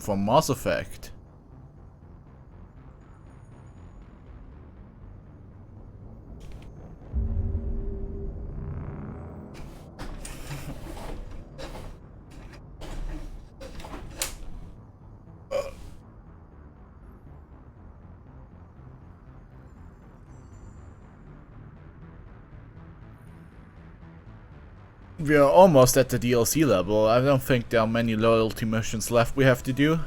from Mass Effect. We are almost at the DLC level. I don't think there are many loyalty missions left we have to do.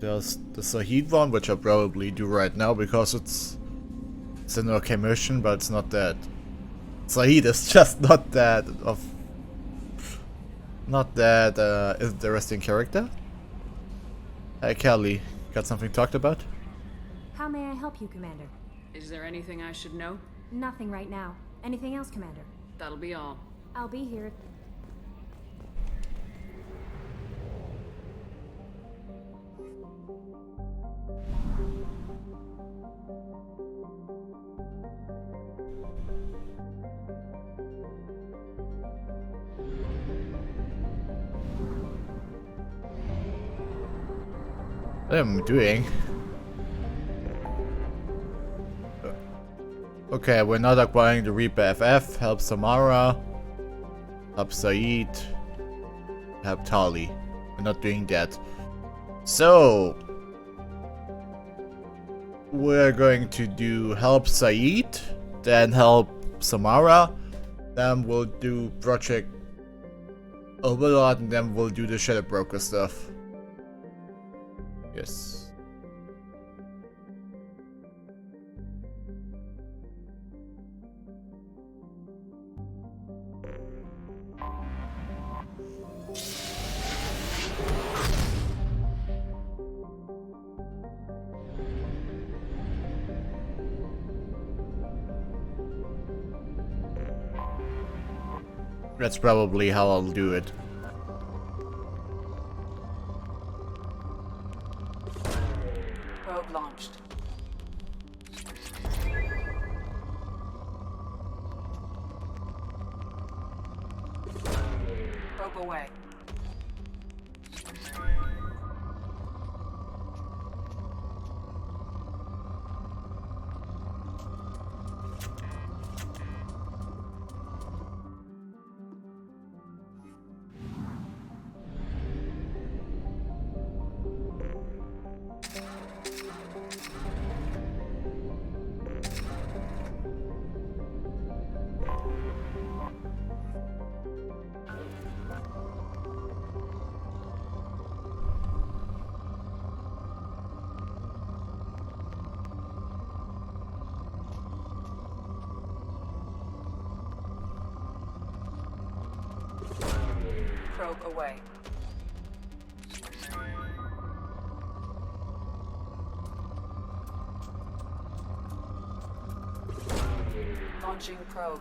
There's the Sahid one, which I'll probably do right now because it's an okay mission, but it's not that. Sahid is just not that interesting character. Hey Kelly, got something talked about? How may I help you, Commander? Is there anything I should know? Nothing right now. Anything else, Commander? That'll be all. I'll be here. What am I doing? Okay, we're not acquiring the Reaper FF. Help Samara. Help Said. Help Tali. We're not doing that. So we're going to do help Said, then help Samara, then we'll do Project Overlord, and then we'll do the Shadow Broker stuff. Yes. That's probably how I'll do it. Probe launched. Probe away. Probe away. Launching probe.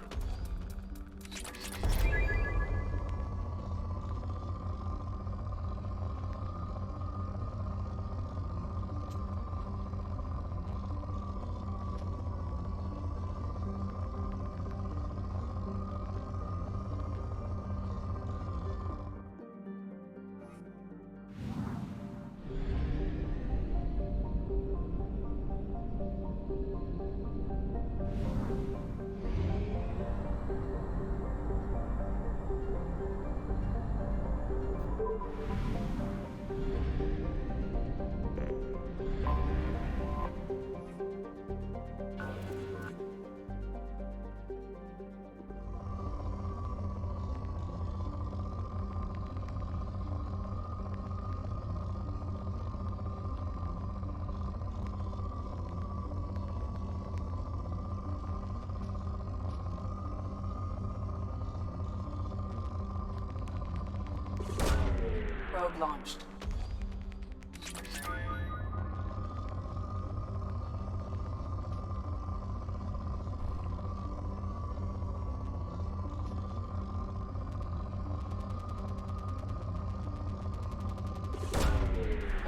Probe launched.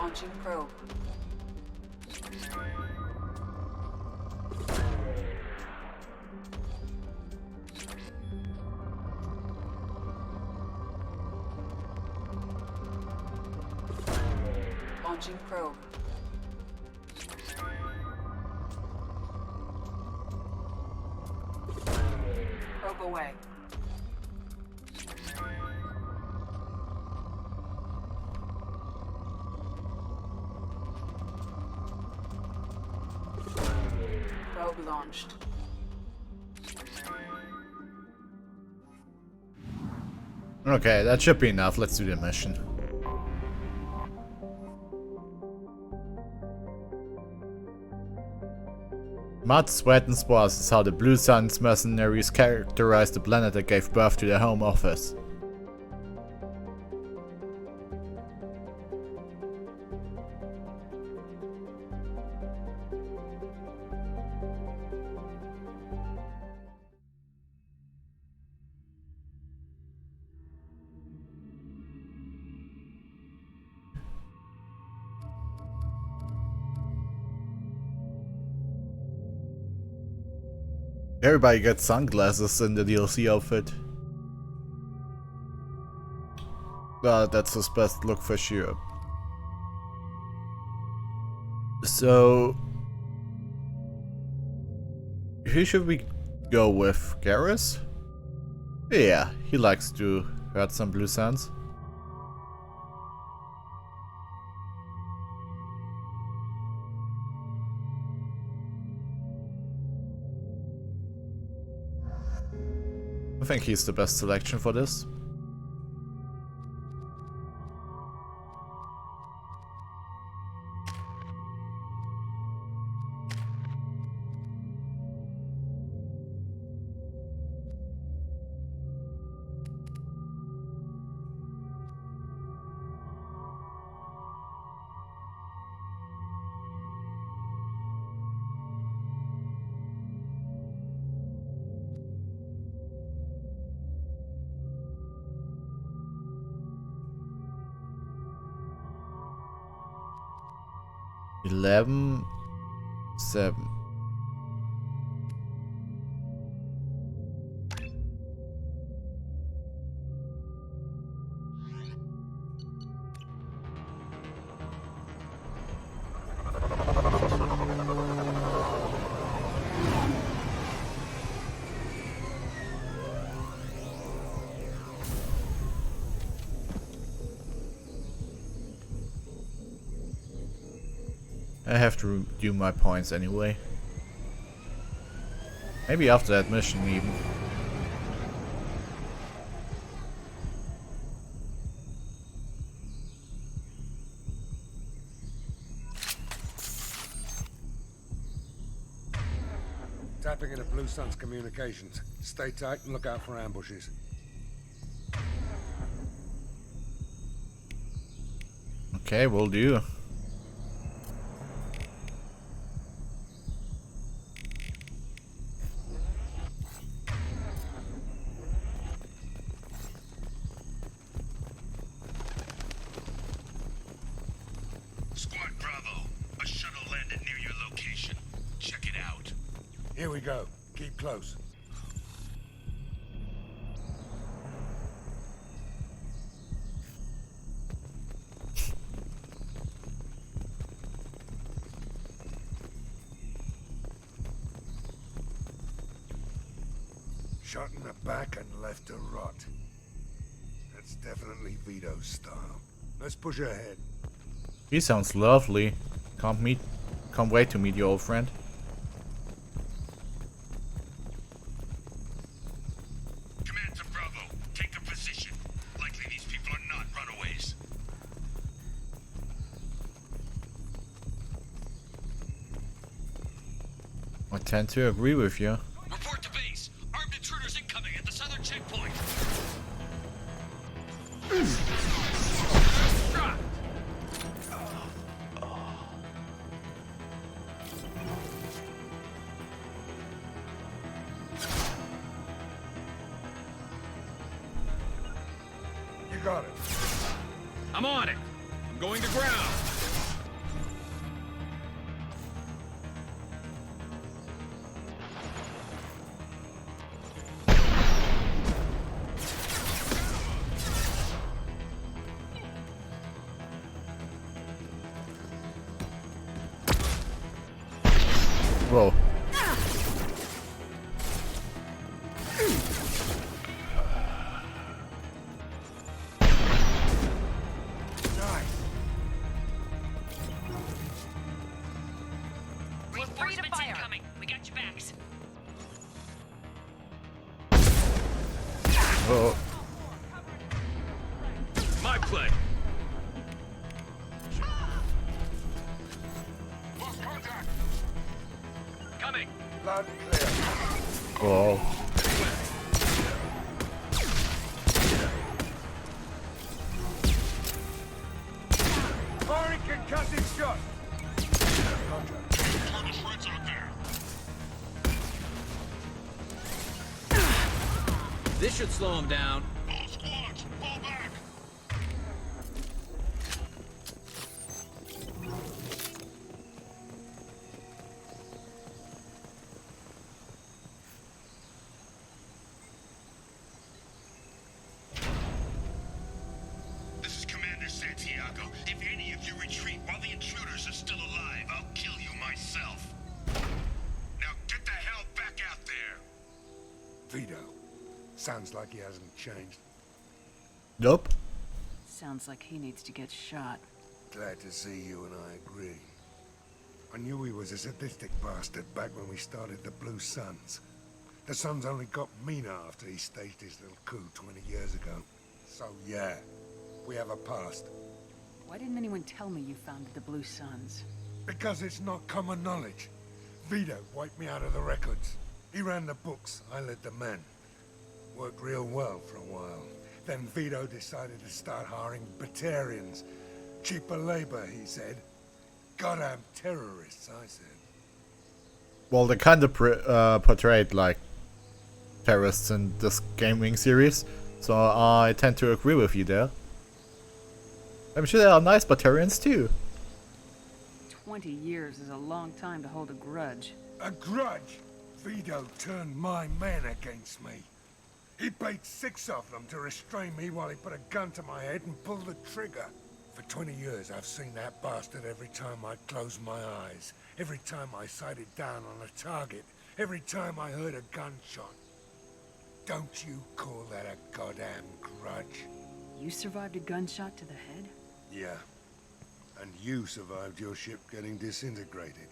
Launching probe. Launching probe. Probe away. Probe launched. Okay, that should be enough. Let's do the mission. Mud, sweat, and spores is how the Blue Suns mercenaries characterized the planet that gave birth to their home office. Everybody gets sunglasses in the DLC outfit. That's his best look for sure. So, who should we go with? Garrus? Yeah, he likes to hurt some Blue Suns. I think he's the best selection for this. Eleven, 7. I have to do my points anyway. Maybe after that mission even. Tapping into Blue Sun's communications. Stay tight and look out for ambushes. Okay, will do. Squad Bravo, a shuttle landed near your location. Check it out. Here we go. Keep close. Shot in the back and left to rot. That's definitely Vito's style. Let's push ahead. He sounds lovely. Can't wait to meet your old friend. Command to Bravo, take a position. Likely these people are not runaways. I tend to agree with you. Report to base. Armed intruders incoming at the southern checkpoint. You got it. I'm on it. I'm going to ground. Whoa. Reinforcements incoming. We got your backs. Oh. My play. Coming. Loud and clear. Whoa. Firing concussive shot. This should slow him down. All squads, fall back. This is Commander Santiago. If any of you retreat while the intruders are still alive, I'll kill you myself. Now get the hell back out there. Vito. Sounds like he hasn't changed. Nope. Sounds like he needs to get shot. Glad to see you and I agree. I knew he was a sadistic bastard back when we started the Blue Suns. The Suns only got meaner after he staged his little coup 20 years ago. So yeah, we have a past. Why didn't anyone tell me you founded the Blue Suns? Because it's not common knowledge. Vito wiped me out of the records. He ran the books, I led the men. Worked real well for a while. Then Vito decided to start hiring Batarians. Cheaper labor, he said. Goddamn terrorists, I said. Well, they kind of portrayed like terrorists in this gaming series, so I tend to agree with you there. I'm sure there are nice Batarians too. 20 years is a long time to hold a grudge. A grudge? Vito turned my men against me. He paid 6 of them to restrain me while he put a gun to my head and pulled the trigger. For 20 years, I've seen that bastard every time I closed my eyes. Every time I sighted down on a target. Every time I heard a gunshot. Don't you call that a goddamn grudge? You survived a gunshot to the head? Yeah. And you survived your ship getting disintegrated.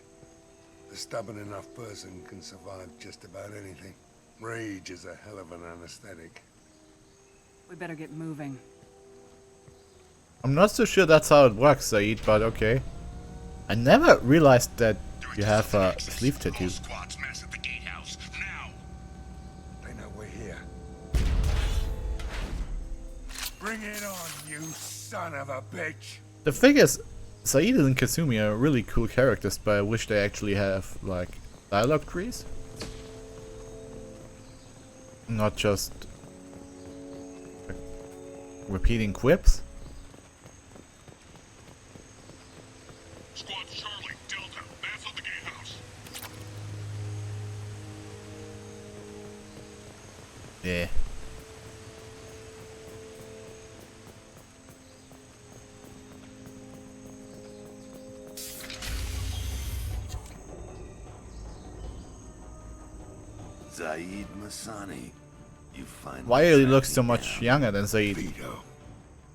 A stubborn enough person can survive just about anything. Rage is a hell of an anesthetic. We better get moving. I'm not so sure that's how it works, Said, but okay. I never realized that you have a sleeve tattoo. All squads mass at the gatehouse now. They know we're here. Bring it on, you son of a bitch! The thing is, Said and Kasumi are really cool characters, but I wish they actually have, like, dialogue trees. Not just like, repeating quips. Squad Charlie, Delta, mass at the gatehouse. Yeah. Zaid Masani, you find. Why he looks so much younger than Said? Vito.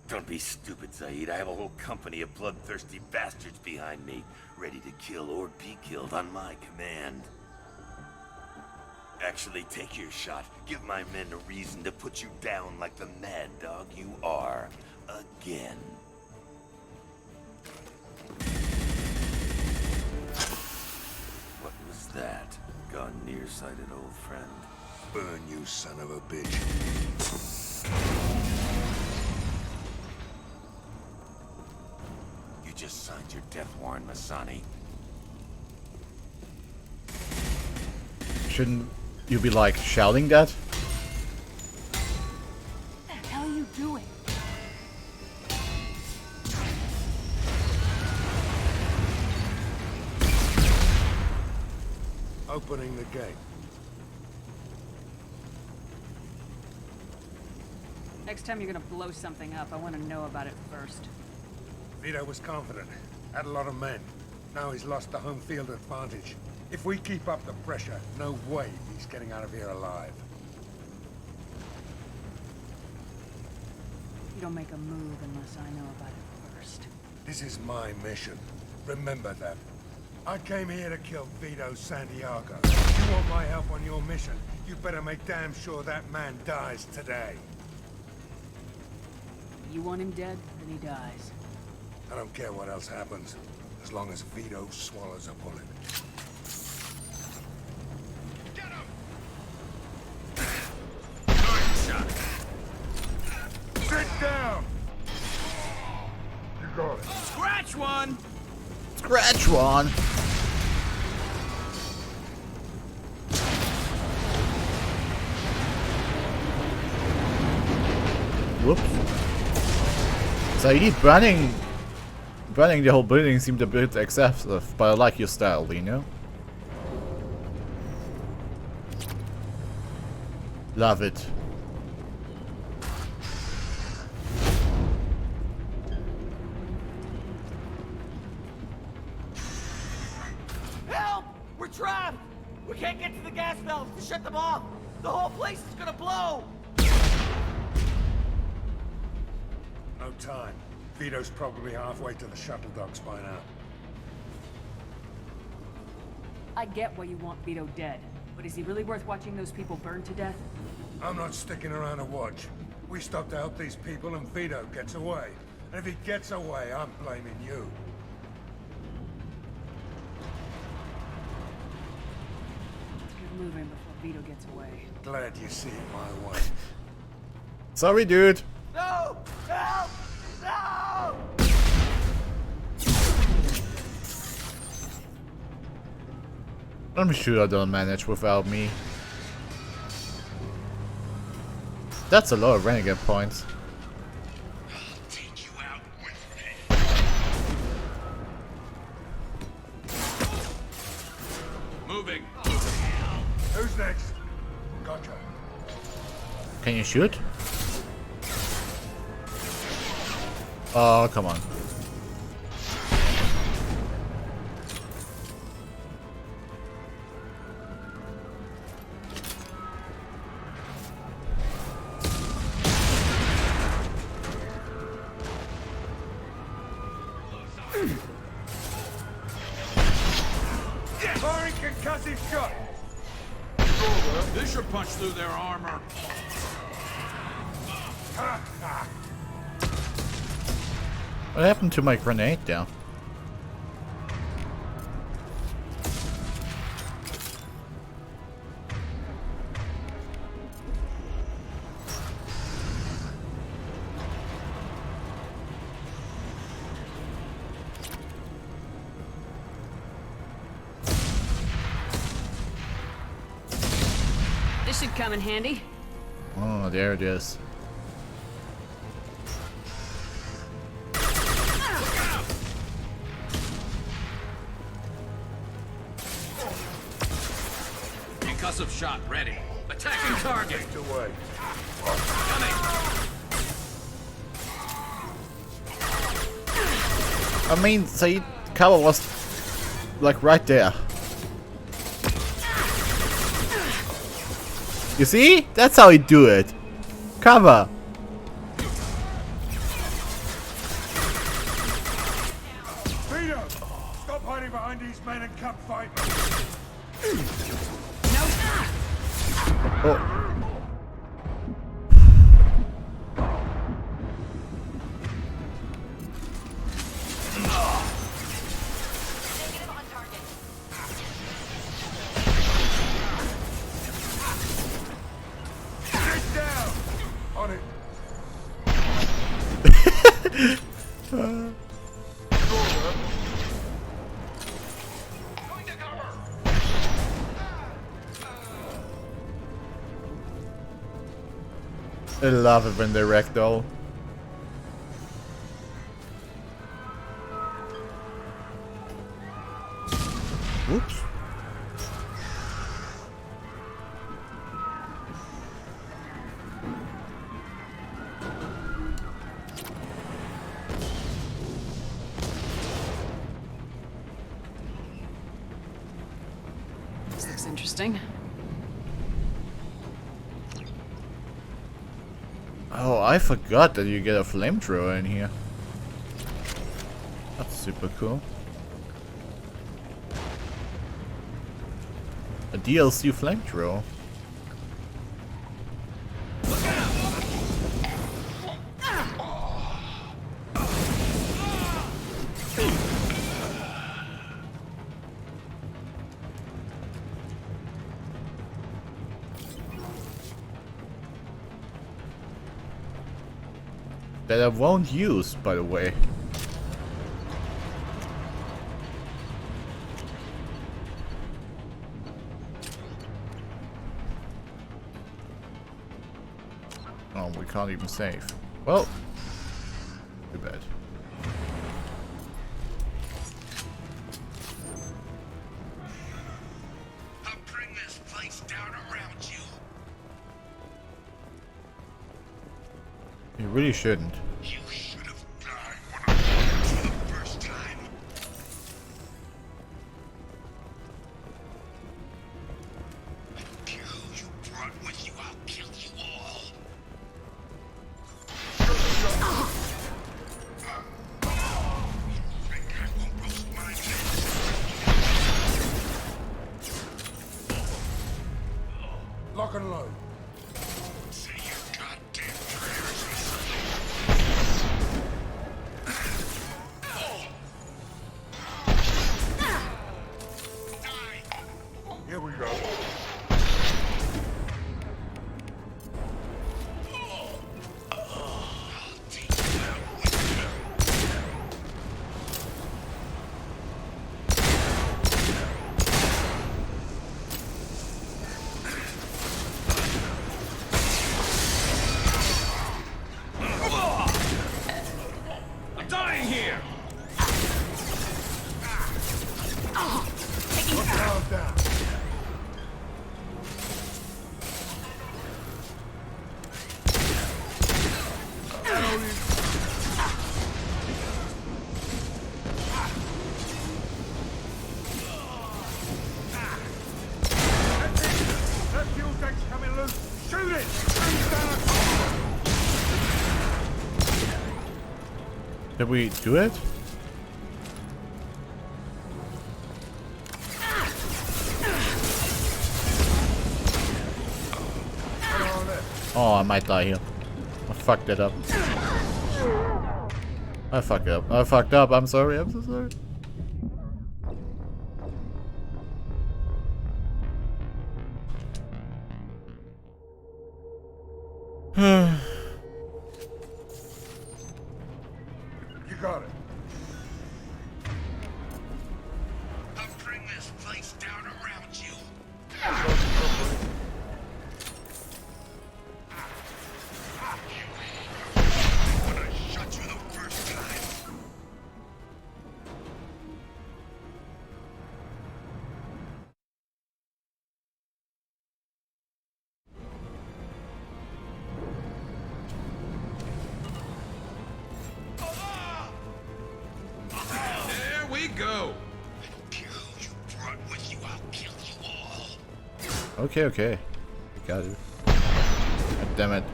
Don't be stupid, Zaid. I have a whole company of bloodthirsty bastards behind me, ready to kill or be killed on my command. Actually, take your shot. Give my men a reason to put you down like the mad dog you are. Again. What was that? Gone nearsighted, old friend. Burn, you son of a bitch. You just signed your death warrant, Masani. Shouldn't you be like shouting that? What the hell are you doing? Opening the gate. Next time you're gonna blow something up, I want to know about it first. Vito was confident. Had a lot of men. Now he's lost the home field advantage. If we keep up the pressure, no way he's getting out of here alive. You don't make a move unless I know about it first. This is my mission. Remember that. I came here to kill Vito Santiago. If you want my help on your mission, you better make damn sure that man dies today. You want him dead, then he dies. I don't care what else happens, as long as Vito swallows a bullet. Get him! Sit down! You got it. Scratch one! Scratch one! Whoops. Saeed, burning the whole building seemed a bit excessive, but I like your style, you know? Love it. Help! We're trapped! We can't get to the gas valves to shut them off! The whole place is gonna blow! No time. Vito's probably halfway to the shuttle docks by now. I get why you want Vito dead, but is he really worth watching those people burn to death? I'm not sticking around to watch. We stop to help these people and Vito gets away. And if he gets away, I'm blaming you. Get moving before Vito gets away. Glad you see it my way. Sorry, dude. No! Help! No! I'm sure they'll manage without me. That's a lot of renegade points. I'll take you out with me. Moving. Who's next? Gotcha. Can you shoot? Oh, come on. Firing concussive shot! This should punch through their armor. What happened to my grenade now? This should come in handy. Oh, there it is. Concussive shot ready. Attacking target. Away. Coming. I mean, Saeed cover was like right there. You see? That's how you do it. Cover. Vito! Stop hiding behind these men and come fight me! Oh. Sit down! On it. Going to cover! I love it when they wreck though. Oops. looks interesting. Oh, I forgot that you get a flamethrower in here. That's super cool. A DLC flamethrower. That I won't use, by the way. Oh, we can't even save. Well, too bad. I'll bring this place down around you. You really shouldn't. You should have died when I fought you the first time. Kill you brought with you, I'll kill you all. Think I won't roast my men? Lock and load. Say your goddamn prayers. Here we go. I'm dying here! Calm down. That fuel tank's coming loose. Shoot it! Bring down. Did we do it? Oh, I might die here. I fucked it up. I fucked up. I fucked up. I'm sorry. I'm so sorry. You got it. I'll bring this place down around you. When I shot you the first time. There we go! Kill you brought with you, I'll kill you all. Okay, okay. We got it. God damn it.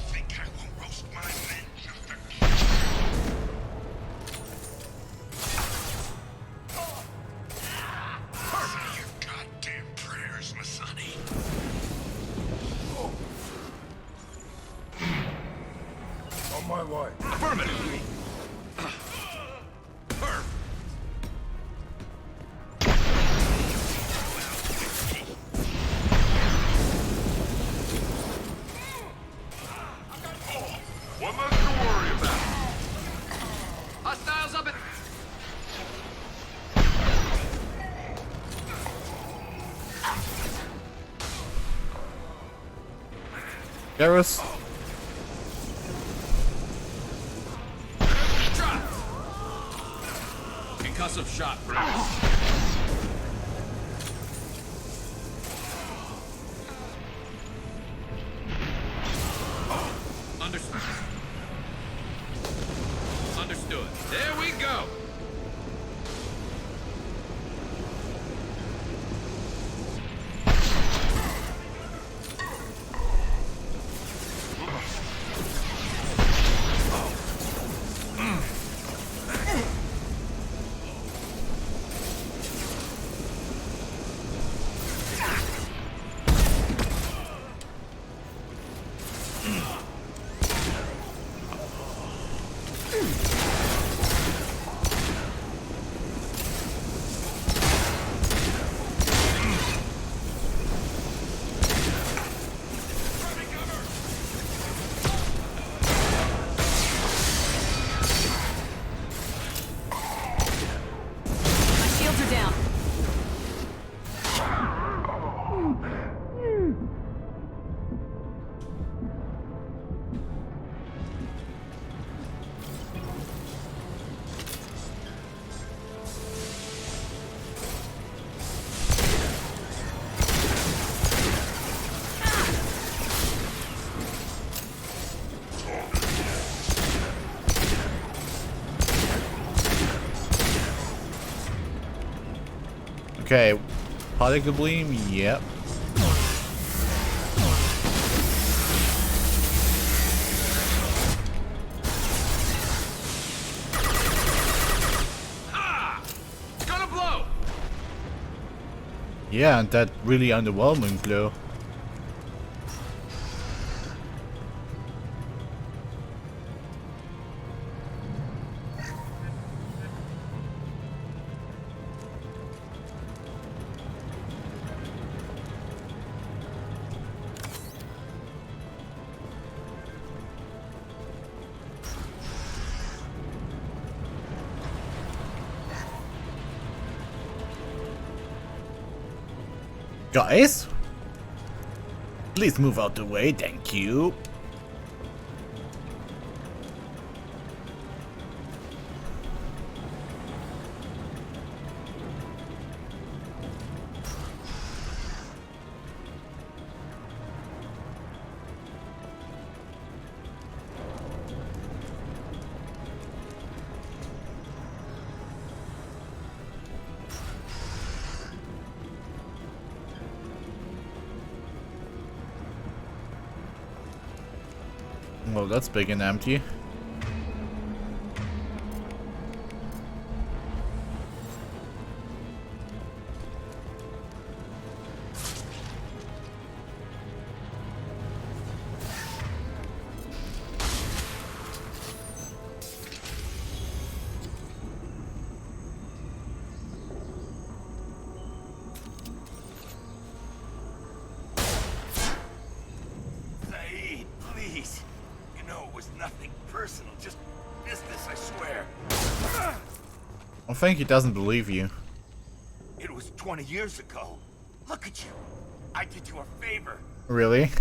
Think I won't roast my men just to say your goddamn prayers, Masani. On my way. Affirmative! One less to worry about. Hostiles up at... Garrus. Drop! Concussive shot, Brandon. Understood. Understood. There we go! Okay, particle beam, yep. Gonna blow! Yeah, and that really underwhelming glow. Guys? Please move out the way, thank you. Well, that's big and empty. Zaid, please. You know it was nothing personal, just business, I swear. I think he doesn't believe you. It was 20 years ago. Look at you. I did you a favor. Really?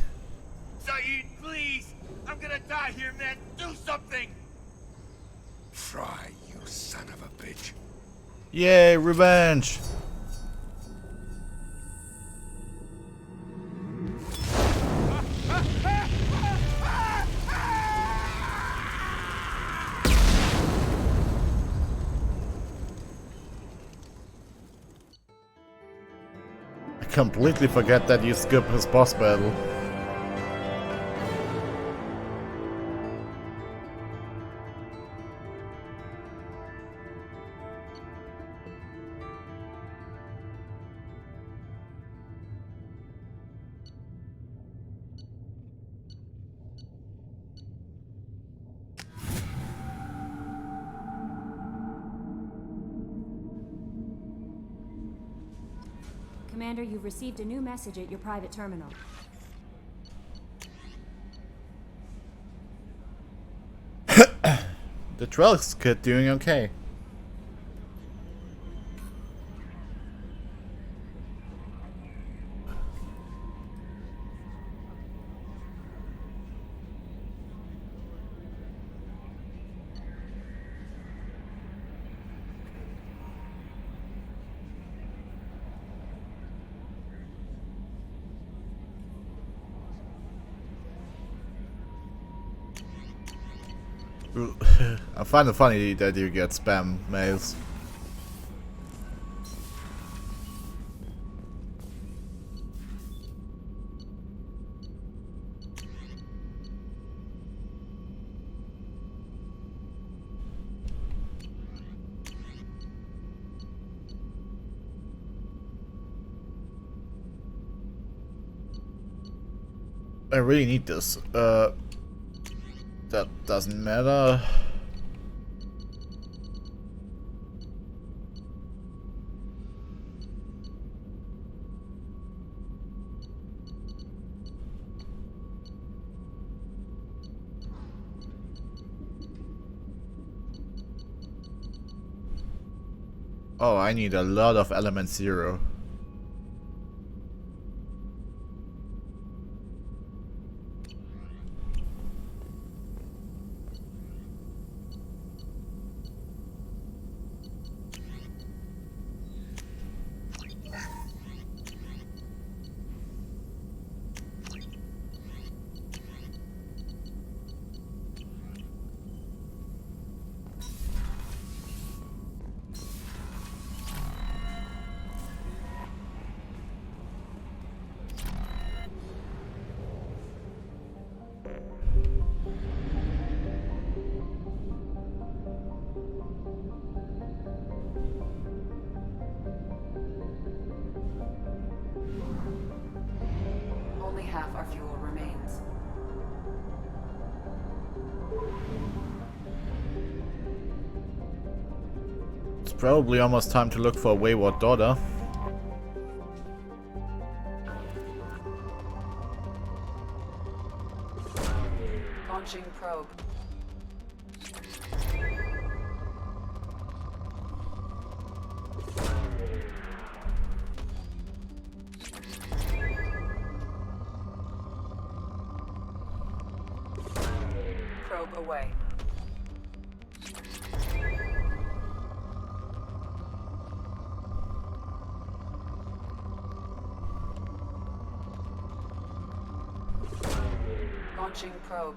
Zaid, please. I'm gonna die here, man. Do something. Try, you son of a bitch. Yay, revenge! I completely forget that you skip his boss battle. Commander, you've received a new message at your private terminal. The Trellix kid doing okay. I find it funny that you get spam mails. I really need this. That doesn't matter. Oh, I need a lot of element 0. probably almost time to look for a wayward daughter. Launching probe. Probe away. Launching probe.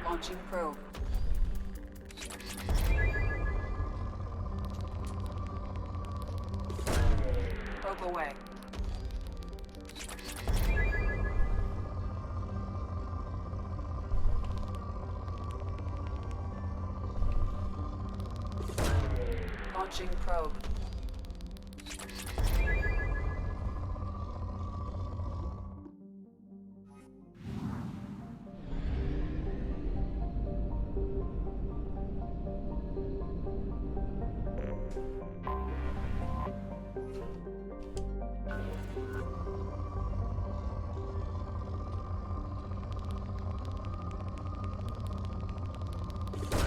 Launching probe. Probe away. Launching probe.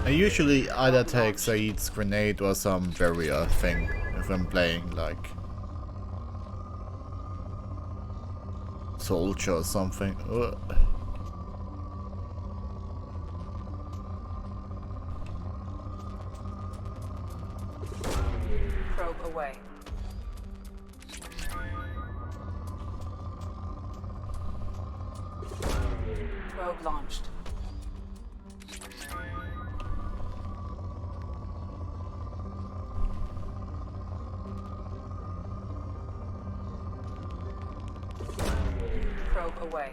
I usually either take Saeed's grenade or some barrier thing if I'm playing like soldier or something. Ugh. Probe away. Probe launched. Probe away.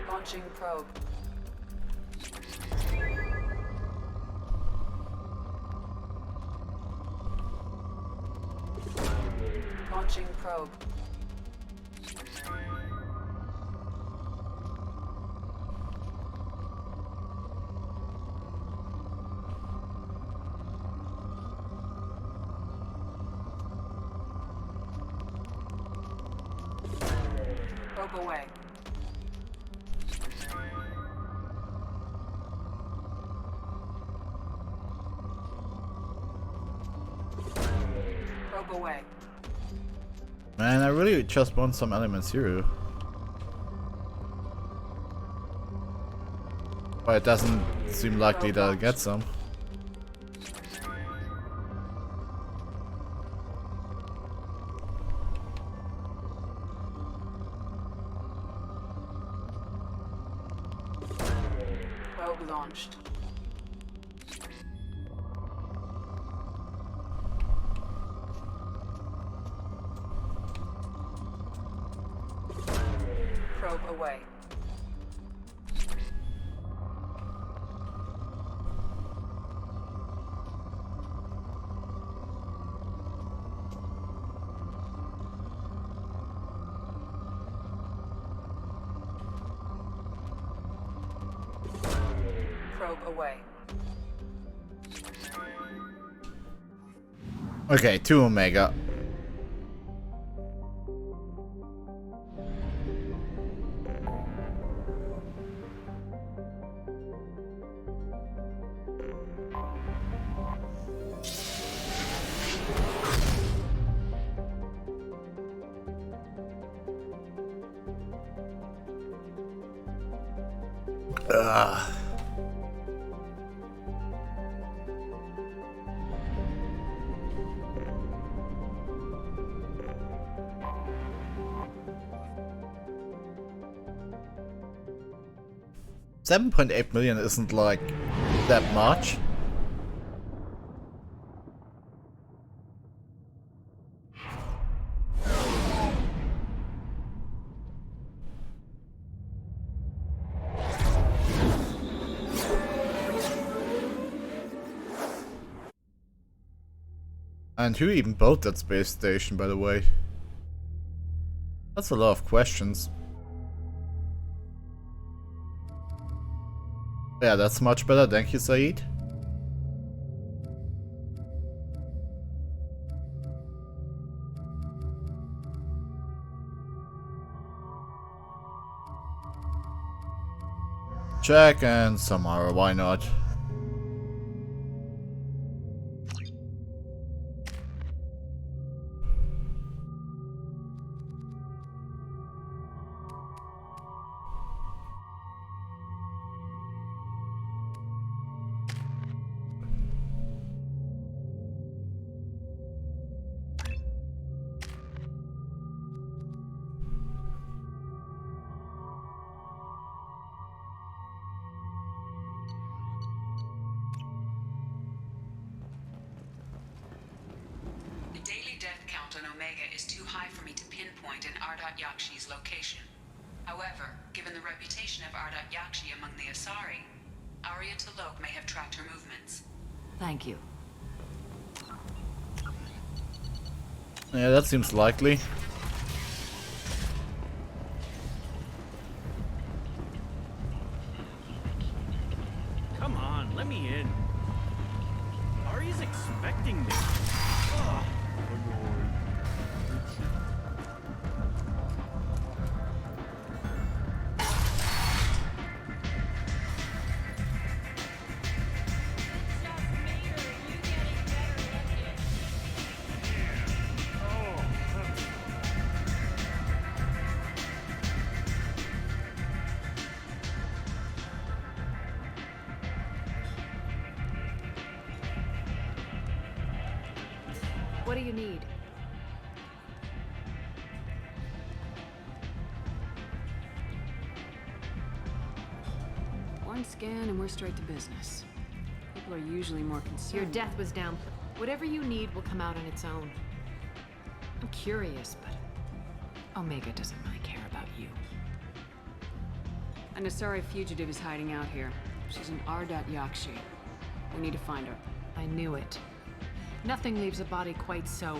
Launching probe. Launching probe. Probe away. Probe away. Man, I really just want some elements here. But it doesn't seem likely that I'll get some. Probe launched. Probe away. Probe away. Okay, 2 Omega. Ugh. 7.8 million isn't like that much. And who even built that space station, by the way? That's a lot of questions. Yeah, that's much better, thank you, Saeed. Jack and Samara, why not? Is too high for me to pinpoint an Ardat Yakshi's location. However, given the reputation of Ardat Yakshi among the Asari, Arya T'Loak may have tracked her movements. Thank you. Yeah, that seems likely. Come on, let me in. Arya's expecting me. Ugh. What do you need? One scan and we're straight to business. People are usually more concerned. Your death was down. Whatever you need will come out on its own. I'm curious, but Omega doesn't really care about you. An Asari fugitive is hiding out here. She's an Ardat Yakshi. We need to find her. I knew it. Nothing leaves a body quite so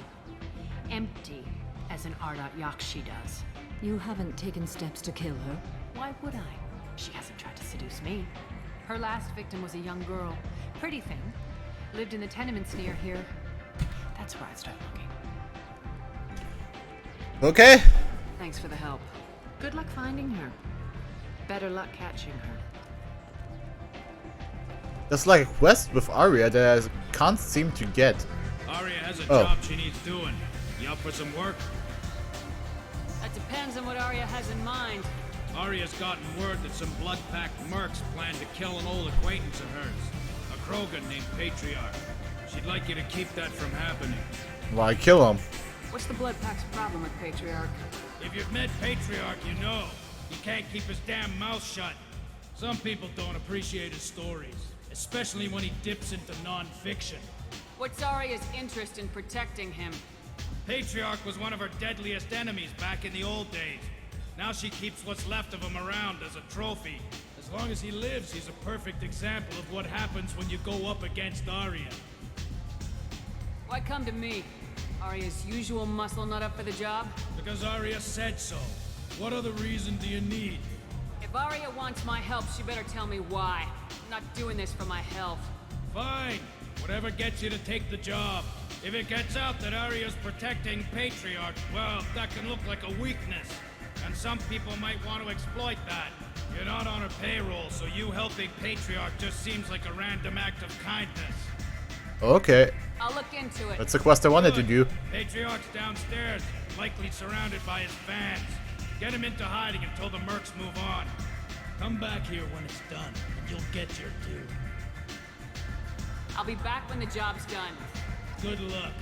empty as an Ardat Yakshi does. You haven't taken steps to kill her? Why would I? She hasn't tried to seduce me. Her last victim was a young girl. Pretty thing. Lived in the tenements near here. That's where I'd start looking. Okay. Thanks for the help. Good luck finding her. Better luck catching her. There's like a quest with Arya that I can't seem to get. Arya has a job she needs doing. You up for some work? That depends on what Arya has in mind. Arya's gotten word that some blood-packed mercs plan to kill an old acquaintance of hers. A Krogan named Patriarch. She'd like you to keep that from happening. Why kill him? What's the Blood Pack's problem with Patriarch? If you've met Patriarch, you know. He can't keep his damn mouth shut. Some people don't appreciate his stories. Especially when he dips into non-fiction. What's Arya's interest in protecting him? Patriarch was one of her deadliest enemies back in the old days. Now she keeps what's left of him around as a trophy. As long as he lives, he's a perfect example of what happens when you go up against Arya. Why come to me? Arya's usual muscle not up for the job? Because Arya said so. What other reason do you need? If Arya wants my help, she better tell me why. I'm not doing this for my health. Fine. Whatever gets you to take the job. If it gets out that Arya's protecting Patriarch, well, that can look like a weakness. And some people might want to exploit that. You're not on her payroll, so you helping Patriarch just seems like a random act of kindness. Okay. I'll look into it. That's a quest I wanted to do. Patriarch's downstairs, likely surrounded by his fans. Get him into hiding until the mercs move on. Come back here when it's done, and you'll get your due. I'll be back when the job's done. Good luck.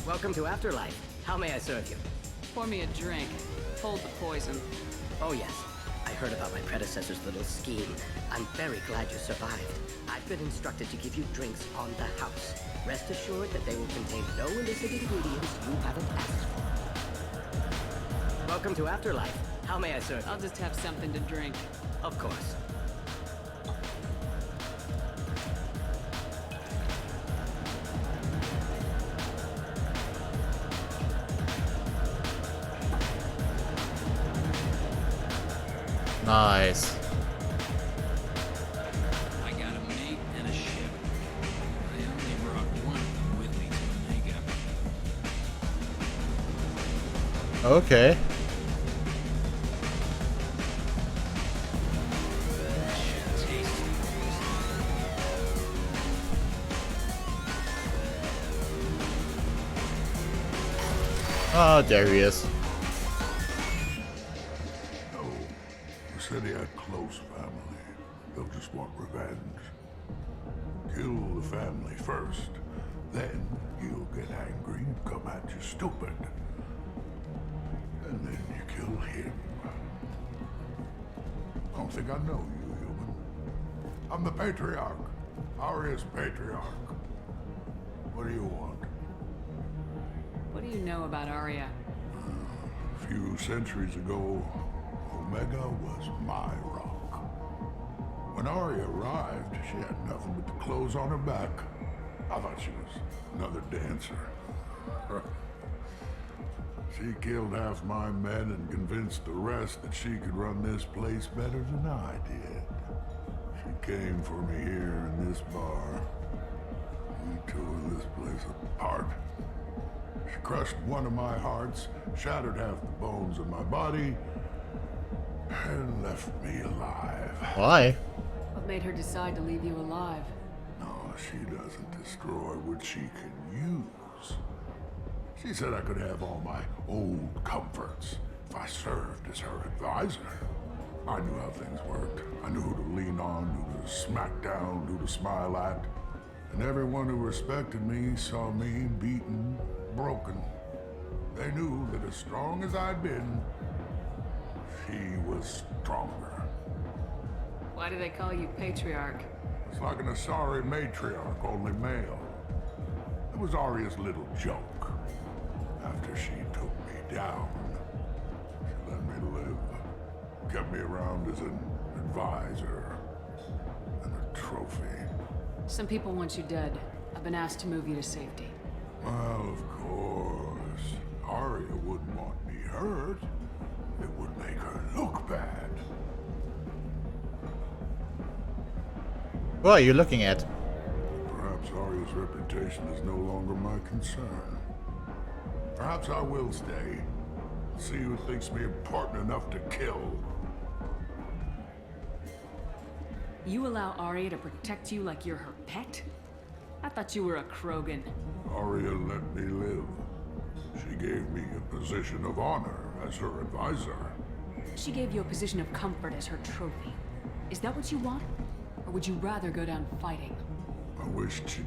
Welcome to Afterlife. How may I serve you? Pour me a drink. Hold the poison. Oh yes, I heard about my predecessor's little scheme. I'm very glad you survived. I've been instructed to give you drinks on the house. Rest assured that they will contain no illicit ingredients you haven't asked for. Welcome to Afterlife. How may I serve you? I'll just have something to drink. Of course. Nice. I got a mate and a ship. I only brought one of them with me to Omega. Okay. Oh, there he is. The city had close family. They'll just want revenge. Kill the family first. Then he'll get angry and come at you stupid. And then you kill him. I don't think I know you, human. I'm the Patriarch. Aria's Patriarch. What do you want? What do you know about Arya? A few centuries ago, Omega was my rock. When Arya arrived, she had nothing but the clothes on her back. I thought she was another dancer. She killed half my men and convinced the rest that she could run this place better than I did. She came for me here in this bar. We tore this place apart. She crushed one of my hearts, shattered half the bones of my body, and left me alive. Why? What made her decide to leave you alive? No, she doesn't destroy what she can use. She said I could have all my old comforts if I served as her advisor. I knew how things worked. I knew who to lean on, who to smack down, who to smile at. And everyone who respected me saw me beaten, broken. They knew that as strong as I'd been, she was stronger. Why do they call you Patriarch? It's like an Asari matriarch, only male. It was Arya's little joke. After she took me down, she let me live. Kept me around as an advisor and a trophy. Some people want you dead. I've been asked to move you to safety. Well, of course. Arya wouldn't want me hurt. It would make her look bad. What are you looking at? Perhaps Arya's reputation is no longer my concern. Perhaps I will stay. See who thinks me important enough to kill. You allow Arya to protect you like you're her pet? I thought you were a Krogan. Arya let me live. She gave me a position of honor as her advisor. She gave you a position of comfort as her trophy. Is that what you want? Or would you rather go down fighting? I wished she'd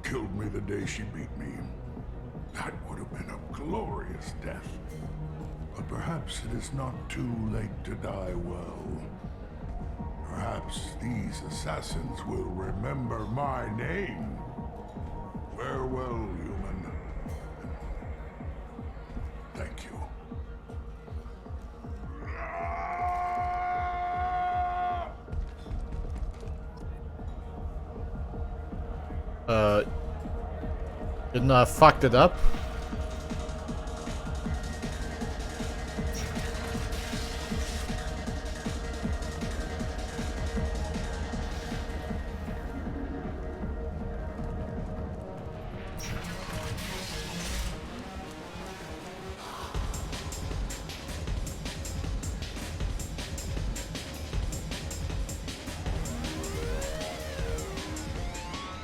killed me the day she beat me. That would have been a glorious death. But perhaps it is not too late to die well. Perhaps these assassins will remember my name. Farewell, human. Thank you. Didn't I fucked it up?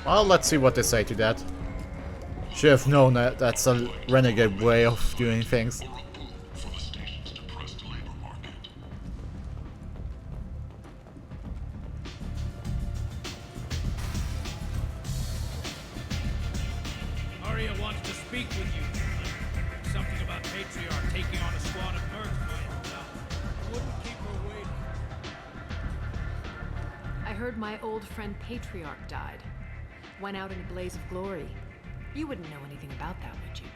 Well, let's see what they say to that. Should have known that that's a renegade way of doing things. Arya wants to speak with you. Something about Patriarch taking on a squad of mercs by himself. I wouldn't keep her waiting. I heard my old friend Patriarch died. Went out in a blaze of glory. You wouldn't know anything about that, would you?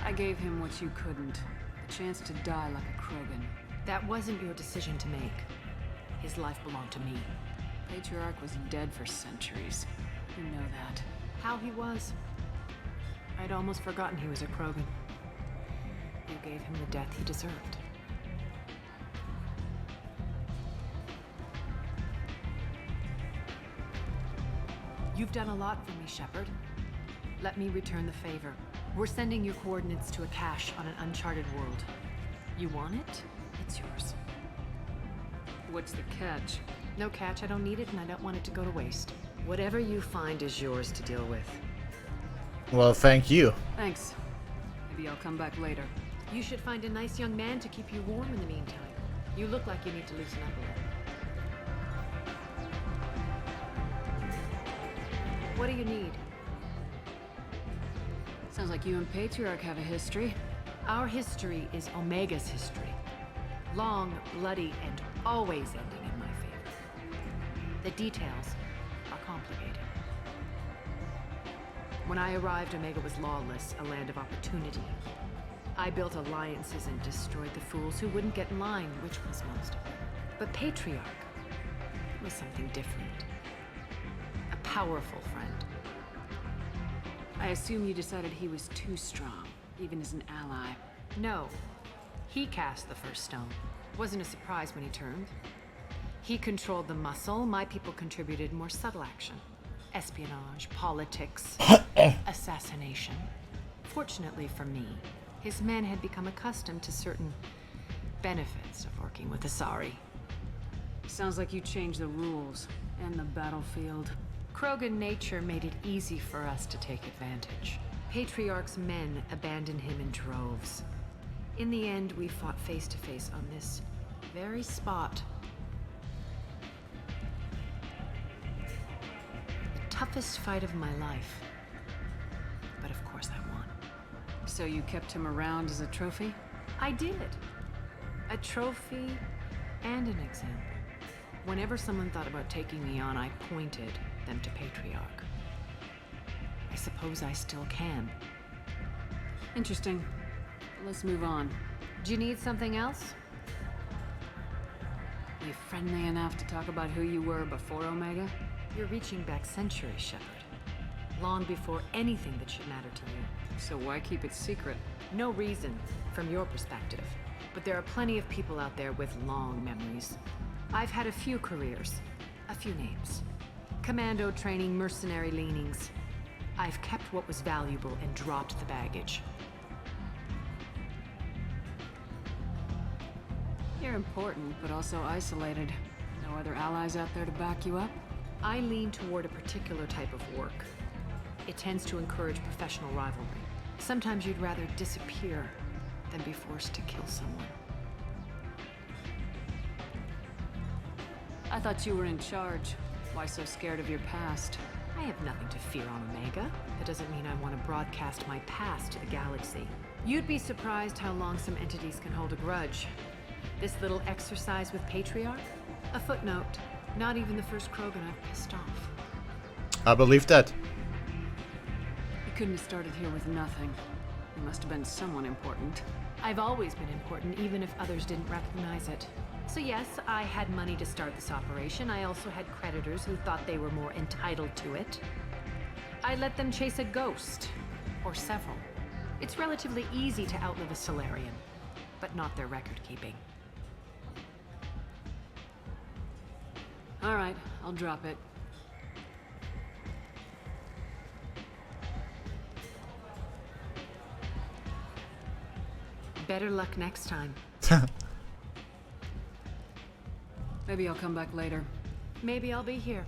I gave him what you couldn't. The chance to die like a Krogan. That wasn't your decision to make. His life belonged to me. Patriarch was dead for centuries. You know that. How he was. I'd almost forgotten he was a Krogan. You gave him the death he deserved. You've done a lot for me, Shepard. Let me return the favor. We're sending your coordinates to a cache on an uncharted world. You want it? It's yours. What's the catch? No catch, I don't need it and I don't want it to go to waste. Whatever you find is yours to deal with. Well, thank you. Thanks. Maybe I'll come back later. You should find a nice young man to keep you warm in the meantime. You look like you need to loosen up a little. What do you need? Sounds like you and Patriarch have a history. Our history is Omega's history. Long, bloody, and always ending in my favor. The details are complicated. When I arrived, Omega was lawless, a land of opportunity. I built alliances and destroyed the fools who wouldn't get in line, which was most of them. But Patriarch was something different. A powerful friend. I assume you decided he was too strong, even as an ally. No. He cast the first stone. Wasn't a surprise when he turned. He controlled the muscle. My people contributed more subtle action. Espionage, politics, assassination. Fortunately for me, his men had become accustomed to certain benefits of working with Asari. Sounds like you changed the rules and the battlefield. Krogan nature made it easy for us to take advantage. Patriarch's men abandoned him in droves. In the end, we fought face to face on this very spot. The toughest fight of my life. But of course I won. So you kept him around as a trophy? I did. A trophy and an example. Whenever someone thought about taking me on, I pointed them to Patriarch. I suppose I still can. Interesting. Let's move on. Do you need something else? Are you friendly enough to talk about who you were before Omega? You're reaching back centuries, Shepard. Long before anything that should matter to you. So why keep it secret? No reason, from your perspective. But there are plenty of people out there with long memories. I've had a few careers, a few names. Commando training, mercenary leanings. I've kept what was valuable and dropped the baggage. You're important, but also isolated. No other allies out there to back you up? I lean toward a particular type of work. It tends to encourage professional rivalry. Sometimes you'd rather disappear than be forced to kill someone. I thought you were in charge. Why so scared of your past? I have nothing to fear on Omega. That doesn't mean I want to broadcast my past to the galaxy. You'd be surprised how long some entities can hold a grudge. This little exercise with Patriarch? A footnote. Not even the first Krogan I've pissed off. I believe that. You couldn't have started here with nothing. You must have been someone important. I've always been important, even if others didn't recognize it. So yes, I had money to start this operation. I also had creditors who thought they were more entitled to it. I let them chase a ghost, or several. It's relatively easy to outlive a Solarian, but not their record-keeping. All right, I'll drop it. Better luck next time. Maybe I'll come back later. Maybe I'll be here.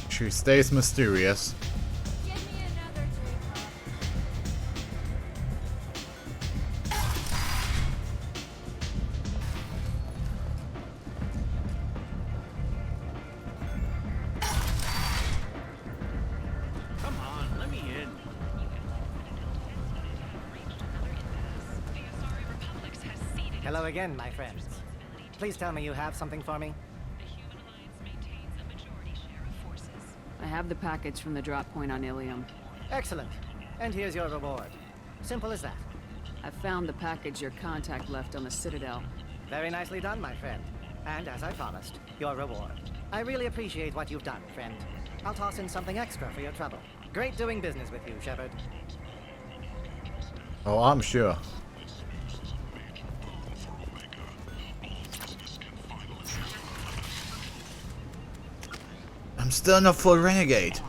She stays mysterious. Give me another drink, Hello again, my friends. Please tell me you have something for me. I have the package from the drop point on Ilium. Excellent. And here's your reward. Simple as that. I found the package your contact left on the Citadel. Very nicely done, my friend. And as I promised, your reward. I really appreciate what you've done, friend. I'll toss in something extra for your trouble. Great doing business with you, Shepard. Oh, I'm sure. I'm still not full renegade.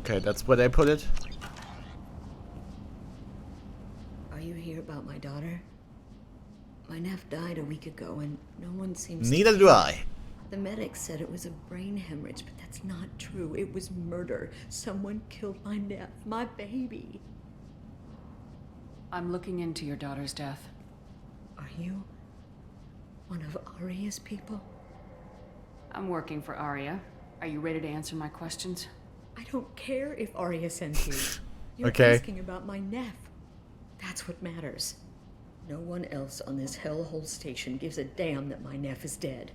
Okay, that's where they put it. Are you here about my daughter? My nephew died a week ago and no one seems Neither to... do I. The medics said it was a brain hemorrhage, but that's not true. It was murder. Someone killed my nephew, my baby. I'm looking into your daughter's death. Are you one of Arya's people? I'm working for Arya. Are you ready to answer my questions? I don't care if Arya sent you. You're Okay. asking about my nephew. That's what matters. No one else on this hellhole station gives a damn that my nephew is dead.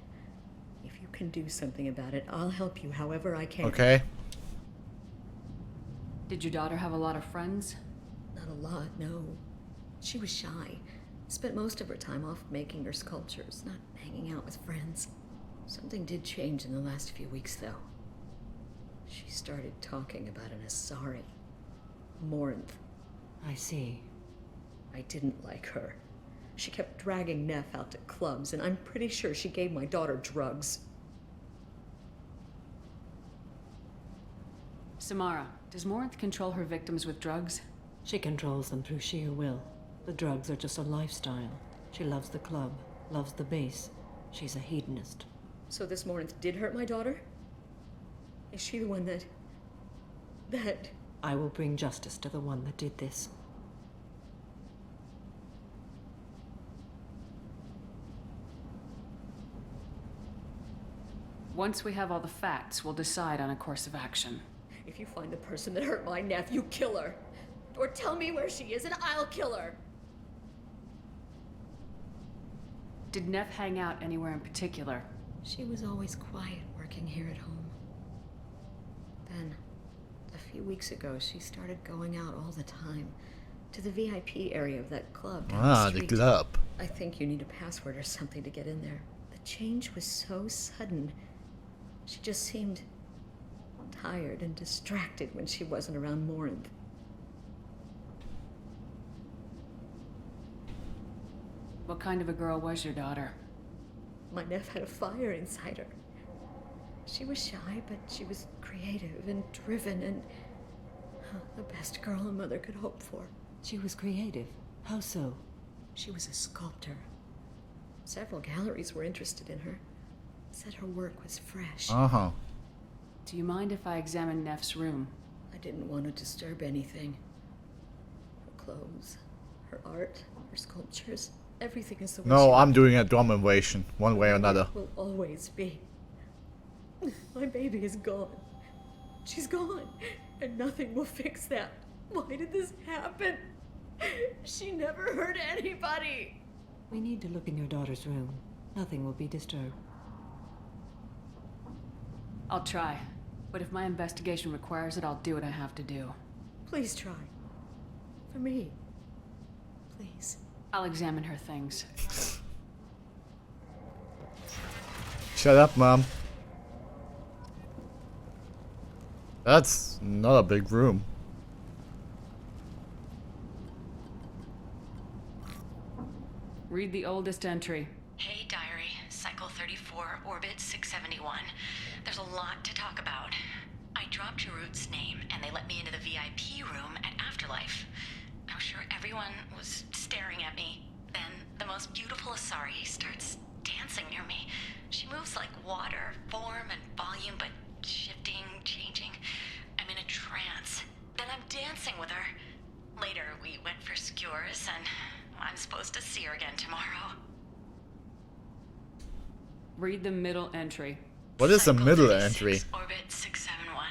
If you can do something about it, I'll help you however I can. Okay. Did your daughter have a lot of friends? Not a lot, no. She was shy. Spent most of her time off making her sculptures, not hanging out with friends. Something did change in the last few weeks, though. She started talking about an Asari. Morinth. I see. I didn't like her. She kept dragging Neff out to clubs, and I'm pretty sure she gave my daughter drugs. Samara, does Morinth control her victims with drugs? She controls them through sheer will. The drugs are just a lifestyle. She loves the club, loves the base. She's a hedonist. So this Morinth did hurt my daughter? Is she the one that... I will bring justice to the one that did this. Once we have all the facts, we'll decide on a course of action. If you find the person that hurt my nephew, kill her. Or tell me where she is and I'll kill her. Did Neff hang out anywhere in particular? She was always quiet working here at home. Then, a few weeks ago, she started going out all the time. To the VIP area of that club down Ah, the the street. club. I think you need a password or something to get in there. The change was so sudden. She just seemed tired and distracted when she wasn't around Morinth. What kind of a girl was your daughter? My nephew had a fire inside her. She was shy, but she was creative and driven and the best girl a mother could hope for. She was creative. How so? She was a sculptor. Several galleries were interested in her. Said her work was fresh. Uh-huh. Do you mind if I examine Neff's room? I didn't want to disturb anything. Her clothes, her art, her sculptures, everything is the way No, she I'm doing a drum invasion, one way or another. will always be. My baby is gone. She's gone, and nothing will fix that. Why did this happen? She never hurt anybody. We need to look in your daughter's room. Nothing will be disturbed. I'll try. But if my investigation requires it, I'll do what I have to do. Please try. For me. Please. I'll examine her things. Shut up, Mom. That's not a big room. Read the oldest entry. Hey, Diary. Cycle 34, Orbit 671. There's a lot to talk about. I dropped Jarut's name, and they let me into the VIP room at Afterlife. I'm sure everyone was staring at me. Then the most beautiful Asari starts dancing near me. She moves like water, form and volume, but shifting, changing. I'm in a trance. Then I'm dancing with her. Later, we went for skewers, and, I'm supposed to see her again tomorrow. Read the middle entry. What is a Cycle middle 36, entry? Orbit 671.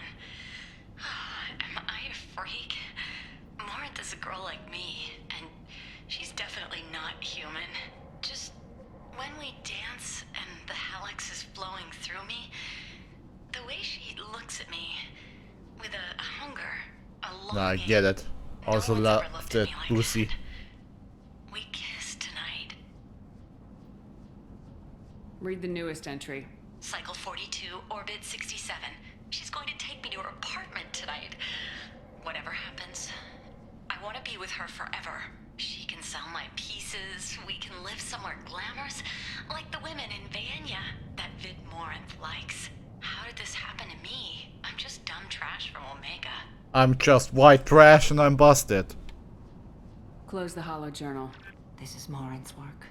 Am I a freak? Morinth is a girl like me, and she's definitely not human. Just when we dance and the helix is flowing through me, the way she looks at me with a hunger, a longing. No, I get it. Also No one's ever love looked that at me like Lucy. that. We kissed tonight. Read the newest entry. Cycle 42, Orbit 67. She's going to take me to her apartment tonight. Whatever happens, I want to be with her forever. She can sell my pieces. We can live somewhere glamorous, like the women in Vanya that Vid Morinth likes. How did this happen to me? I'm just dumb trash from Omega. I'm just white trash and I'm busted. Close the hollow journal. This is Morinth's work.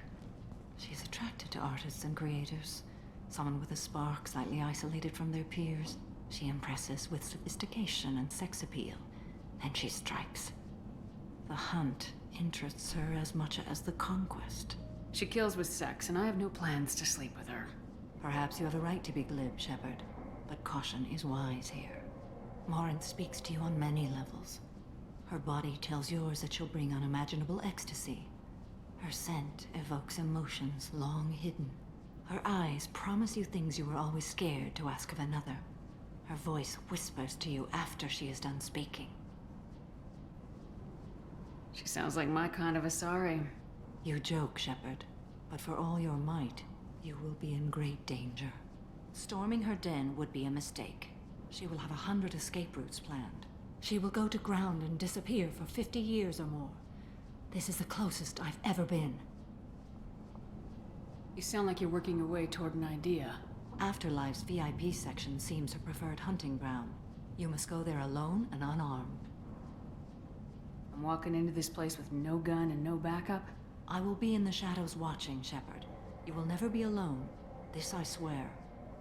She's attracted to artists and creators. Someone with a spark, slightly isolated from their peers. She impresses with sophistication and sex appeal. Then she strikes. The hunt interests her as much as the conquest. She kills with sex, and I have no plans to sleep with her. Perhaps you have a right to be glib, Shepard, but caution is wise here. Morinth speaks to you on many levels. Her body tells yours that she'll bring unimaginable ecstasy. Her scent evokes emotions long hidden. Her eyes promise you things you were always scared to ask of another. Her voice whispers to you after she is done speaking. She sounds like my kind of Asari. You joke, Shepard, but for all your might, you will be in great danger. Storming her den would be a mistake. She will have 100 escape routes planned. She will go to ground and disappear for 50 years or more. This is the closest I've ever been. You sound like you're working your way toward an idea. Afterlife's VIP section seems her preferred hunting ground. You must go there alone and unarmed. I'm walking into this place with no gun and no backup. I will be in the shadows watching, Shepard. You will never be alone. This I swear.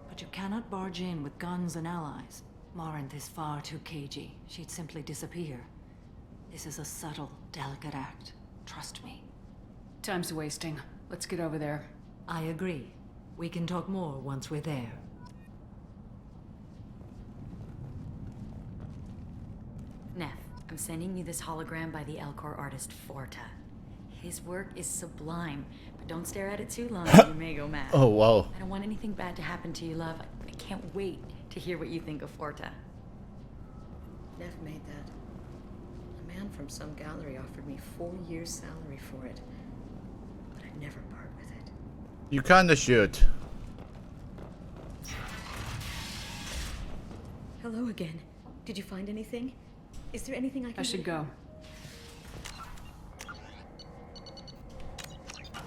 But you cannot barge in with guns and allies. Morinth is far too cagey. She'd simply disappear. This is a subtle, delicate act. Trust me. Time's wasting. Let's get over there. I agree. We can talk more once we're there. Neff, I'm sending you this hologram by the Elcor artist Forta. His work is sublime, but don't stare at it too long or you may go mad. Oh, wow. I don't want anything bad to happen to you, love. I can't wait to hear what you think of Forta. Neff made that. A man from some gallery offered me 4 years' salary for it, but I'd never part with it. You kinda should. Hello again. Did you find anything? Is there anything I can I should go.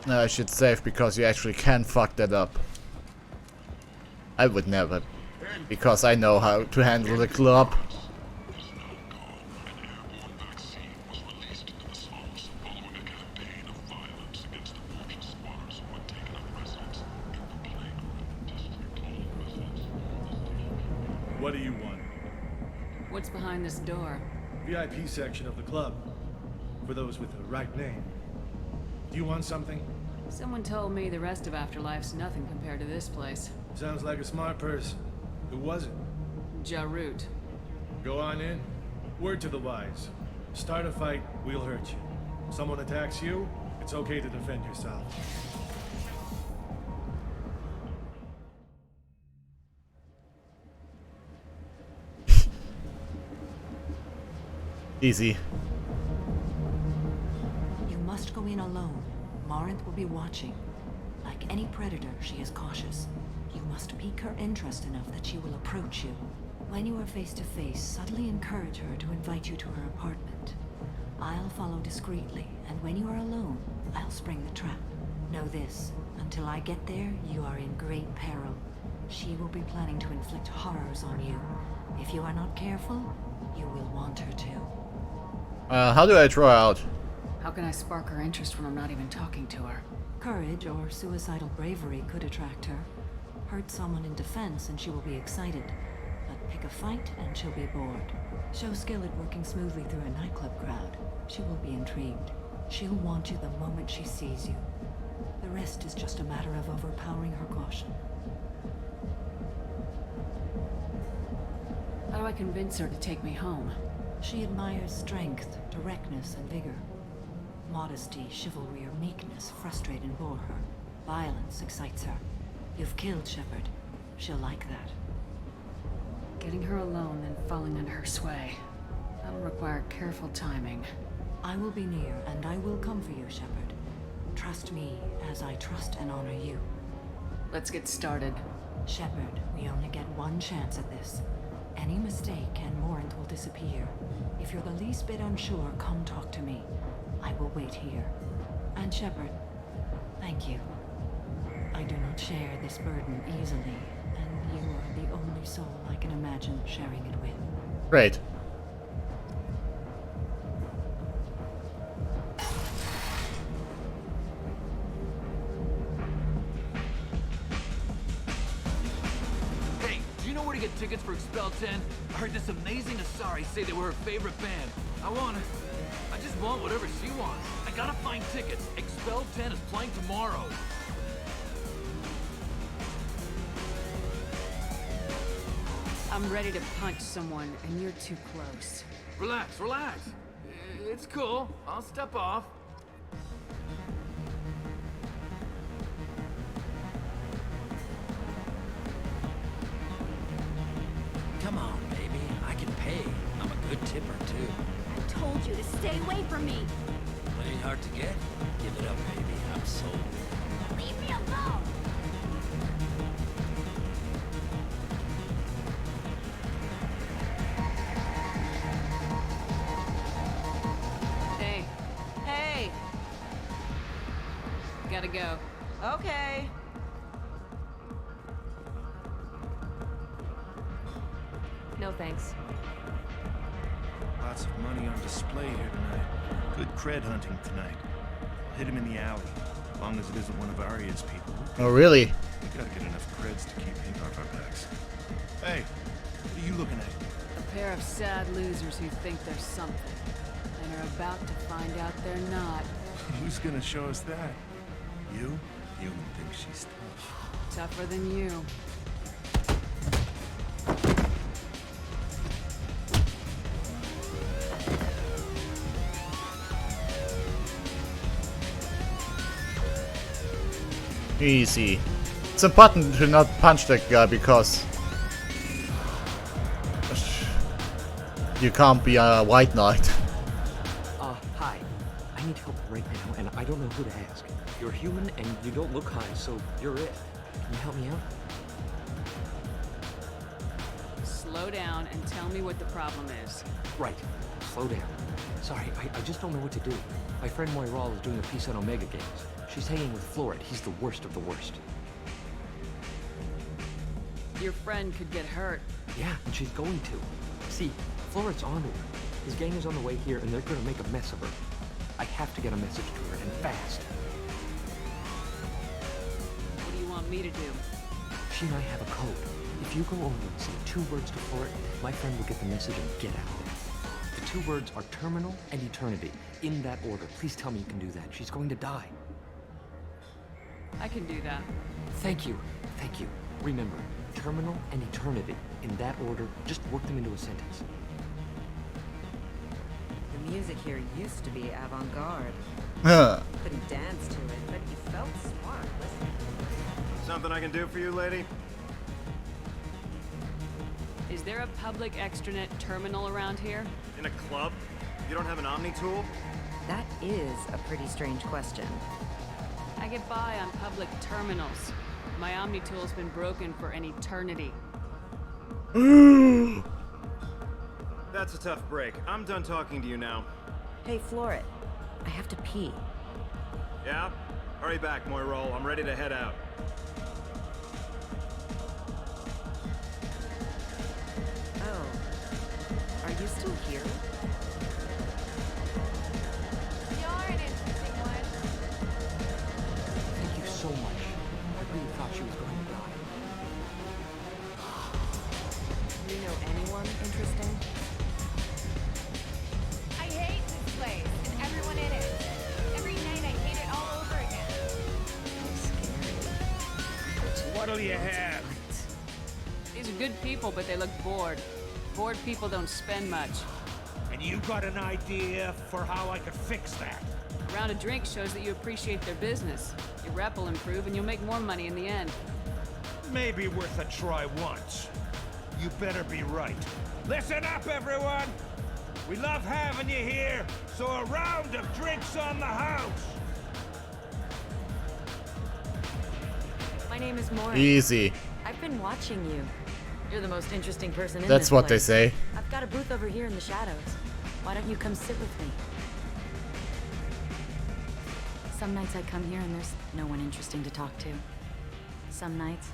No, I should save because you actually can fuck that up. I would never, because I know how to handle the club. What do you want? What's behind this door? VIP section of the club. For those with the right name. Do you want something? Someone told me the rest of Afterlife's nothing compared to this place. Sounds like a smart person. Who was it? Jarut. Go on in. Word to the wise. Start a fight, we'll hurt you. Someone attacks you, it's okay to defend yourself. Easy. You must go in alone. Morinth will be watching. Like any predator, she is cautious. You must pique her interest enough that she will approach you. When you are face to face, subtly encourage her to invite you to her apartment. I'll follow discreetly, and when you are alone, I'll spring the trap. Know this, until I get there, you are in great peril. She will be planning to inflict horrors on you. If you are not careful, you will want her to. How do I draw out? How can I spark her interest when I'm not even talking to her? Courage or suicidal bravery could attract her. Hurt someone in defense and she will be excited. But pick a fight and she'll be bored. Show skill at working smoothly through a nightclub crowd. She will be intrigued. She'll want you the moment she sees you. The rest is just a matter of overpowering her caution. How do I convince her to take me home? She admires strength, directness, and vigor. Modesty, chivalry, or meekness frustrate and bore her. Violence excites her. You've killed Shepard. She'll like that. Getting her alone and falling under her sway. That'll require careful timing. I will be near, and I will come for you, Shepard. Trust me as I trust and honor you. Let's get started. Shepard, we only get one chance at this. Any mistake and Morant will disappear. If you're the least bit unsure, come talk to me. I will wait here. And Shepard, thank you. I do not share this burden easily, and you are the only soul I can imagine sharing it with. Great. Hey, do you know where to get tickets for Expel 10? I heard this amazing Asari say they were her favorite band. I just want whatever she wants. I gotta find tickets. Expel 10 is playing tomorrow. I'm ready to punch someone, and you're too close. Relax, relax. It's cool. I'll step off. Come on, baby. I can pay. I'm a good tipper, too. I told you to stay away from me. Play hard to get? Give it up, baby. I'm sold. Leave me alone! Hey. Hey! Gotta go. Okay. No thanks. Lots of money on display here tonight. Good cred hunting tonight. I'll hit him in the alley, as long as it isn't one of Arya's people. Oh, really? We gotta get enough creds to keep paint off our backs. Hey, what are you looking at? A pair of sad losers who think they're something, and are about to find out they're not. Who's gonna show us that? You? You think she's tough. Tougher than you. Easy. It's important to not punch that guy because you can't be a white knight. Hi. I need help right now, and I don't know who to ask. You're human, and you don't look high, so you're it. Can you help me out? Slow down and tell me what the problem is. Right. Slow down. Sorry, I just don't know what to do. My friend Moiral is doing a piece on Omega Games. She's hanging with Florid. He's the worst of the worst. Your friend could get hurt. Yeah, and she's going to. See, Florid's on her. His gang is on the way here, and they're gonna make a mess of her. I have to get a message to her, and fast. What do you want me to do? She and I have a code. If you go over and say 2 words to Florid, my friend will get the message and get out of there. The 2 words are terminal and eternity. In that order. Please tell me you can do that. She's going to die. I can do that. Thank you. Thank you. Remember, terminal and eternity. In that order, just work them into a sentence. The music here used to be avant-garde. Couldn't dance to it, but he felt smart listening. Something I can do for you, lady? Is there a public extranet terminal around here? In a club? You don't have an Omni tool? That is a pretty strange question. I get by on public terminals. My Omni tool's been broken for an eternity. That's a tough break. I'm done talking to you now. Hey, Florid. I have to pee. Yeah? Hurry back, Moiral. I'm ready to head out. Oh. Are you still here? You're an interesting one. Thank you so much. I really thought she was going to die. Do you know anyone interesting? I hate this place and everyone in it. you have. These are good people, but they look bored. Bored people don't spend much. And you got an idea for how I could fix that? A round of drinks shows that you appreciate their business. Your rep will improve, and you'll make more money in the end. Maybe worth a try once. You better be right. Listen up, everyone! We love having you here, so a round of drinks on the house! My name is Maureen. Easy. I've been watching you. You're the most interesting person in That's this what place. they say. I've got a booth over here in the shadows. Why don't you come sit with me? Some nights I come here and there's no one interesting to talk to. Some nights,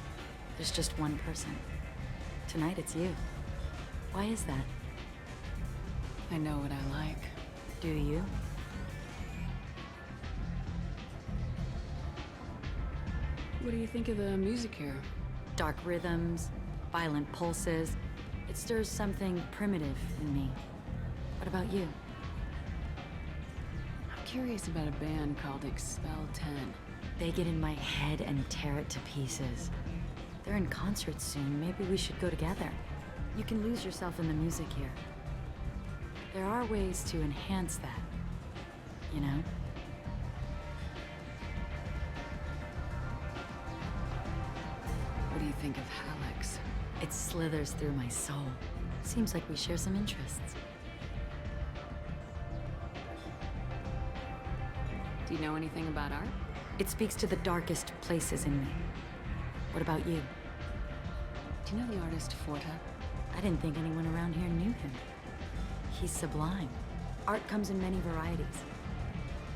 there's just one person. Tonight it's you. Why is that? I know what I like. Do you? What do you think of the music here? Dark rhythms, violent pulses. It stirs something primitive in me. What about you? I'm curious about a band called Expel 10. They get in my head and tear it to pieces. They're in concert soon. Maybe we should go together. You can lose yourself in the music here. There are ways to enhance that, you know? What do you think of Hallex? It slithers through my soul. Seems like we share some interests. Do you know anything about art? It speaks to the darkest places in me. What about you? Do you know the artist Forta? I didn't think anyone around here knew him. He's sublime. Art comes in many varieties.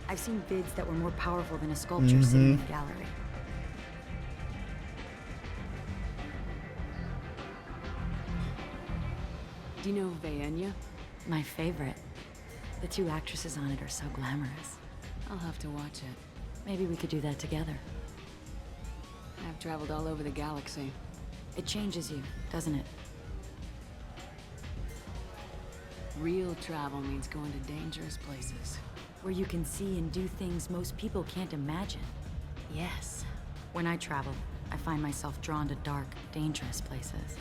I've seen vids that were more powerful than a sculpture sitting in a gallery. Do you know Vaenya? My favorite. The two actresses on it are so glamorous. I'll have to watch it. Maybe we could do that together. I've traveled all over the galaxy. It changes you, doesn't it? Real travel means going to dangerous places. Where you can see and do things most people can't imagine. Yes. When I travel, I find myself drawn to dark, dangerous places.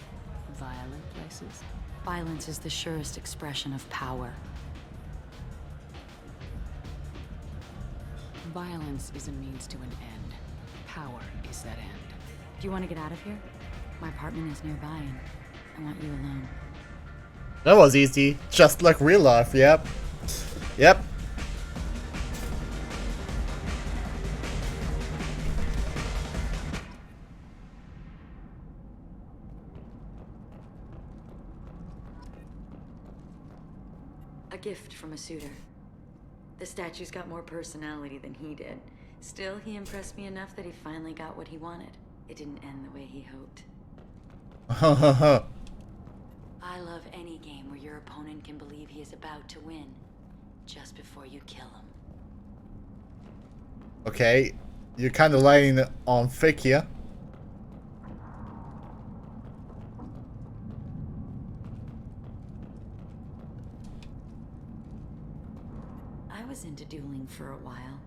Violent places? Violence is the surest expression of power. Violence is a means to an end. Power is that end. Do you want to get out of here? My apartment is nearby and I want you alone. That was easy. Just like real life, yep. Yep. A gift from a suitor. The statue's got more personality than he did. Still, he impressed me enough that he finally got what he wanted. It didn't end the way he hoped. I love any game where your opponent can believe he is about to win, just before you kill him. Okay, you're kind of laying on thick here. I was into dueling for a while.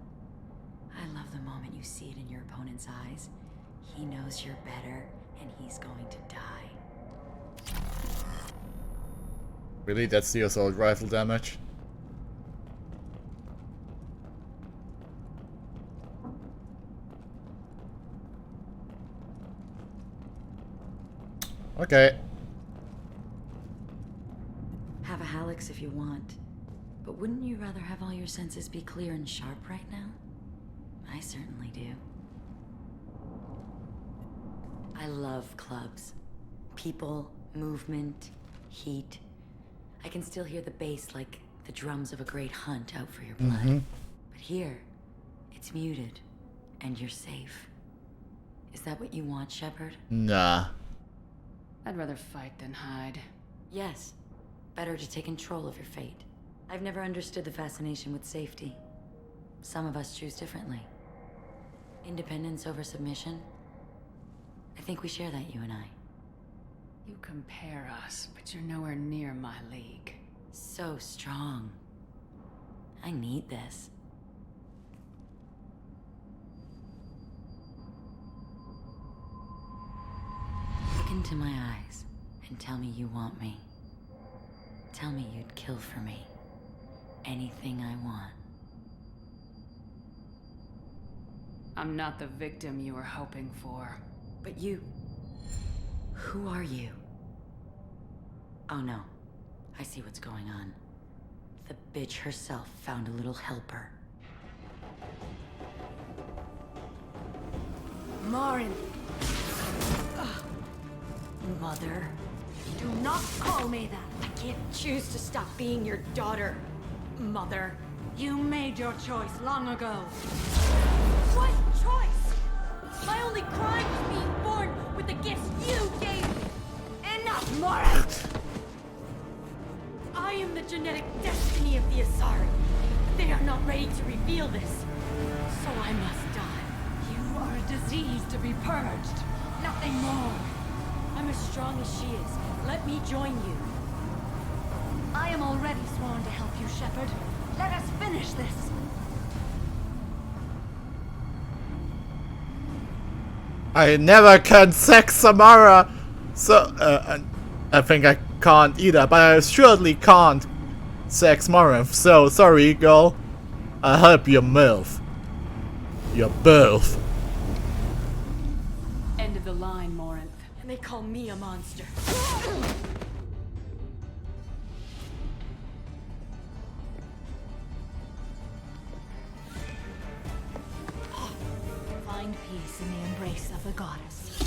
I love the moment you see it in your opponent's eyes. He knows you're better, and he's going to die. Really, that's the assault rifle damage. Okay. Have a Hallex if you want. But wouldn't you rather have all your senses be clear and sharp right now? I certainly do. I love clubs. People, movement, heat. I can still hear the bass like the drums of a great hunt out for your blood. But here, it's muted, and you're safe. Is that what you want, Shepard? Nah. I'd rather fight than hide. Yes. Better to take control of your fate. I've never understood the fascination with safety. Some of us choose differently. Independence over submission? I think we share that, you and I. You compare us, but you're nowhere near my league. So strong. I need this. into my eyes and tell me you want me. Tell me you'd kill for me. Anything I want. I'm not the victim you were hoping for. But you... Who are you? Oh no. I see what's going on. The bitch herself found a little helper. Marin! Mother. Do not call me that! I can't choose to stop being your daughter, Mother. You made your choice long ago. What choice? My only crime was being born with the gifts you gave me! Enough, Marin! I am the genetic destiny of the Asari. They are not ready to reveal this, so I must die. You are a disease to be purged. Nothing more. I'm as strong as she is. Let me join you. I am already sworn to help you, Shepard. Let us finish this. I never can sex Samara, so I think I can't either, but I surely can't sex Morin, so sorry girl. I help your MILF. You're both. End of the line, Morinth. And they call me a monster. Find peace in the embrace of the goddess.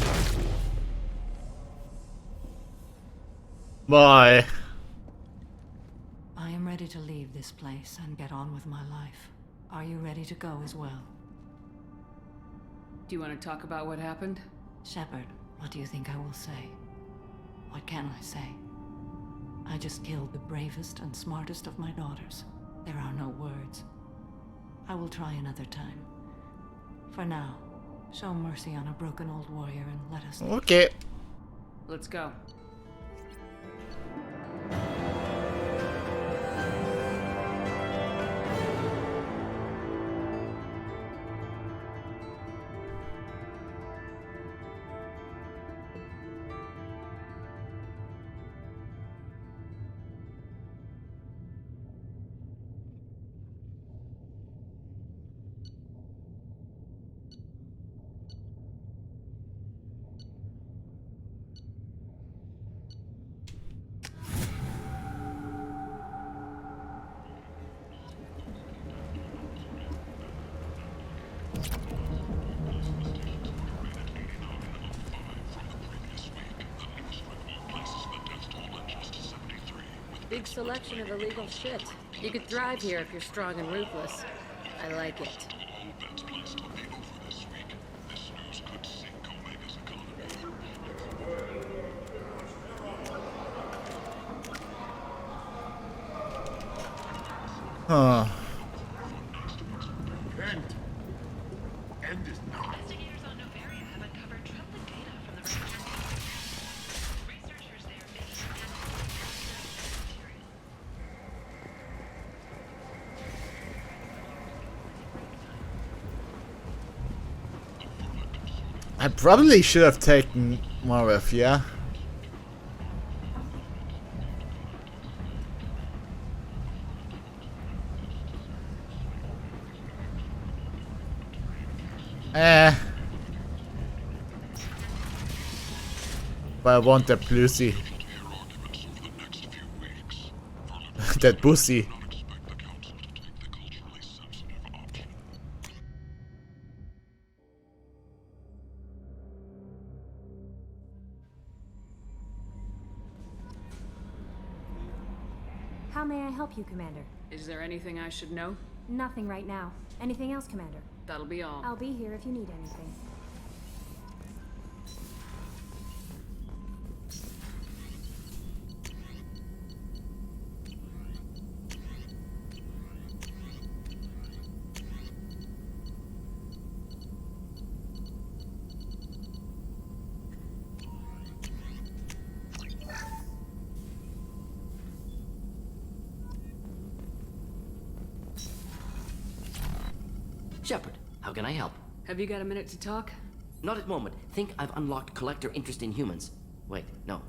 Bye. I am ready to leave this place and get on with my life. Are you ready to go as well? Do you want to talk about what happened? Shepard, what do you think I will say? What can I say? I just killed the bravest and smartest of my daughters. There are no words. I will try another time. For now, show mercy on a broken old warrior and let us leave. Okay. Let's go. Big selection of illegal shit. You could thrive here if you're strong and ruthless. I like it. Huh. End is not. Investigators on Novaria have uncovered troubling data from the researchers there may I probably should have taken more of, yeah? But I want that Lucy. That pussy. How may I help you, Commander? Is there anything I should know? Nothing right now. Anything else, Commander? That'll be all. I'll be here if you need anything. Shepard, how can I help? Have you got a minute to talk? Not at the moment. Think I've unlocked collector interest in humans. Wait, no.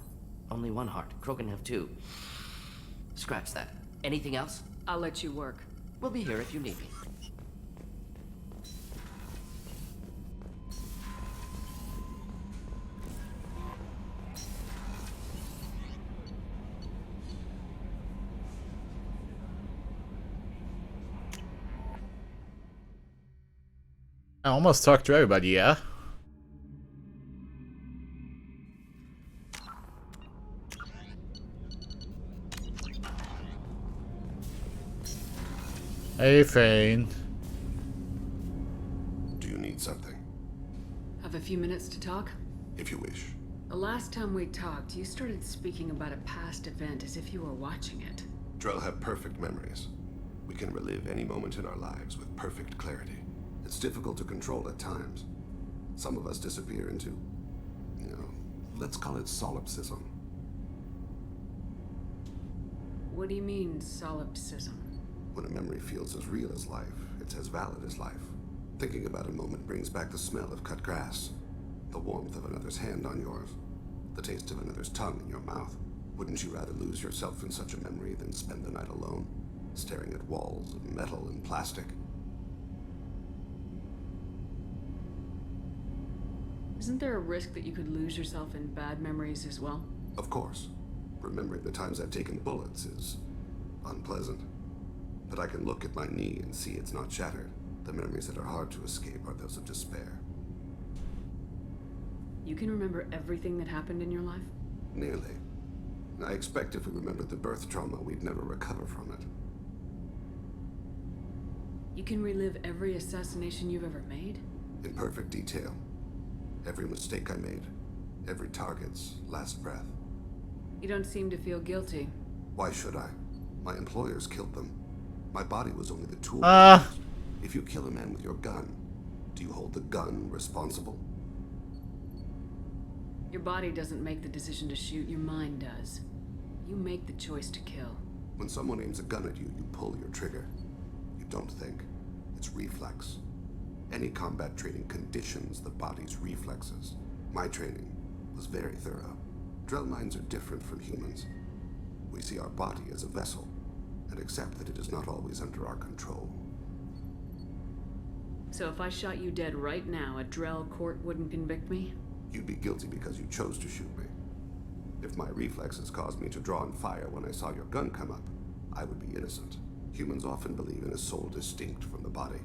Only one heart. Crow can have two. Scratch that. Anything else? I'll let you work. We'll be here if you need me. I almost talked to everybody, yeah? Hey, Fane. Do you need something? Have a few minutes to talk? If you wish. The last time we talked, you started speaking about a past event as if you were watching it. Drell have perfect memories. We can relive any moment in our lives with perfect clarity. It's difficult to control at times. Some of us disappear into, let's call it solipsism. What do you mean, solipsism? When a memory feels as real as life, it's as valid as life. Thinking about a moment brings back the smell of cut grass, the warmth of another's hand on yours, the taste of another's tongue in your mouth. Wouldn't you rather lose yourself in such a memory than spend the night alone, staring at walls of metal and plastic? Isn't there a risk that you could lose yourself in bad memories as well? Of course. Remembering the times I've taken bullets is unpleasant. But I can look at my knee and see it's not shattered. The memories that are hard to escape are those of despair. You can remember everything that happened in your life? Nearly. I expect if we remembered the birth trauma, we'd never recover from it. You can relive every assassination you've ever made? In perfect detail. Every mistake I made. Every target's last breath. You don't seem to feel guilty. Why should I? My employers killed them. My body was only the tool. If you kill a man with your gun, do you hold the gun responsible? Your body doesn't make the decision to shoot, your mind does. You make the choice to kill. When someone aims a gun at you, you pull your trigger. You don't think. It's reflex. Any combat training conditions the body's reflexes. My training was very thorough. Drell minds are different from humans. We see our body as a vessel, and accept that it is not always under our control. So if I shot you dead right now, a Drell court wouldn't convict me? You'd be guilty because you chose to shoot me. If my reflexes caused me to draw and fire when I saw your gun come up, I would be innocent. Humans often believe in a soul distinct from the body.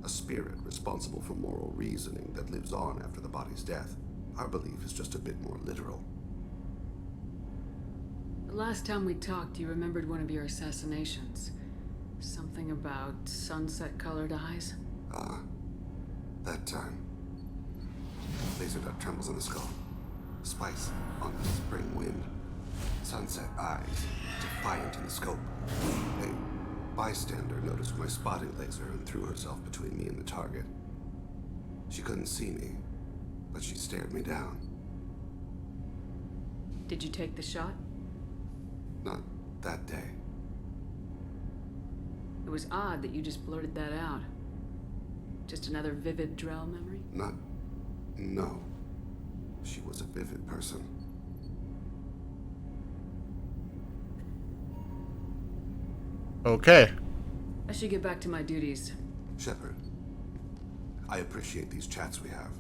A spirit responsible for moral reasoning that lives on after the body's death. Our belief is just a bit more literal. The last time we talked, you remembered one of your assassinations. Something about sunset-colored eyes? That time. Laser dot trembles in the skull. Spice on the spring wind. Sunset eyes, defiant in the scope. A bystander noticed my spotting laser and threw herself between me and the target. She couldn't see me, but she stared me down. Did you take the shot? Not that day. It was odd that you just blurted that out. Just another vivid Drell memory? No. She was a vivid person. Okay. I should get back to my duties. Shepard, I appreciate these chats we have.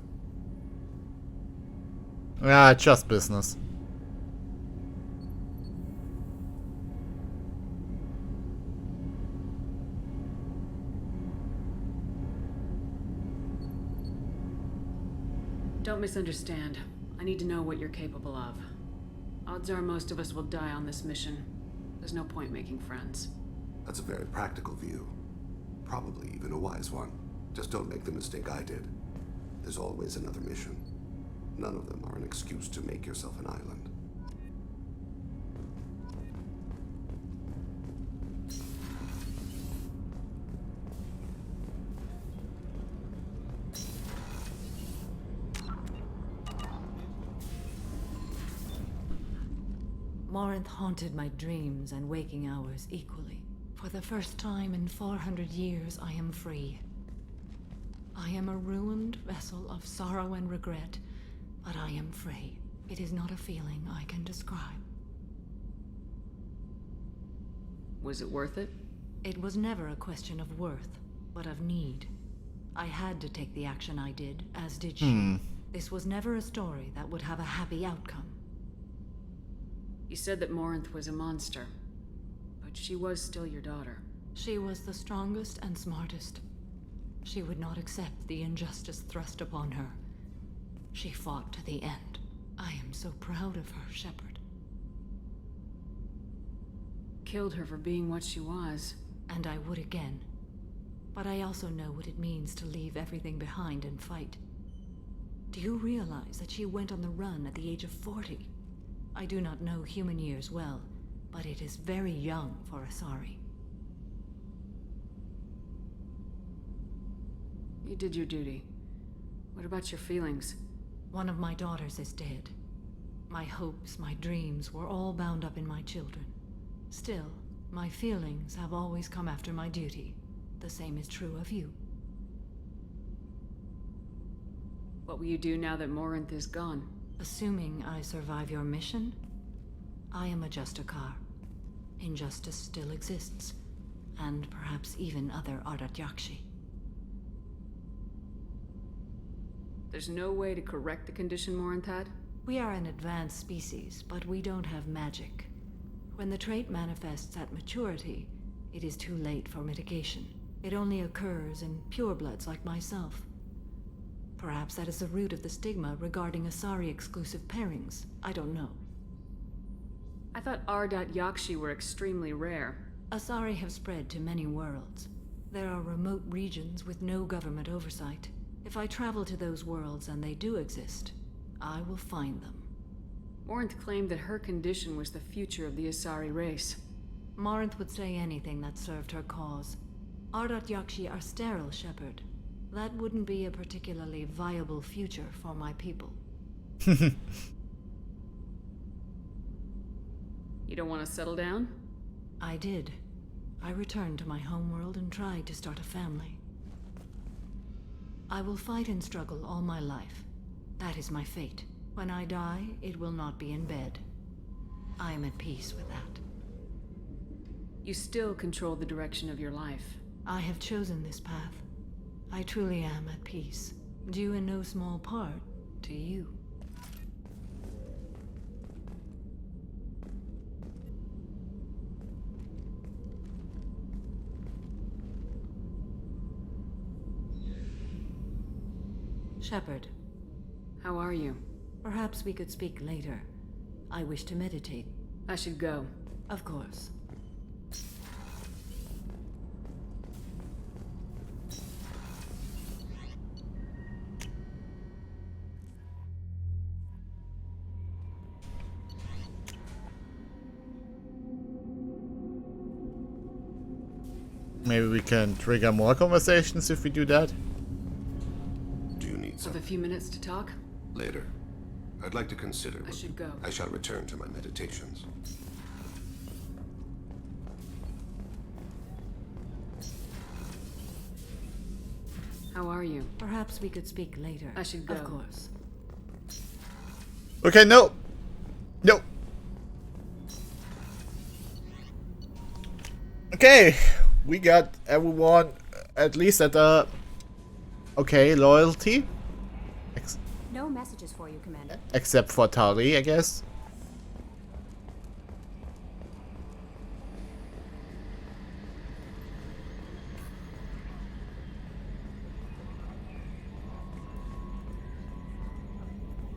Yeah, just business. Don't misunderstand. I need to know what you're capable of. Odds are most of us will die on this mission. There's no point making friends. That's a very practical view. Probably even a wise one. Just don't make the mistake I did. There's always another mission. None of them are an excuse to make yourself an island. Morinth haunted my dreams and waking hours equally. For the first time in 400 years, I am free. I am a ruined vessel of sorrow and regret, but I am free. It is not a feeling I can describe. Was it worth it? It was never a question of worth, but of need. I had to take the action I did, as did she. This was never a story that would have a happy outcome. You said that Morinth was a monster, but she was still your daughter. She was the strongest and smartest. She would not accept the injustice thrust upon her. She fought to the end. I am so proud of her, Shepard. Killed her for being what she was. And I would again. But I also know what it means to leave everything behind and fight. Do you realize that she went on the run at the age of 40? I do not know human years well, but it is very young for Asari. You did your duty. What about your feelings? One of my daughters is dead. My hopes, my dreams were all bound up in my children. Still, my feelings have always come after my duty. The same is true of you. What will you do now that Morinth is gone? Assuming I survive your mission, I am a Justikar. Injustice still exists, and perhaps even other Ardat Yakshi. There's no way to correct the condition Morinth had? We are an advanced species, but we don't have magic. When the trait manifests at maturity, it is too late for mitigation. It only occurs in purebloods like myself. Perhaps that is the root of the stigma regarding Asari-exclusive pairings. I don't know. I thought Ardat Yakshi were extremely rare. Asari have spread to many worlds. There are remote regions with no government oversight. If I travel to those worlds and they do exist, I will find them. Morinth claimed that her condition was the future of the Asari race. Morinth would say anything that served her cause. Ardat Yakshi are sterile, Shepard. That wouldn't be a particularly viable future for my people. You don't want to settle down? I did. I returned to my homeworld and tried to start a family. I will fight and struggle all my life. That is my fate. When I die, it will not be in bed. I am at peace with that. You still control the direction of your life. I have chosen this path. I truly am at peace, due in no small part to you. Shepard. How are you? Perhaps we could speak later. I wish to meditate. I should go. Of course. Maybe we can trigger more conversations if we do that. Do you need Have some? a few minutes to talk? Later. I'd like to consider. I should go. I shall return to my meditations. How are you? Perhaps we could speak later. I should go. Of course. Okay, no. No. Okay, we got everyone at least at the okay loyalty. No messages for you, Commander. Except for Tali, I guess.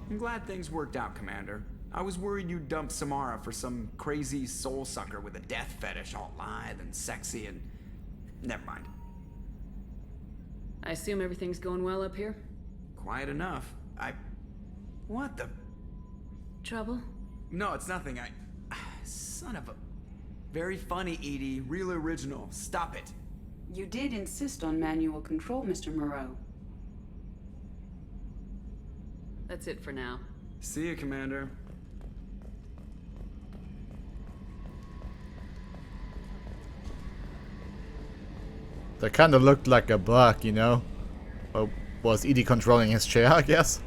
I'm glad things worked out, Commander. I was worried you'd dump Samara for some crazy soul sucker with a death fetish, all lithe and sexy and... Never mind. I assume everything's going well up here? Quiet enough. What the... Trouble? No, it's nothing. Son of a... Very funny, Edie. Real original. Stop it. You did insist on manual control, Mr. Moreau. That's it for now. See you, Commander. That kind of looked like a bug, you know? Or was Edie controlling his chair, I guess?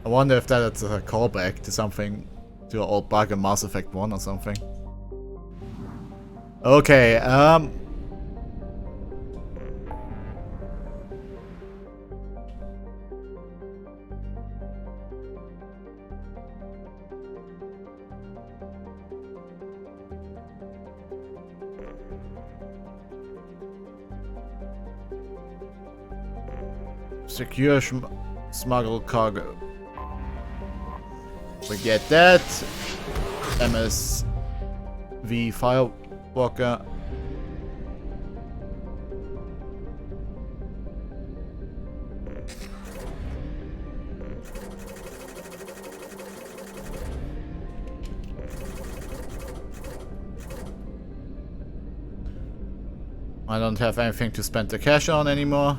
I wonder if that's a callback to something, to an old bug in Mass Effect 1 or something. Okay, secure smuggle cargo. We get that. MSV Firewalker. I don't have anything to spend the cash on anymore.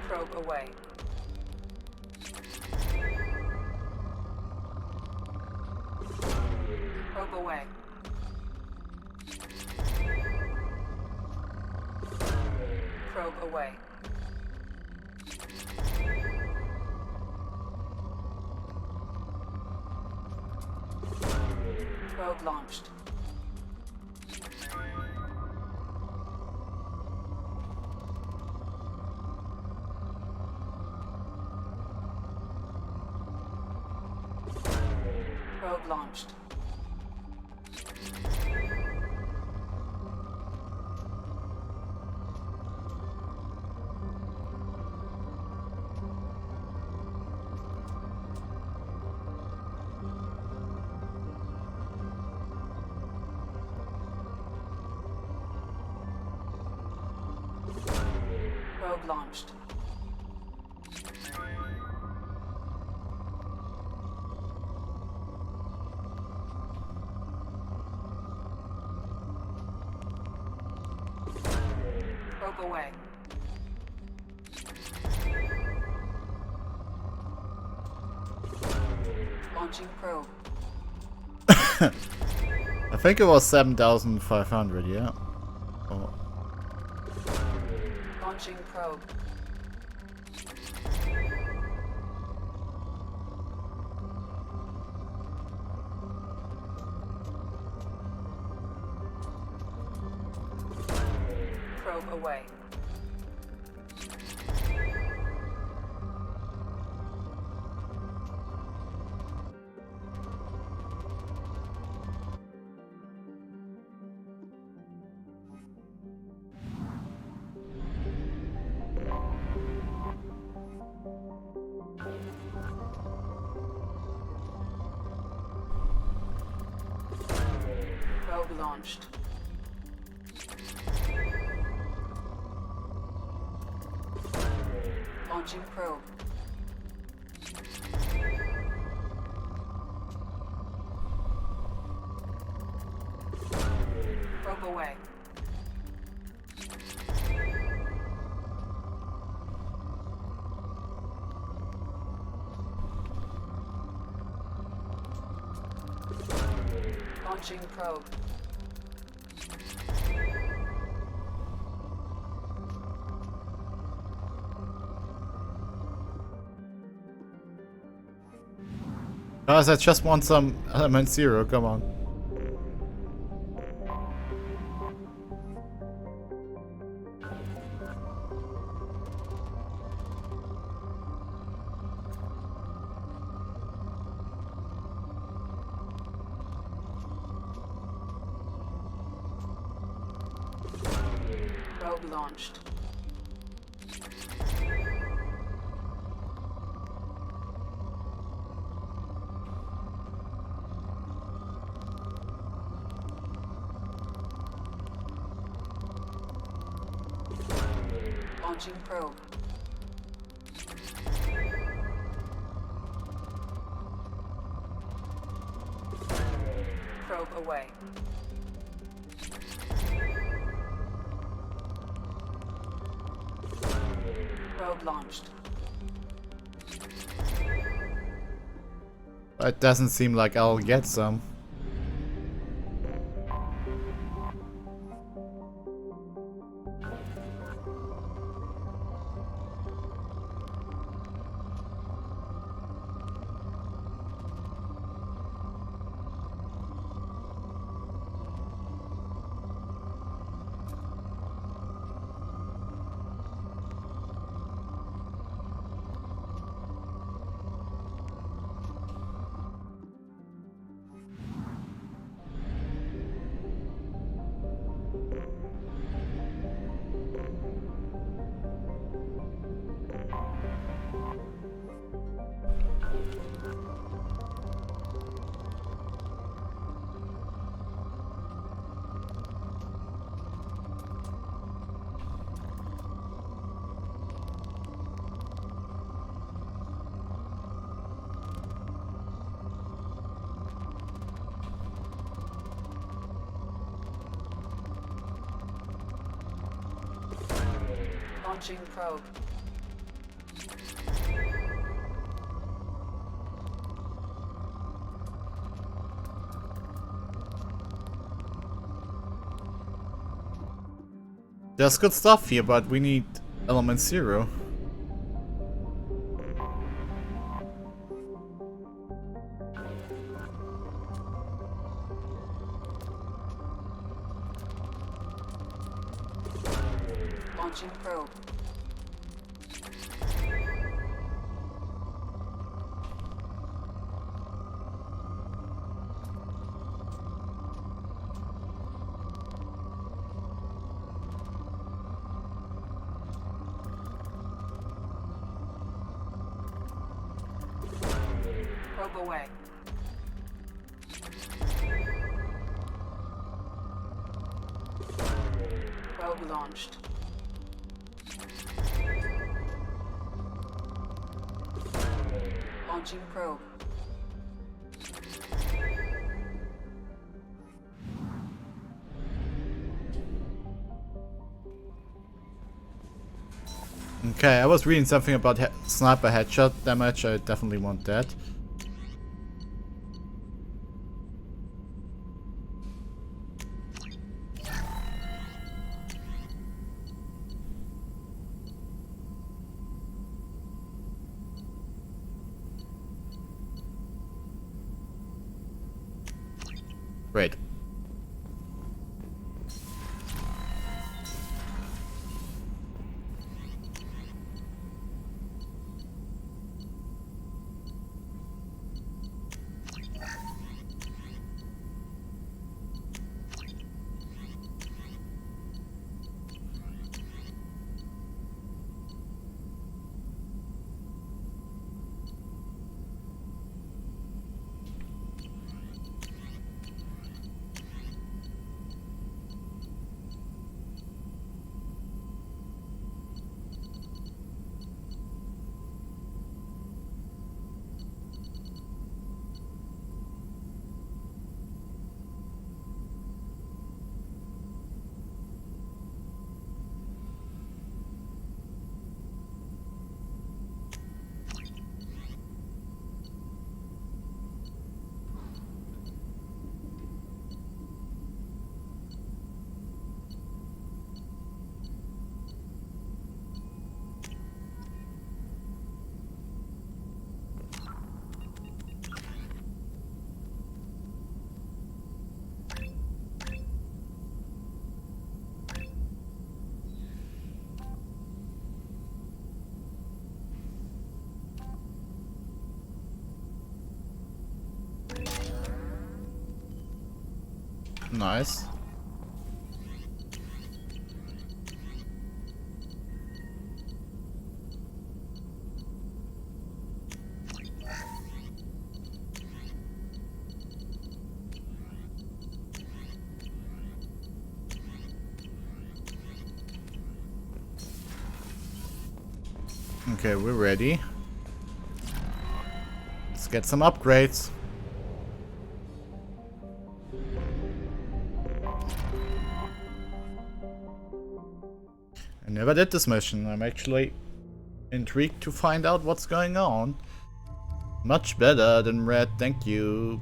Probe away. Probe away. Probe away. Probe launched. Probe launched. Probe launched. Probe away. Launching probe. I think it was 7,500, yeah. Oh. Launching probe. Probe away. Probe launched. Launching probe. Probe away. Launching probe. Guys, I just want some element 0, come on. Probe launched. Launching probe. Probe away. Probe launched. But it doesn't seem like I'll get some. Launching probe. There's good stuff here, but we need element 0. Launching probe. Probe away. Probe launched. Launching probe. Okay, I was reading something about sniper headshot damage. I definitely want that. Great. Nice. Okay, we're ready. Let's get some upgrades. I never did this mission. I'm actually intrigued to find out what's going on. Much better than red, thank you.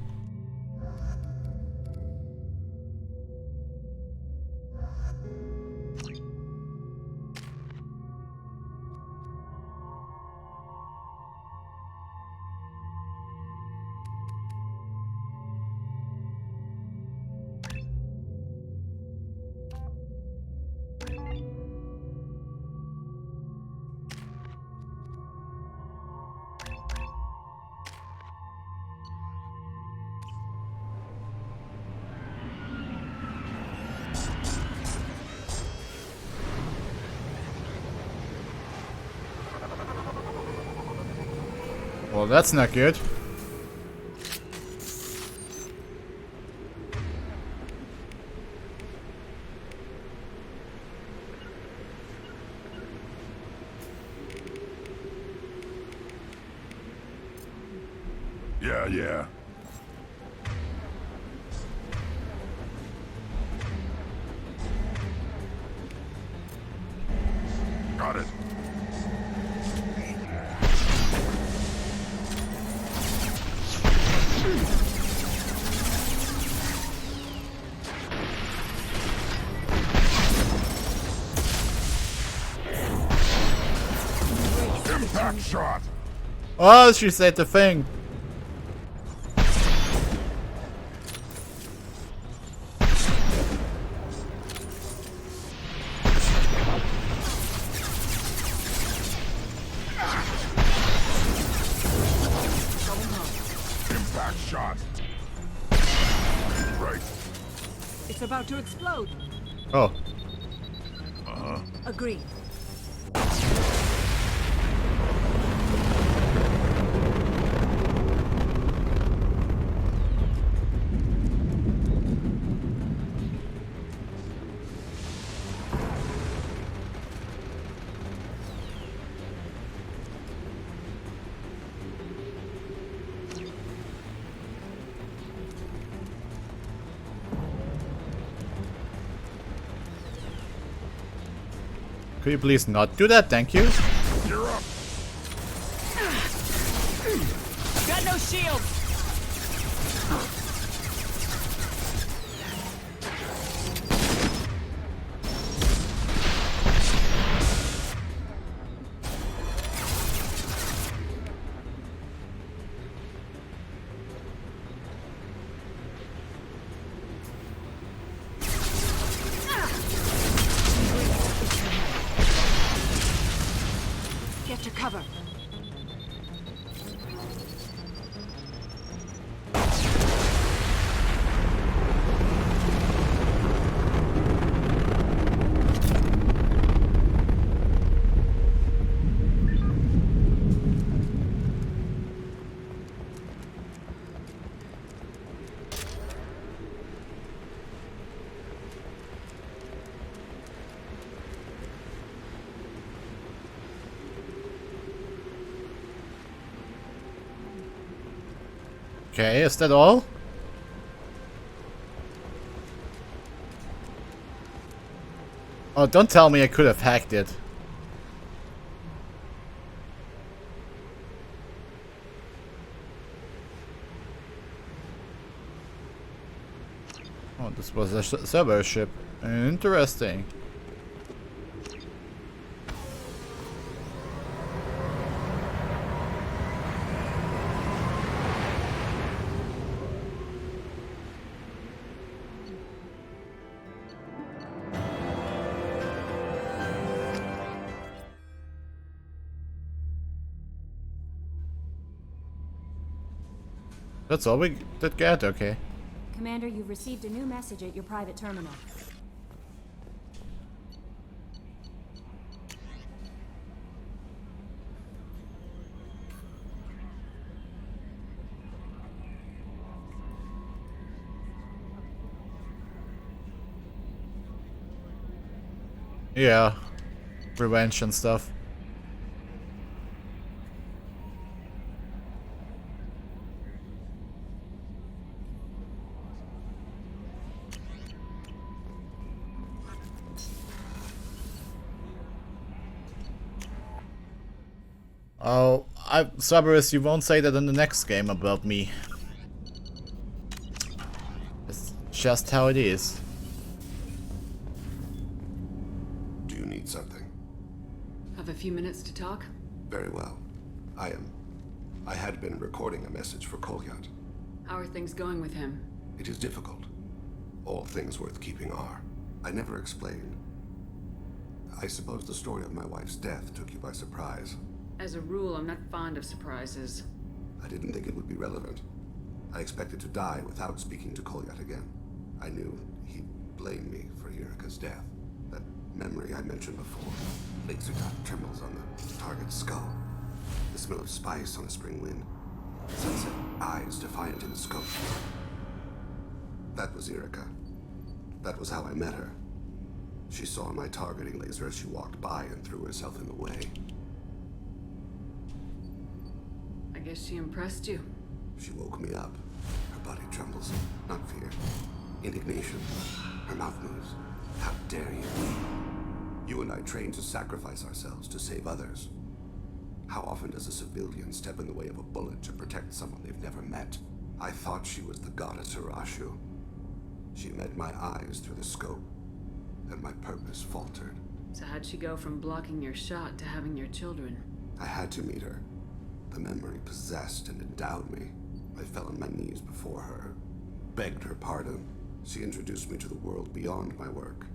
Well, that's not good. Yeah. Got it. Impact shot. Oh, she said the thing. Impact shot. Right. It's about to explode. Oh. Agreed. Could you please not do that? Thank you. You're up. Got no shield. Get to cover. Okay, is that all? Oh, don't tell me I could have hacked it. Oh, this was a server ship. Interesting. That's all we did get, okay. Commander, you've received a new message at your private terminal. Yeah. Revenge and stuff. Oh, Cerberus, you won't say that in the next game about me. It's just how it is. Do you need something? Have a few minutes to talk? Very well. I had been recording a message for Kolyat. How are things going with him? It is difficult. All things worth keeping are. I never explained. I suppose the story of my wife's death took you by surprise. As a rule, I'm not fond of surprises. I didn't think it would be relevant. I expected to die without speaking to Kolyat again. I knew he'd blame me for Yurika's death. That memory I mentioned before. Laser dot trembles on the target's skull. The smell of spice on a spring wind. Sunset eyes defiant in the scope. That was Yurika. That was how I met her. She saw my targeting laser as she walked by and threw herself in the way. I guess she impressed you. She woke me up. Her body trembles. Not fear. Indignation. Her mouth moves. How dare you? You and I trained to sacrifice ourselves to save others. How often does a civilian step in the way of a bullet to protect someone they've never met? I thought she was the goddess Hirashu. She met my eyes through the scope, and my purpose faltered. So how'd she go from blocking your shot to having your children? I had to meet her. The memory possessed and endowed me. I fell on my knees before her, begged her pardon. She introduced me to the world beyond my work.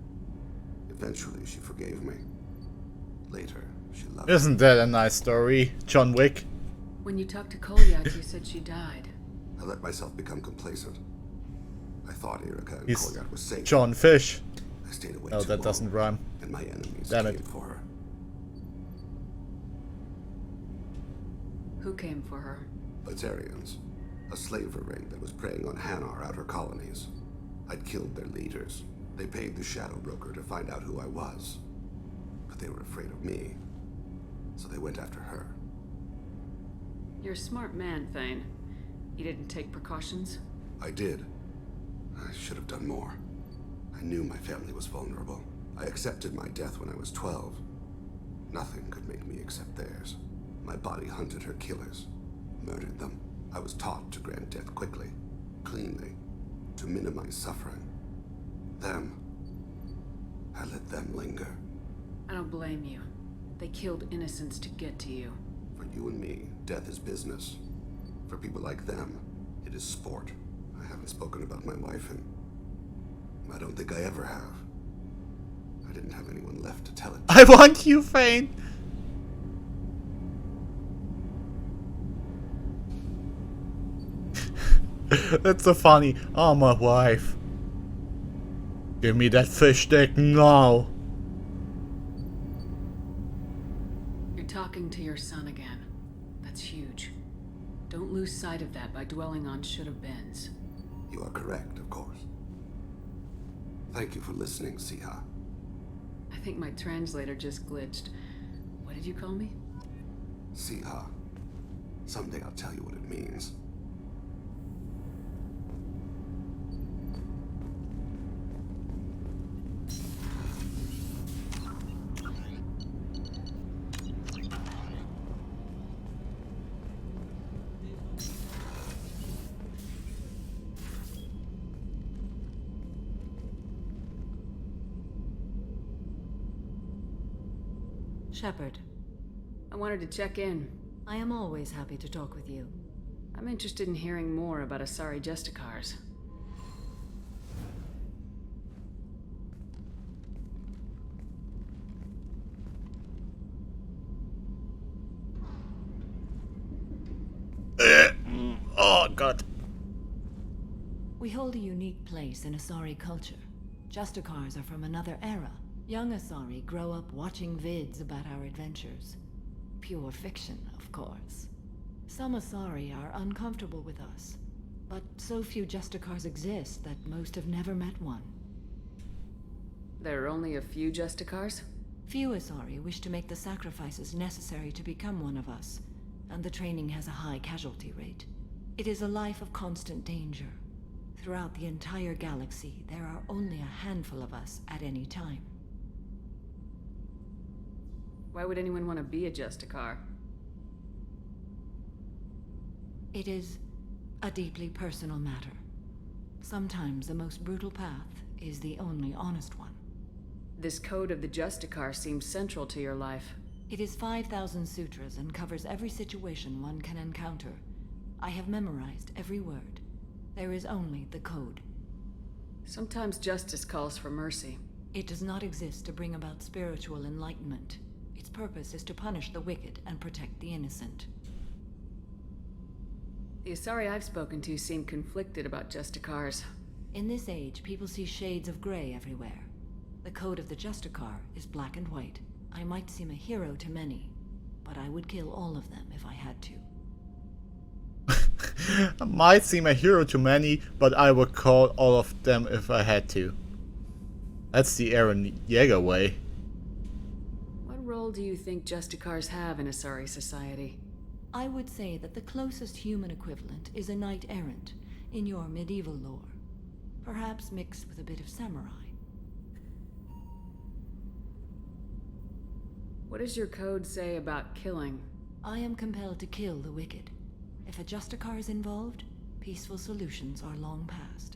Eventually, she forgave me. Later, she loved me. Isn't that a nice story, John Wick? When you talked to Kolyat, you said she died. I let myself become complacent. I thought Yurika and He's Kolyat were safe. John Fish. I stayed away Oh, too that long, doesn't rhyme. and my enemies Damn came it. for her. Who came for her? Batarians, a slaver ring that was preying on Hanar outer colonies. I'd killed their leaders. They paid the Shadow Broker to find out who I was. But they were afraid of me, so they went after her. You're a smart man, Thane. You didn't take precautions? I did. I should have done more. I knew my family was vulnerable. I accepted my death when I was 12. Nothing could make me accept theirs. My body hunted her killers, murdered them. I was taught to grant death quickly, cleanly, to minimize suffering. Them, I let them linger. I don't blame you. They killed innocents to get to you. For you and me, death is business. For people like them, it is sport. I haven't spoken about my wife, and I don't think I ever have. I didn't have anyone left to tell it to. I want you, Thane. That's so funny. Oh, my wife. Give me that fish stick now. You're talking to your son again. That's huge. Don't lose sight of that by dwelling on should-have-beens. You are correct, of course. Thank you for listening, Siha. I think my translator just glitched. What did you call me? Siha. Someday I'll tell you what it means. Shepard, I wanted to check in. I am always happy to talk with you. I'm interested in hearing more about Asari Justicars. Oh, God. We hold a unique place in Asari culture. Justicars are from another era. Young Asari grow up watching vids about our adventures. Pure fiction, of course. Some Asari are uncomfortable with us, but so few Justicars exist that most have never met one. There are only a few Justicars? Few Asari wish to make the sacrifices necessary to become one of us, and the training has a high casualty rate. It is a life of constant danger. Throughout the entire galaxy, there are only a handful of us at any time. Why would anyone want to be a Justicar? It is a deeply personal matter. Sometimes the most brutal path is the only honest one. This code of the Justicar seems central to your life. It is 5,000 sutras and covers every situation one can encounter. I have memorized every word. There is only the code. Sometimes justice calls for mercy. It does not exist to bring about spiritual enlightenment. Its purpose is to punish the wicked and protect the innocent. The Asari I've spoken to seem conflicted about Justicars. In this age, people see shades of gray everywhere. The code of the Justicar is black and white. I might seem a hero to many, but I would kill all of them if I had to. I might seem a hero to many, but I would call all of them if I had to. That's the Eren Yeager way. What role do you think Justicars have in Asari society? I would say that the closest human equivalent is a knight-errant in your medieval lore. Perhaps mixed with a bit of samurai. What does your code say about killing? I am compelled to kill the wicked. If a Justicar is involved, peaceful solutions are long past.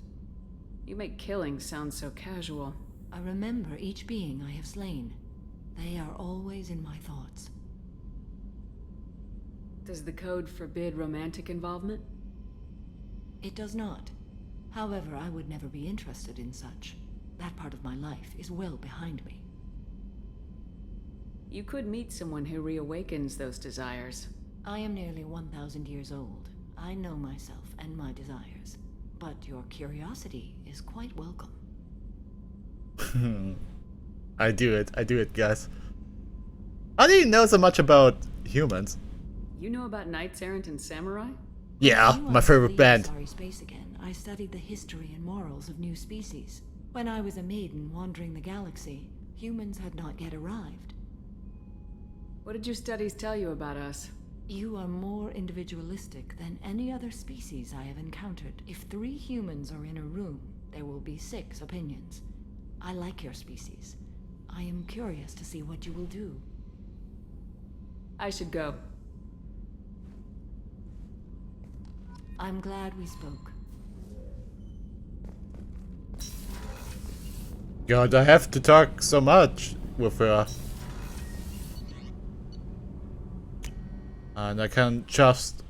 You make killing sound so casual. I remember each being I have slain. They are always in my thoughts. Does the code forbid romantic involvement? It does not. However, I would never be interested in such. That part of my life is well behind me. You could meet someone who reawakens those desires. I am nearly 1,000 years old. I know myself and my desires. But your curiosity is quite welcome. I do it, guys. How do you know so much about humans? You know about knights errant and samurai? Yeah, my favorite band. Sorry, space again. I studied the history and morals of new species. When I was a maiden wandering the galaxy, humans had not yet arrived. What did your studies tell you about us? You are more individualistic than any other species I have encountered. If 3 humans are in a room, there will be 6 opinions. I like your species. I am curious to see what you will do. I should go. I'm glad we spoke. God, I have to talk so much with her. And I can just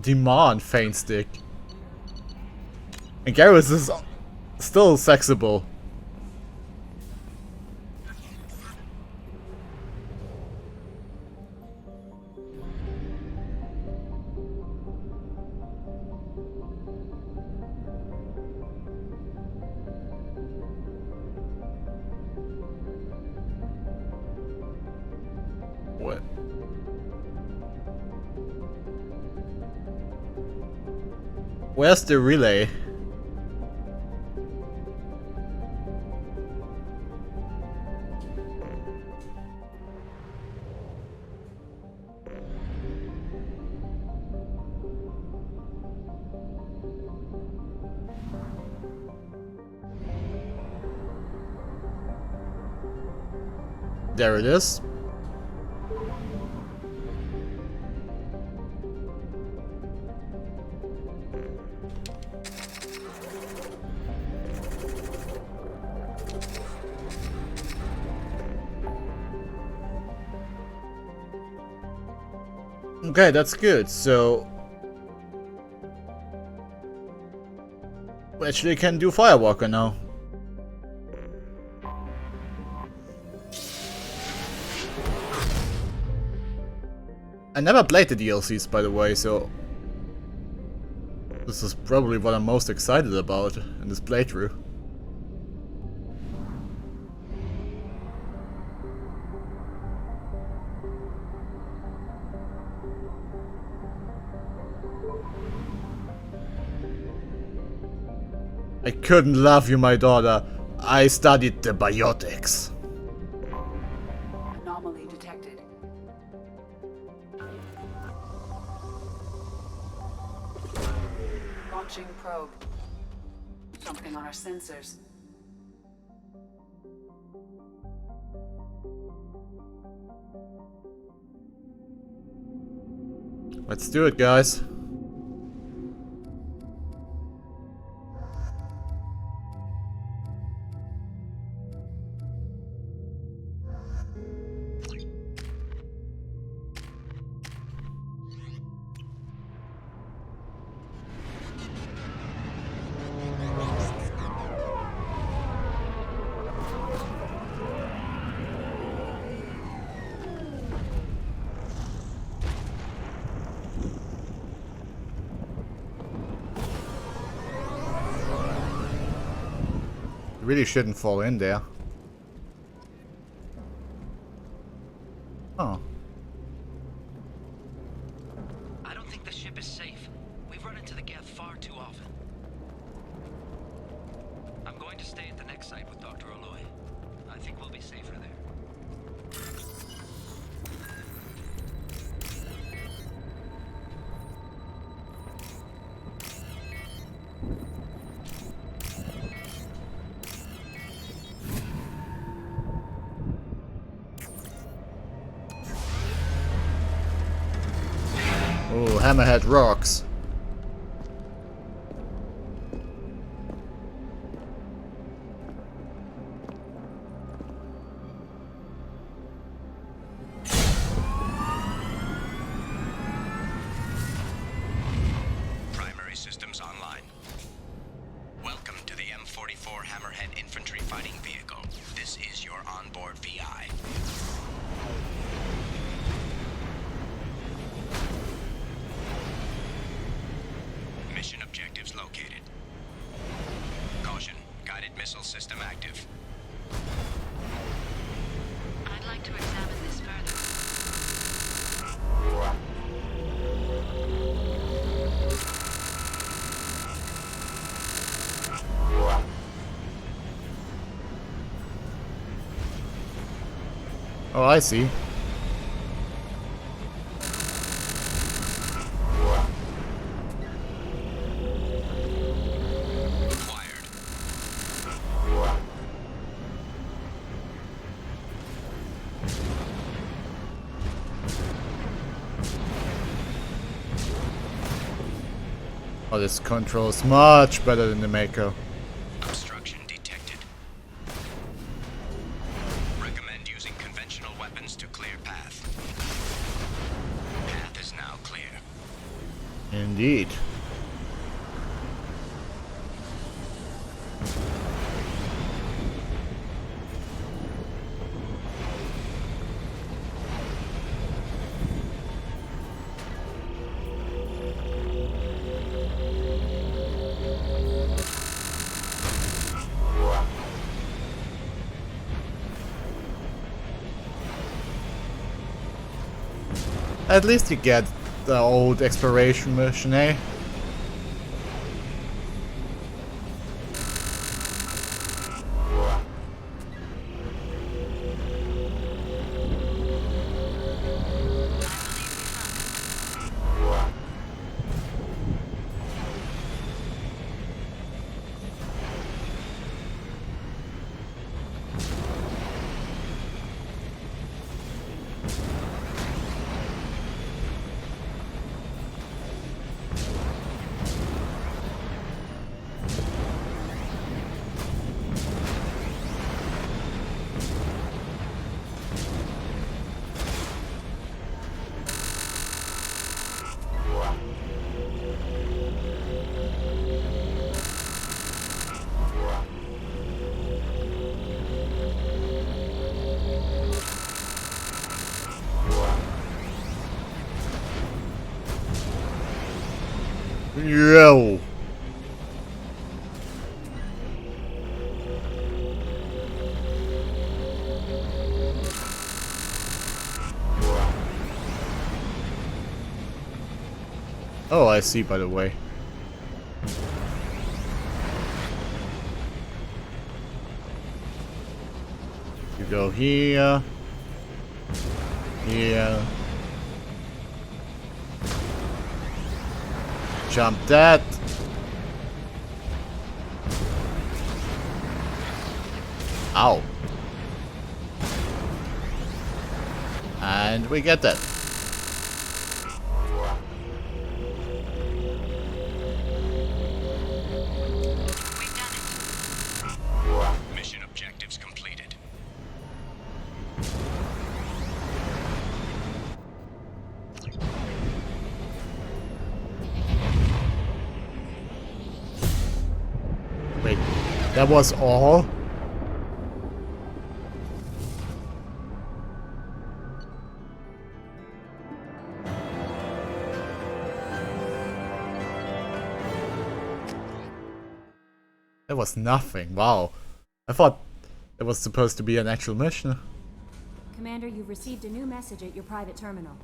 demand Feint Stick. And Garrus is still sexable. What? Where's the relay? There it is. Okay, that's good. So we actually can do Firewalker now. I never played the DLCs, by the way, so this is probably what I'm most excited about in this playthrough. I couldn't love you, my daughter. I studied the biotics. Anomaly detected. Launching probe. Something on our sensors. Let's do it, guys. Really shouldn't fall in there. Oh. I don't think the ship is safe. We've run into the Geth far too often. I'm going to stay at the next site with Dr. Aloy. I think we'll be safer there. Oh, Hammerhead rocks. Primary systems online. Welcome to the M44 Hammerhead Infantry Fighting Vehicle. This is your onboard VI. Mission objectives located. Caution, guided missile system active. I'd like to examine this further. Oh, I see. Oh, this controls much better than the Mako. Obstruction detected. Recommend using conventional weapons to clear path. Path is now clear. Indeed. At least you get the old exploration mission, eh? Yo. Oh, I see, by the way. You go here. Here. Jump that. Ow. And we get that. Wait, that was all? That was nothing, wow. I thought it was supposed to be an actual mission. Commander, you've received a new message at your private terminal.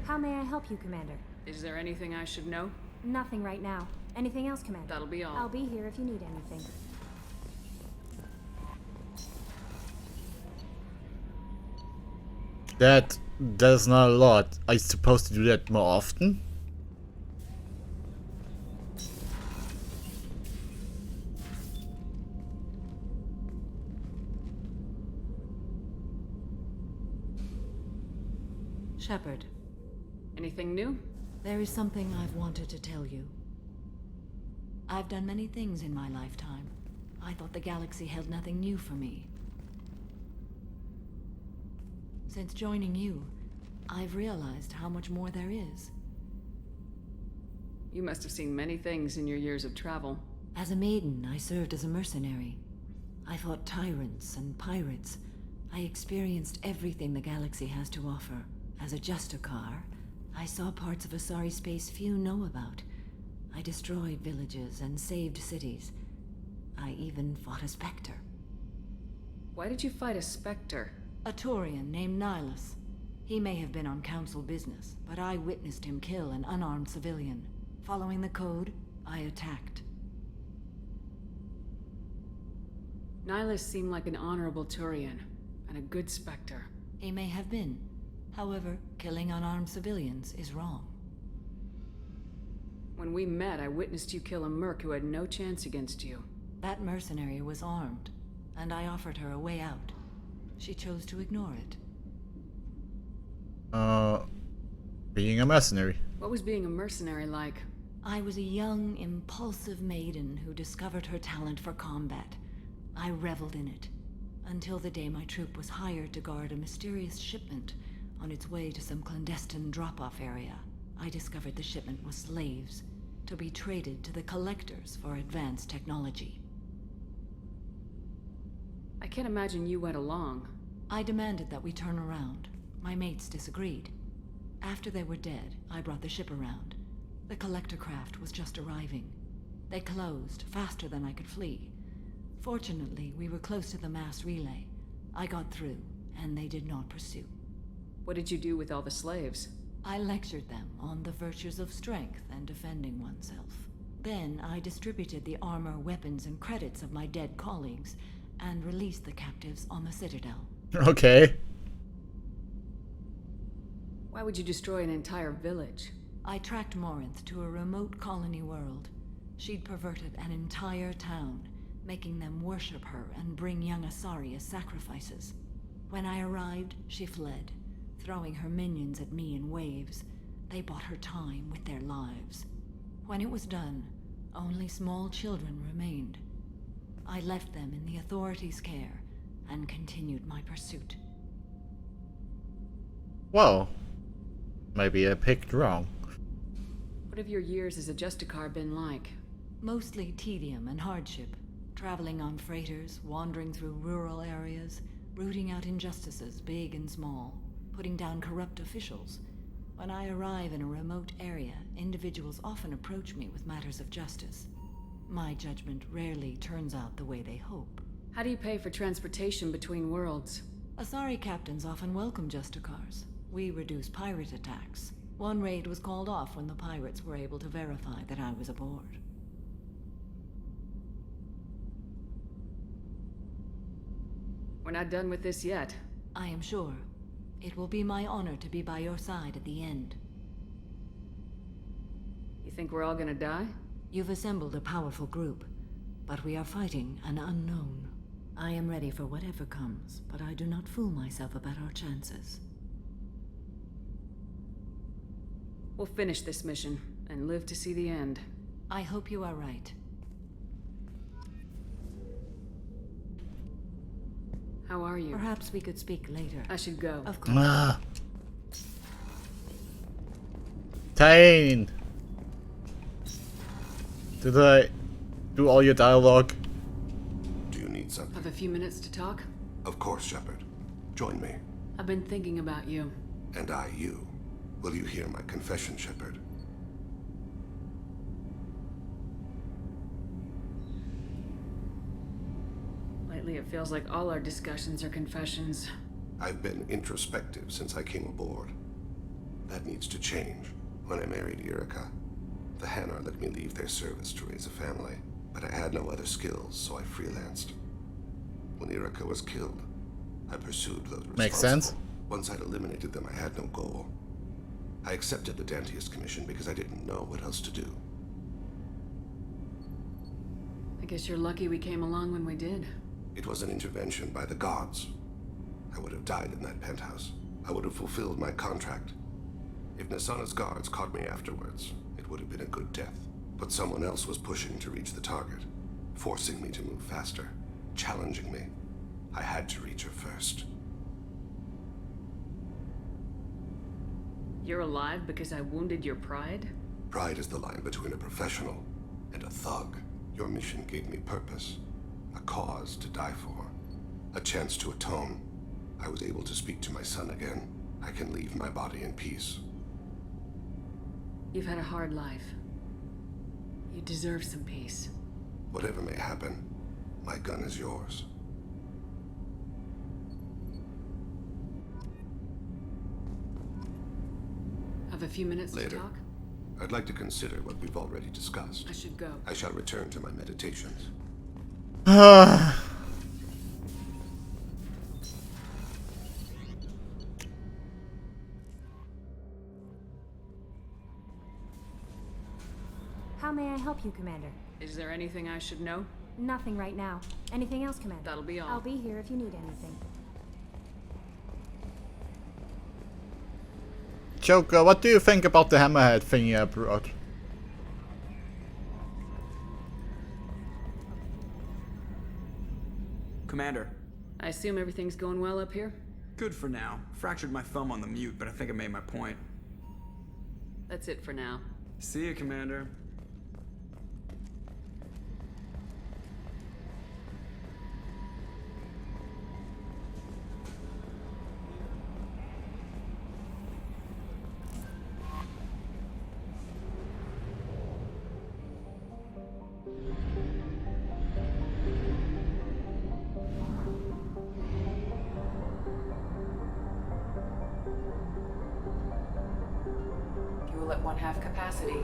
How may I help you, Commander? Is there anything I should know? Nothing right now. Anything else, Commander? That'll be all. I'll be here if you need anything. That's not a lot. Are you supposed to do that more often? Shepard. Anything new? There is something I've wanted to tell you. I've done many things in my lifetime. I thought the galaxy held nothing new for me. Since joining you, I've realized how much more there is. You must have seen many things in your years of travel. As a maiden, I served as a mercenary. I fought tyrants and pirates. I experienced everything the galaxy has to offer. As a Justicar, I saw parts of Asari space few know about. I destroyed villages and saved cities. I even fought a Spectre. Why did you fight a Spectre? A Turian named Nihilus. He may have been on council business, but I witnessed him kill an unarmed civilian. Following the code, I attacked. Nihilus seemed like an honorable Turian, and a good Spectre. He may have been. However, killing unarmed civilians is wrong. When we met, I witnessed you kill a merc who had no chance against you. That mercenary was armed, and I offered her a way out. She chose to ignore it. Being a mercenary. What was being a mercenary like? I was a young, impulsive maiden who discovered her talent for combat. I reveled in it, until the day my troop was hired to guard a mysterious shipment on its way to some clandestine drop-off area. I discovered the shipment was slaves, to be traded to the collectors for advanced technology. I can't imagine you went along. I demanded that we turn around. My mates disagreed. After they were dead, I brought the ship around. The collector craft was just arriving. They closed faster than I could flee. Fortunately, we were close to the mass relay. I got through, and they did not pursue. What did you do with all the slaves? I lectured them on the virtues of strength and defending oneself. Then I distributed the armor, weapons, and credits of my dead colleagues, and released the captives on the Citadel. Okay. Why would you destroy an entire village? I tracked Morinth to a remote colony world. She'd perverted an entire town, making them worship her and bring young Asari as sacrifices. When I arrived, she fled, throwing her minions at me in waves. They bought her time with their lives. When it was done, only small children remained. I left them in the authorities' care and continued my pursuit. Well, maybe I picked wrong. What have your years as a Justicar been like? Mostly tedium and hardship. Traveling on freighters, wandering through rural areas, rooting out injustices, big and small, putting down corrupt officials. When I arrive in a remote area, individuals often approach me with matters of justice. My judgment rarely turns out the way they hope. How do you pay for transportation between worlds? Asari captains often welcome Justicars. We reduce pirate attacks. One raid was called off when the pirates were able to verify that I was aboard. We're not done with this yet. I am sure. It will be my honor to be by your side at the end. You think we're all gonna die? You've assembled a powerful group, but we are fighting an unknown. I am ready for whatever comes, but I do not fool myself about our chances. We'll finish this mission and live to see the end. I hope you are right. How are you? Perhaps we could speak later. I should go. Of course. Ah. Tain! Did I do all your dialogue? Do you need something? Have a few minutes to talk? Of course, Shepard. Join me. I've been thinking about you. And I, you. Will you hear my confession, Shepard? Lately, it feels like all our discussions are confessions. I've been introspective since I came aboard. That needs to change. When I married Erica, the Hanar let me leave their service to raise a family, but I had no other skills, so I freelanced. When Erica was killed, I pursued those responsible. Makes sense. Once I'd eliminated them, I had no goal. I accepted the Dantius commission because I didn't know what else to do. I guess you're lucky we came along when we did. It was an intervention by the gods. I would have died in that penthouse. I would have fulfilled my contract. If Nasana's guards caught me afterwards, it would have been a good death. But someone else was pushing to reach the target, forcing me to move faster, challenging me. I had to reach her first. You're alive because I wounded your pride? Pride is the line between a professional and a thug. Your mission gave me purpose, a cause to die for, a chance to atone. I was able to speak to my son again. I can leave my body in peace. You've had a hard life. You deserve some peace. Whatever may happen, my gun is yours. Have a few minutes Later. to talk? I'd like to consider what we've already discussed. I should go. I shall return to my meditations. How may I help you, Commander? Is there anything I should know? Nothing right now. Anything else, Commander? That'll be all. I'll be here if you need anything. Joker, what do you think about the hammerhead thingy I brought? Commander. I assume everything's going well up here? Good for now. Fractured my thumb on the mute, but I think I made my point. That's it for now. See you, Commander. Fuel at 1/2 capacity.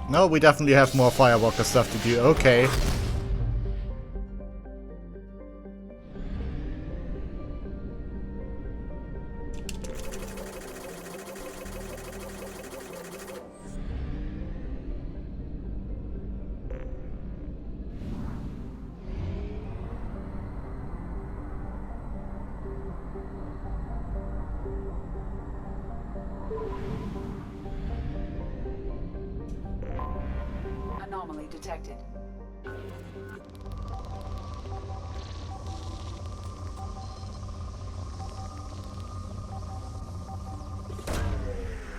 No, we definitely have more Firewalker stuff to do. Okay. Anomaly detected.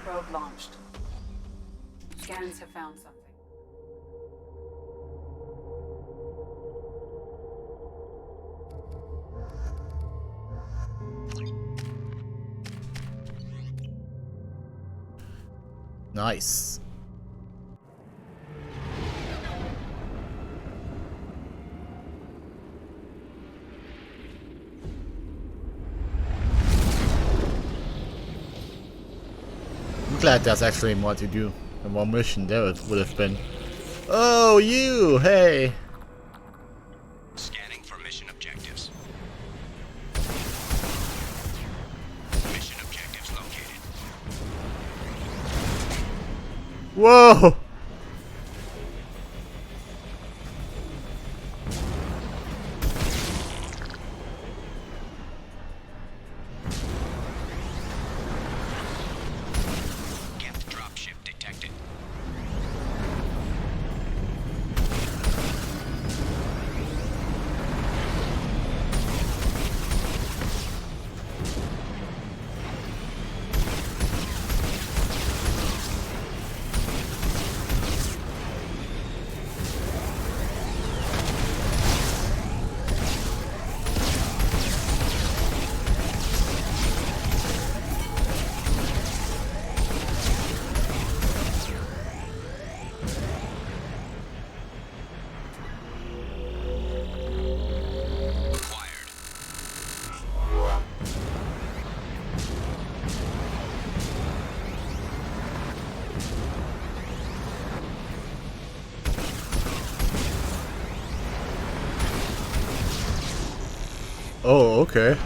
Probe launched. Scans have found something. Nice. I'm glad there's actually more to do than one mission. There it would have been. Oh, you! Hey! Scanning for mission objectives. Whoa! Geth dropship detected. Oh, okay.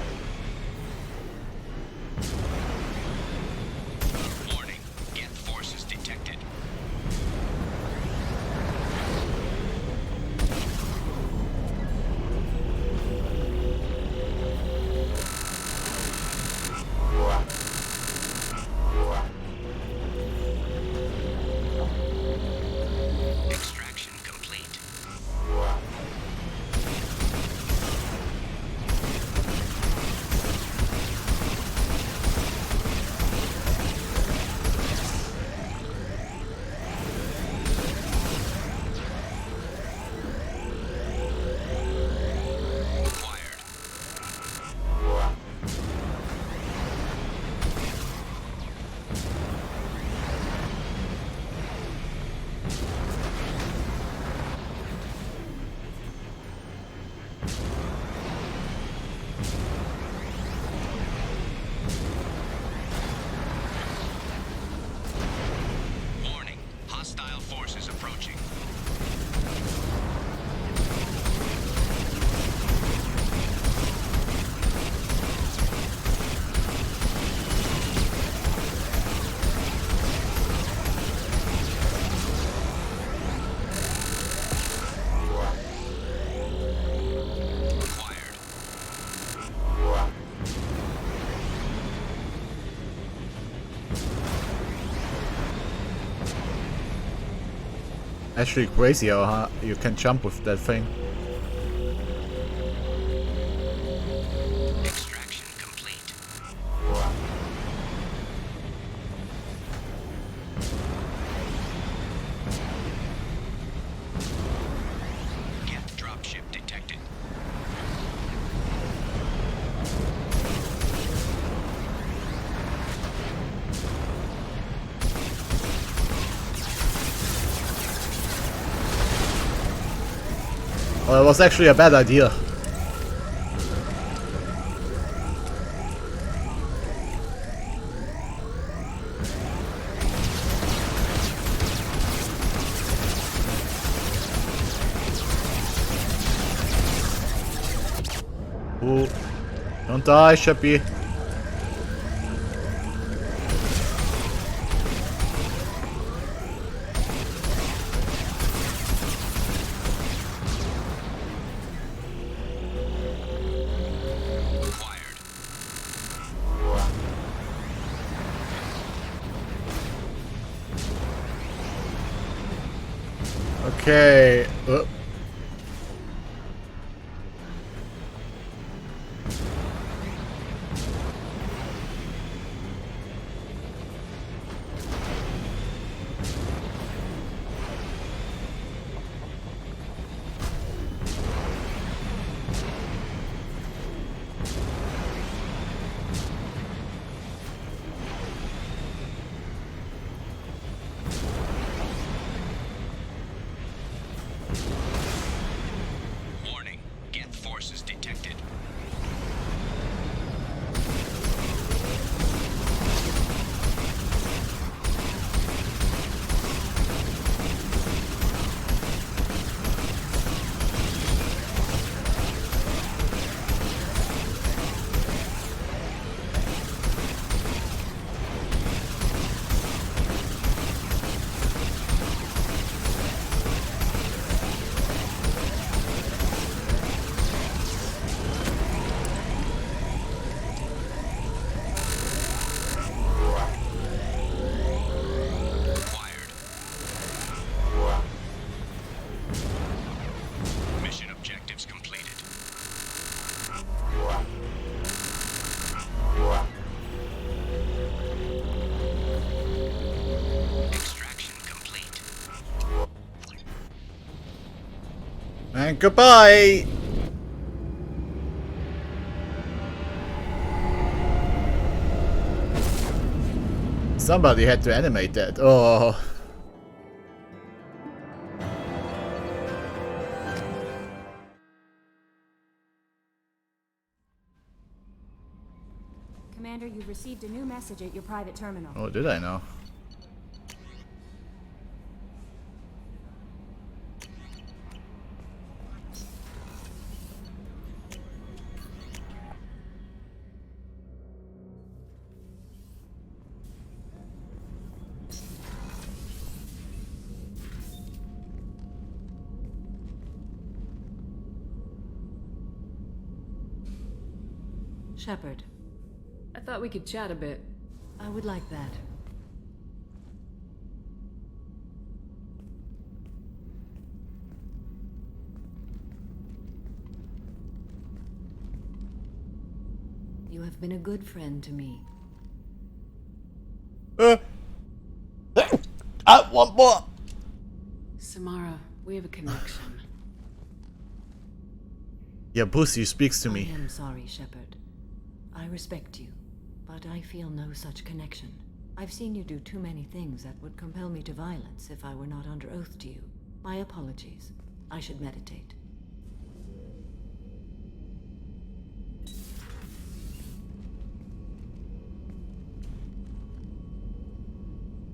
Warning, Geth forces detected. Extraction complete. Warning, hostile forces approaching. Actually crazy how you can jump with that thing. Extraction complete. Geth dropship detected. Well, it was actually a bad idea. Ooh. Don't die, Shippy. Okay. Warning, Geth forces detected. Goodbye! Somebody had to animate that. Oh. Commander, you've received a new message at your private terminal. Oh, did I know? Shepard, I thought we could chat a bit. I would like that. You have been a good friend to me. One more! Samara, we have a connection. Yeah, Pussy speaks to me. I am sorry, Shepard. I respect you, but I feel no such connection. I've seen you do too many things that would compel me to violence if I were not under oath to you. My apologies. I should meditate.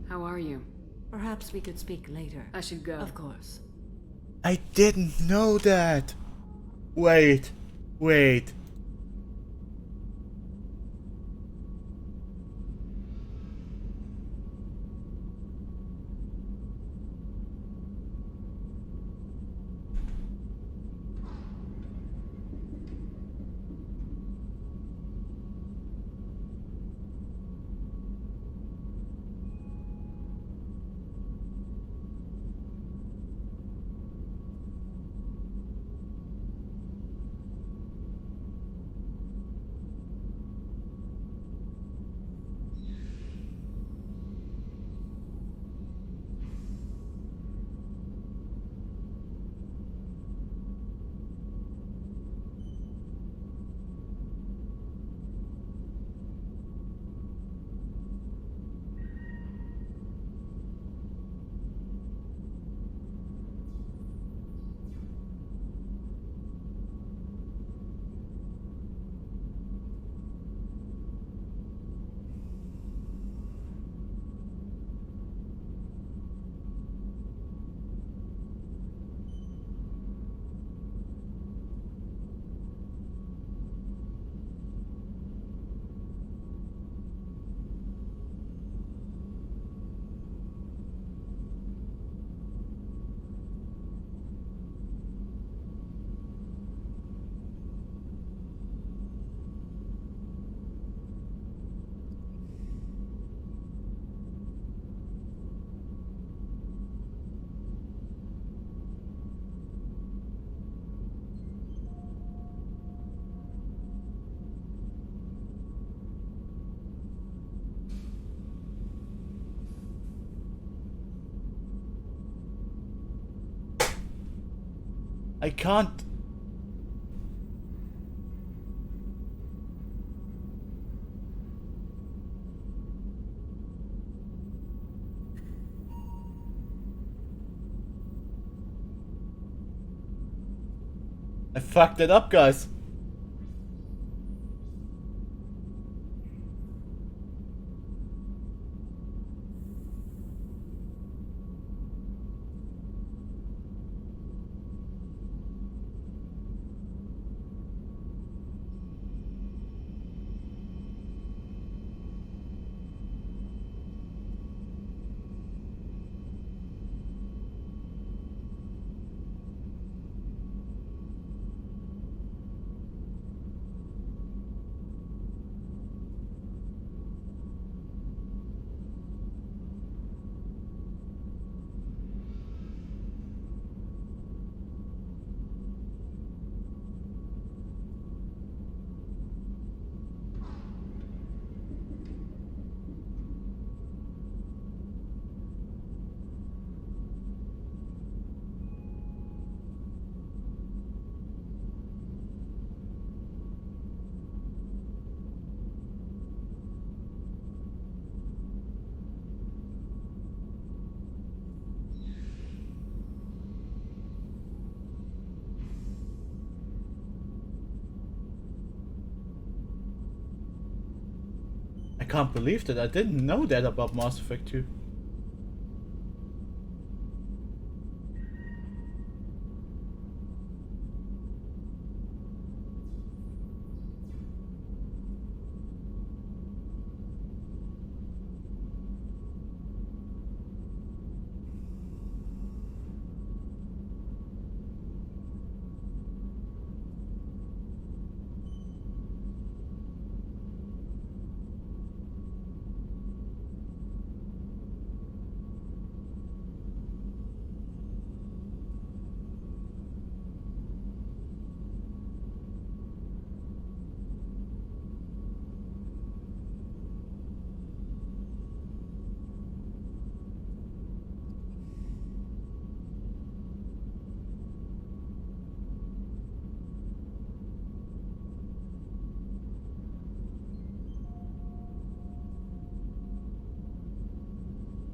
How are you? Perhaps we could speak later. I should go. Of course. I didn't know that. Wait. I can't. I fucked it up, guys. can't believe that. I didn't know that about Mass Effect 2.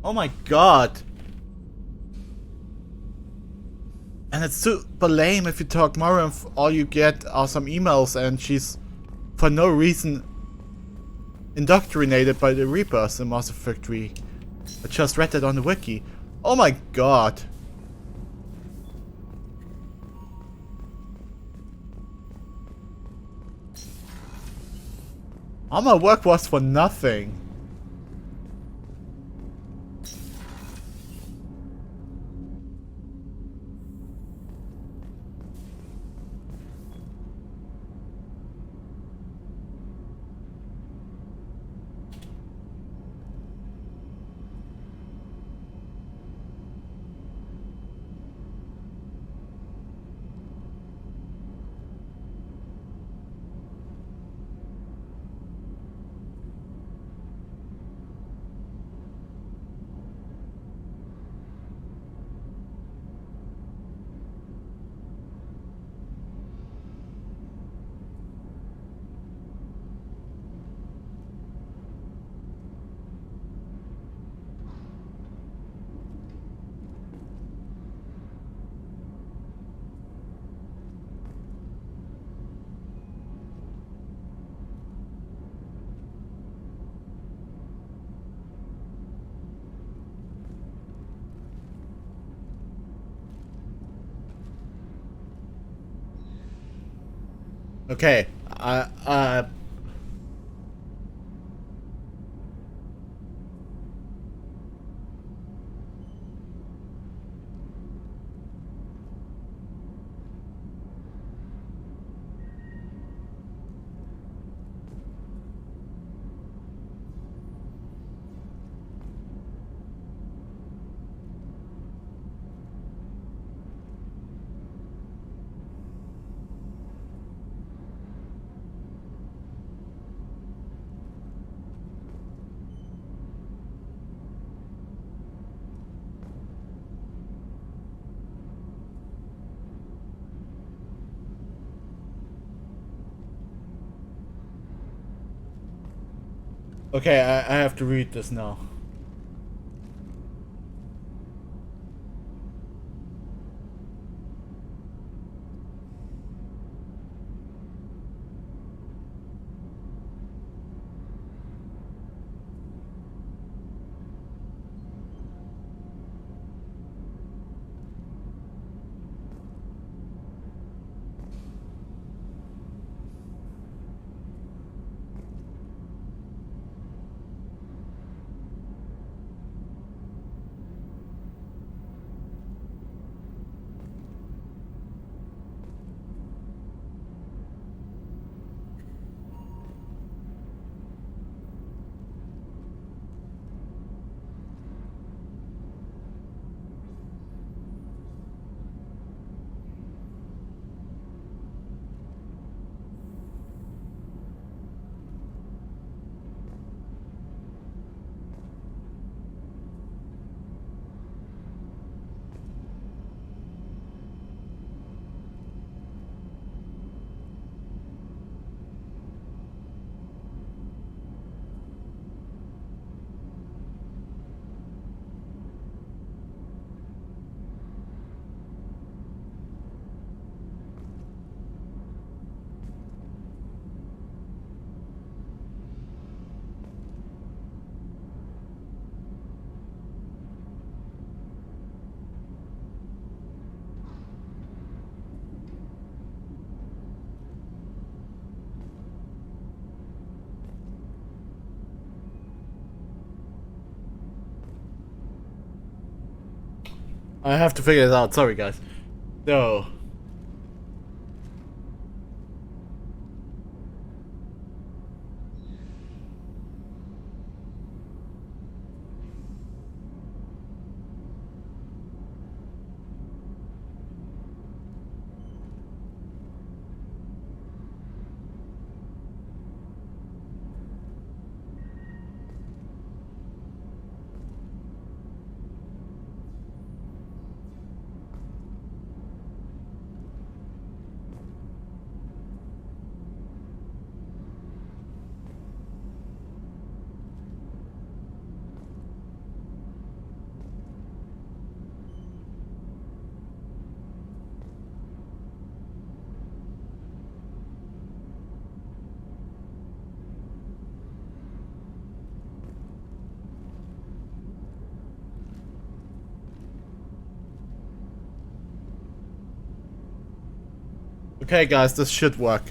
Oh my god! And it's super lame if you talk Mara and all you get are some emails and she's for no reason indoctrinated by the Reapers in Mass Effect 3. I just read that on the wiki. Oh my god! All my work was for nothing. Okay, okay, I have to read this now. I have to figure it out. Sorry, guys. No. Okay, guys, this should work.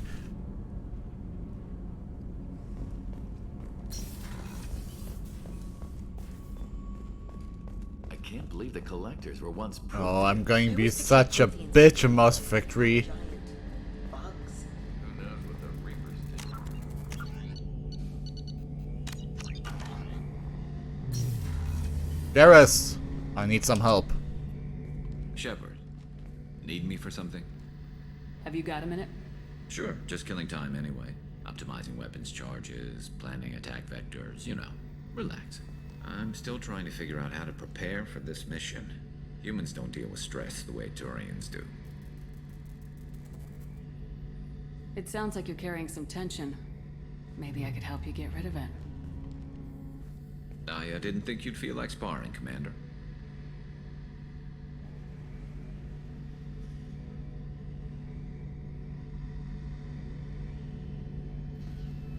I can't believe the collectors were once Oh, I'm going to be such a bitch in Mass Effect 3. Garrus, I need some help. Shepard, need me for something? Have you got a minute? Sure, just killing time anyway. Optimizing weapons charges, planning attack vectors, you know, relaxing. I'm still trying to figure out how to prepare for this mission. Humans don't deal with stress the way Turians do. It sounds like you're carrying some tension. Maybe I could help you get rid of it. I didn't think you'd feel like sparring, Commander.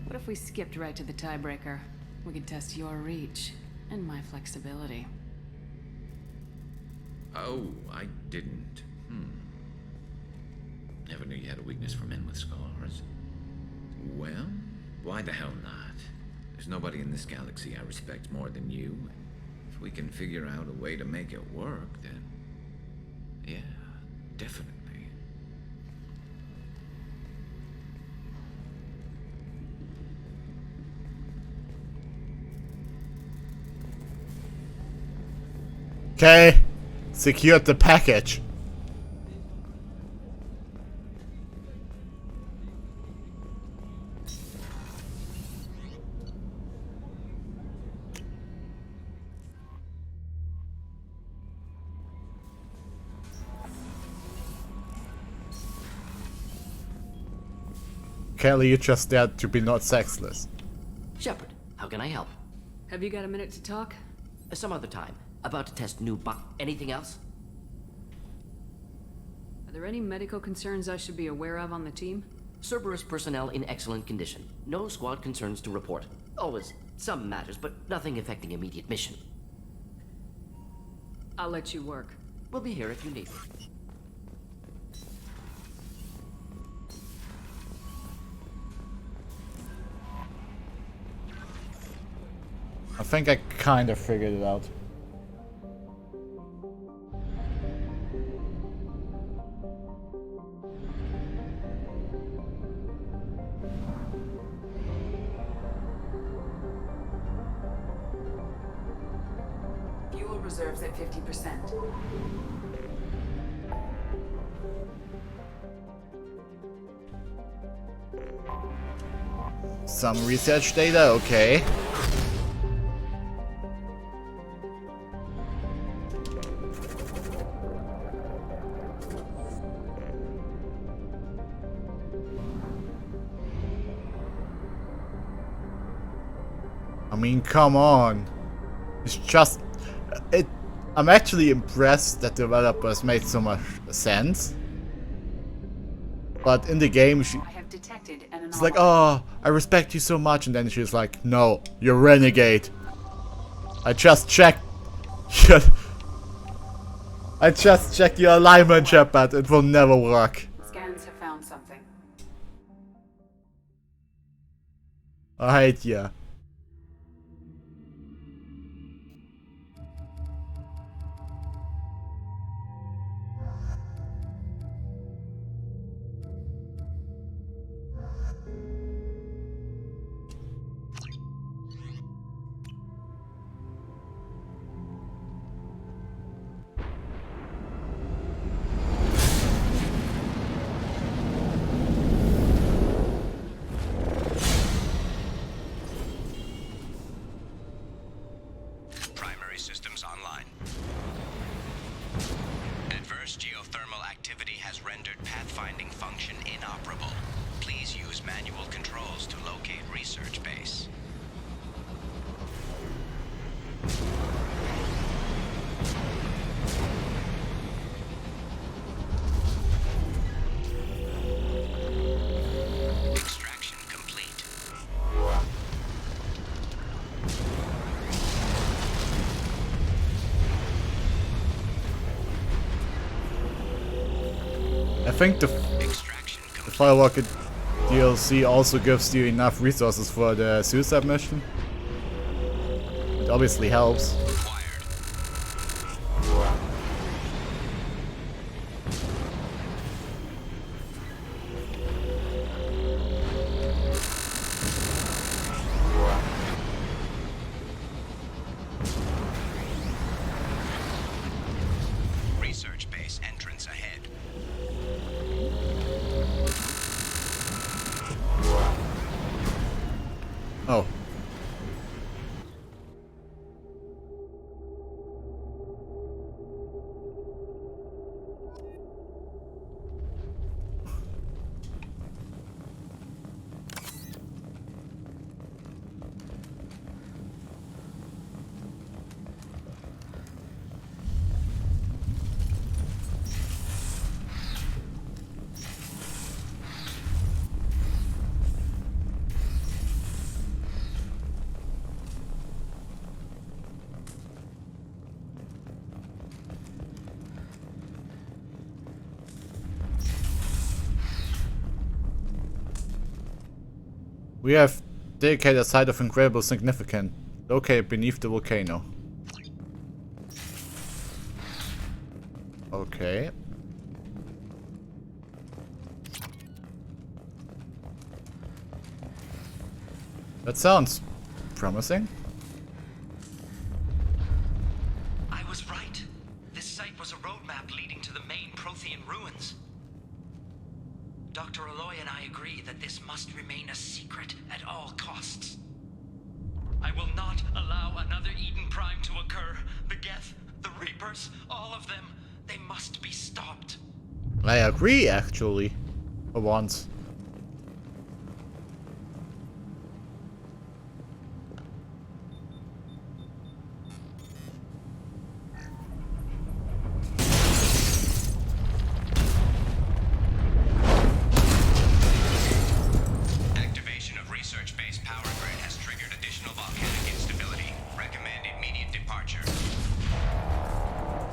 What if we skipped right to the tiebreaker? We could test your reach and my flexibility. Oh, I didn't. Never knew you had a weakness for men with scars. Well, why the hell not? There's nobody in this galaxy I respect more than you. If we can figure out a way to make it work, then... yeah, definitely. Okay, secured the package. Kelly, you just dared to be not sexless. Shepard, how can I help? Have you got a minute to talk? Some other time. About to test new anything else? Are there any medical concerns I should be aware of on the team? Cerberus personnel in excellent condition. No squad concerns to report. Always some matters, but nothing affecting immediate mission. I'll let you work. We'll be here if you need me. I think I kind of figured it out. Fuel reserves at 50%. Some research data, okay. I mean, come on. It's just... I'm actually impressed that developers made so much sense. But in the game, I have detected an it's like, oh, I respect you so much. And then she's like, no, you're renegade. I just checked. I just checked your alignment, Shepard. It will never work. Scans have found something. I hate ya. activity has rendered pathfinding function inoperable. Please use manual controls to locate research base. Extraction complete. I think the Fire Rocket DLC also gives you enough resources for the suicide mission. It obviously helps. Research base entrance ahead. Oh. We have dedicated a site of incredible significance located beneath the volcano. Okay. That sounds promising. I was right. This site was a roadmap leading to the main Prothean ruins. Dr. Aloy and I agree that this must remain a secret at all costs. I will not allow another Eden Prime to occur. The Geth, the Reapers, all of them, they must be stopped. I agree, actually, for once. Activation of research base power grid has triggered additional volcanic instability. Recommend immediate departure.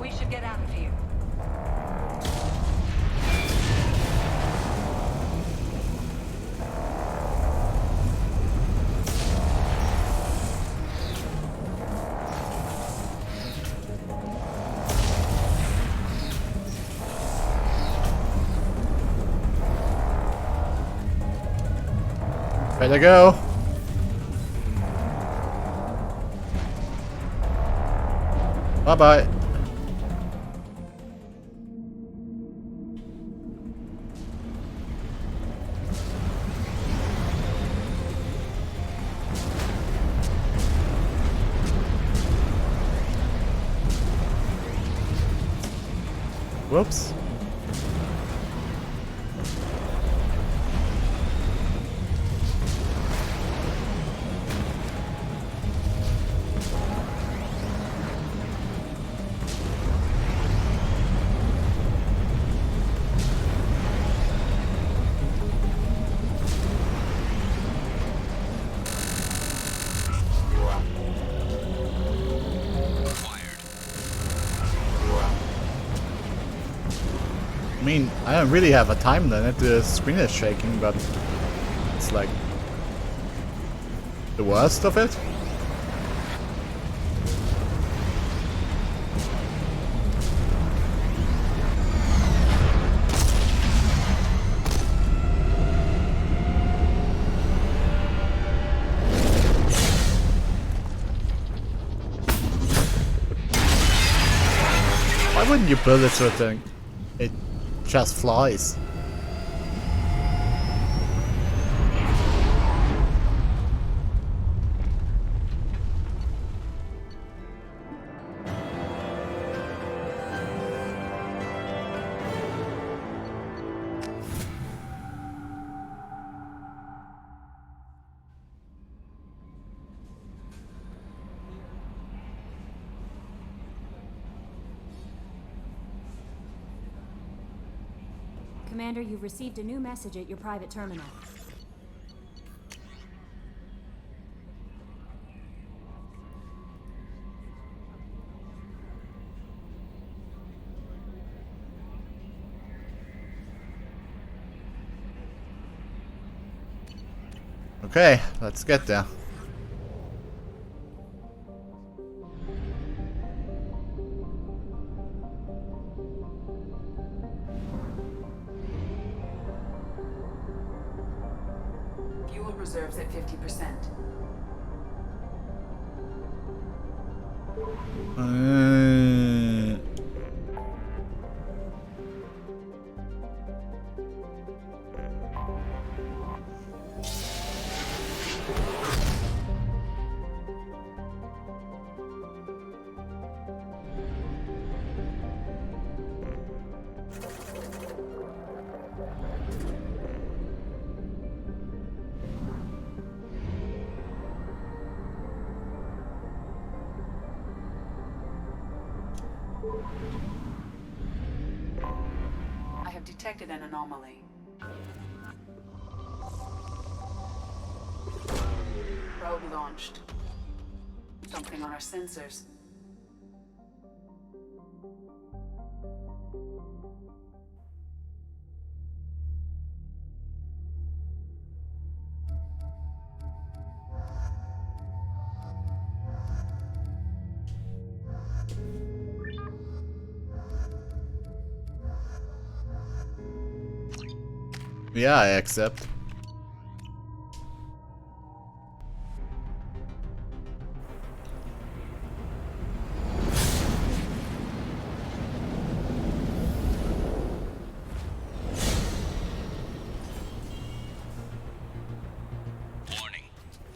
We should get out of here. Better go. Bye-bye. Whoops. I mean, I don't really have a time limit. The screen is shaking, but it's like the worst of it. Why wouldn't you build it so that it just flies? Commander, you've received a new message at your private terminal. Okay, let's get there. Fuel reserves at 50%. I have detected an anomaly. Probe launched. Something on our sensors. Yeah, I accept. Warning.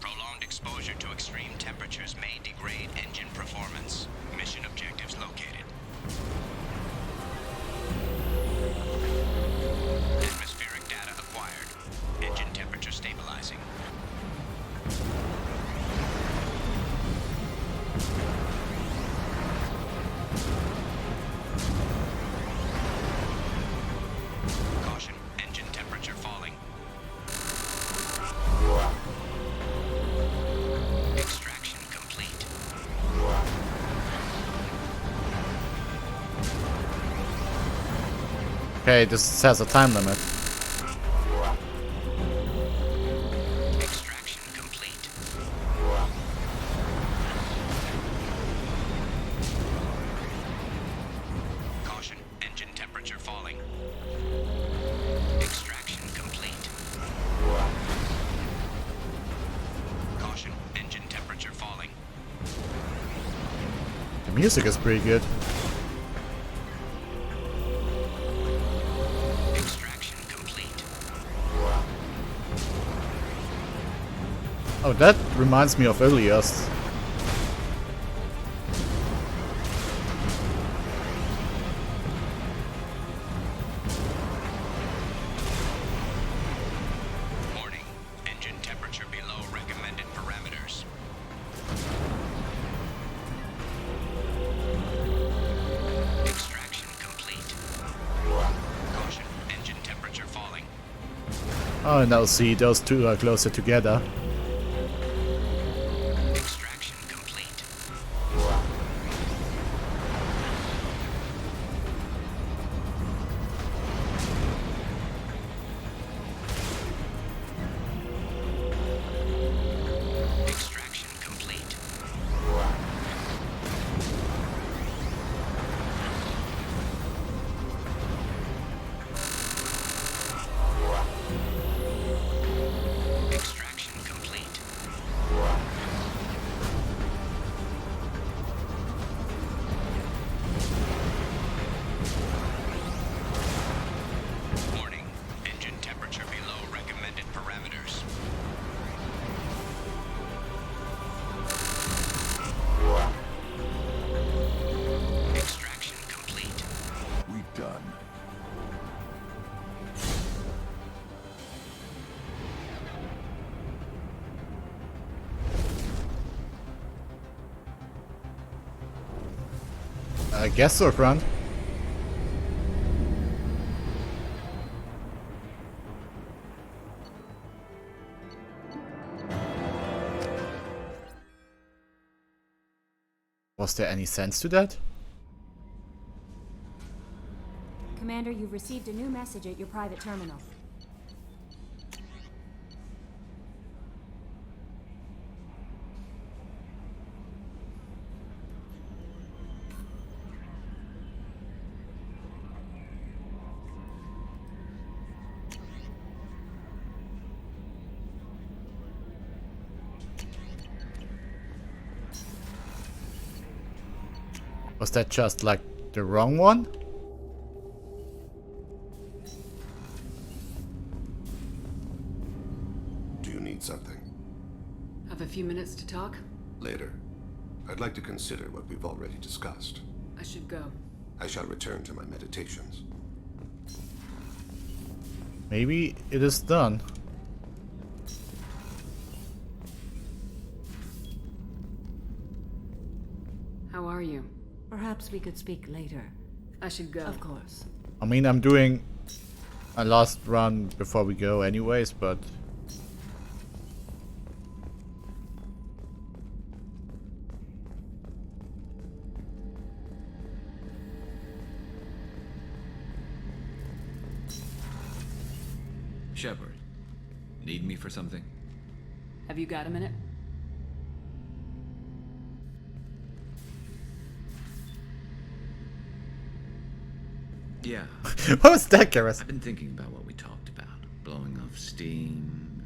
Prolonged exposure to extreme temperatures may degrade engine performance. Mission objectives located. Atmospheric data acquired. Engine temperature stabilizing. Caution, engine temperature falling. Extraction complete. Okay, this has a time limit. Extraction complete. Caution, engine temperature falling. Extraction complete. Caution, engine temperature falling. The music is pretty good. Extraction complete. Oh, that reminds me of Ilias. Warning, engine temperature below recommended parameters. Extraction complete. Caution, engine temperature falling. Oh, now see, those two are closer together. Extraction complete. Extraction complete. Extraction complete. Warning, engine temperature below recommended parameters. Extraction complete. We done. I guess so, friend. Was there any sense to that? Commander, you've received a new message at your private terminal. Was that just like the wrong one? Do you need something? Have a few minutes to talk? Later. I'd like to consider what we've already discussed. I should go. I shall return to my meditations. Maybe it is done. How are you? Perhaps we could speak later. I should go. Of course. I mean, I'm doing a last run before we go anyways, but... Shepard, need me for something? Have you got a minute? Yeah. What was that, Garrus? I've been thinking about what we talked about. Blowing off steam,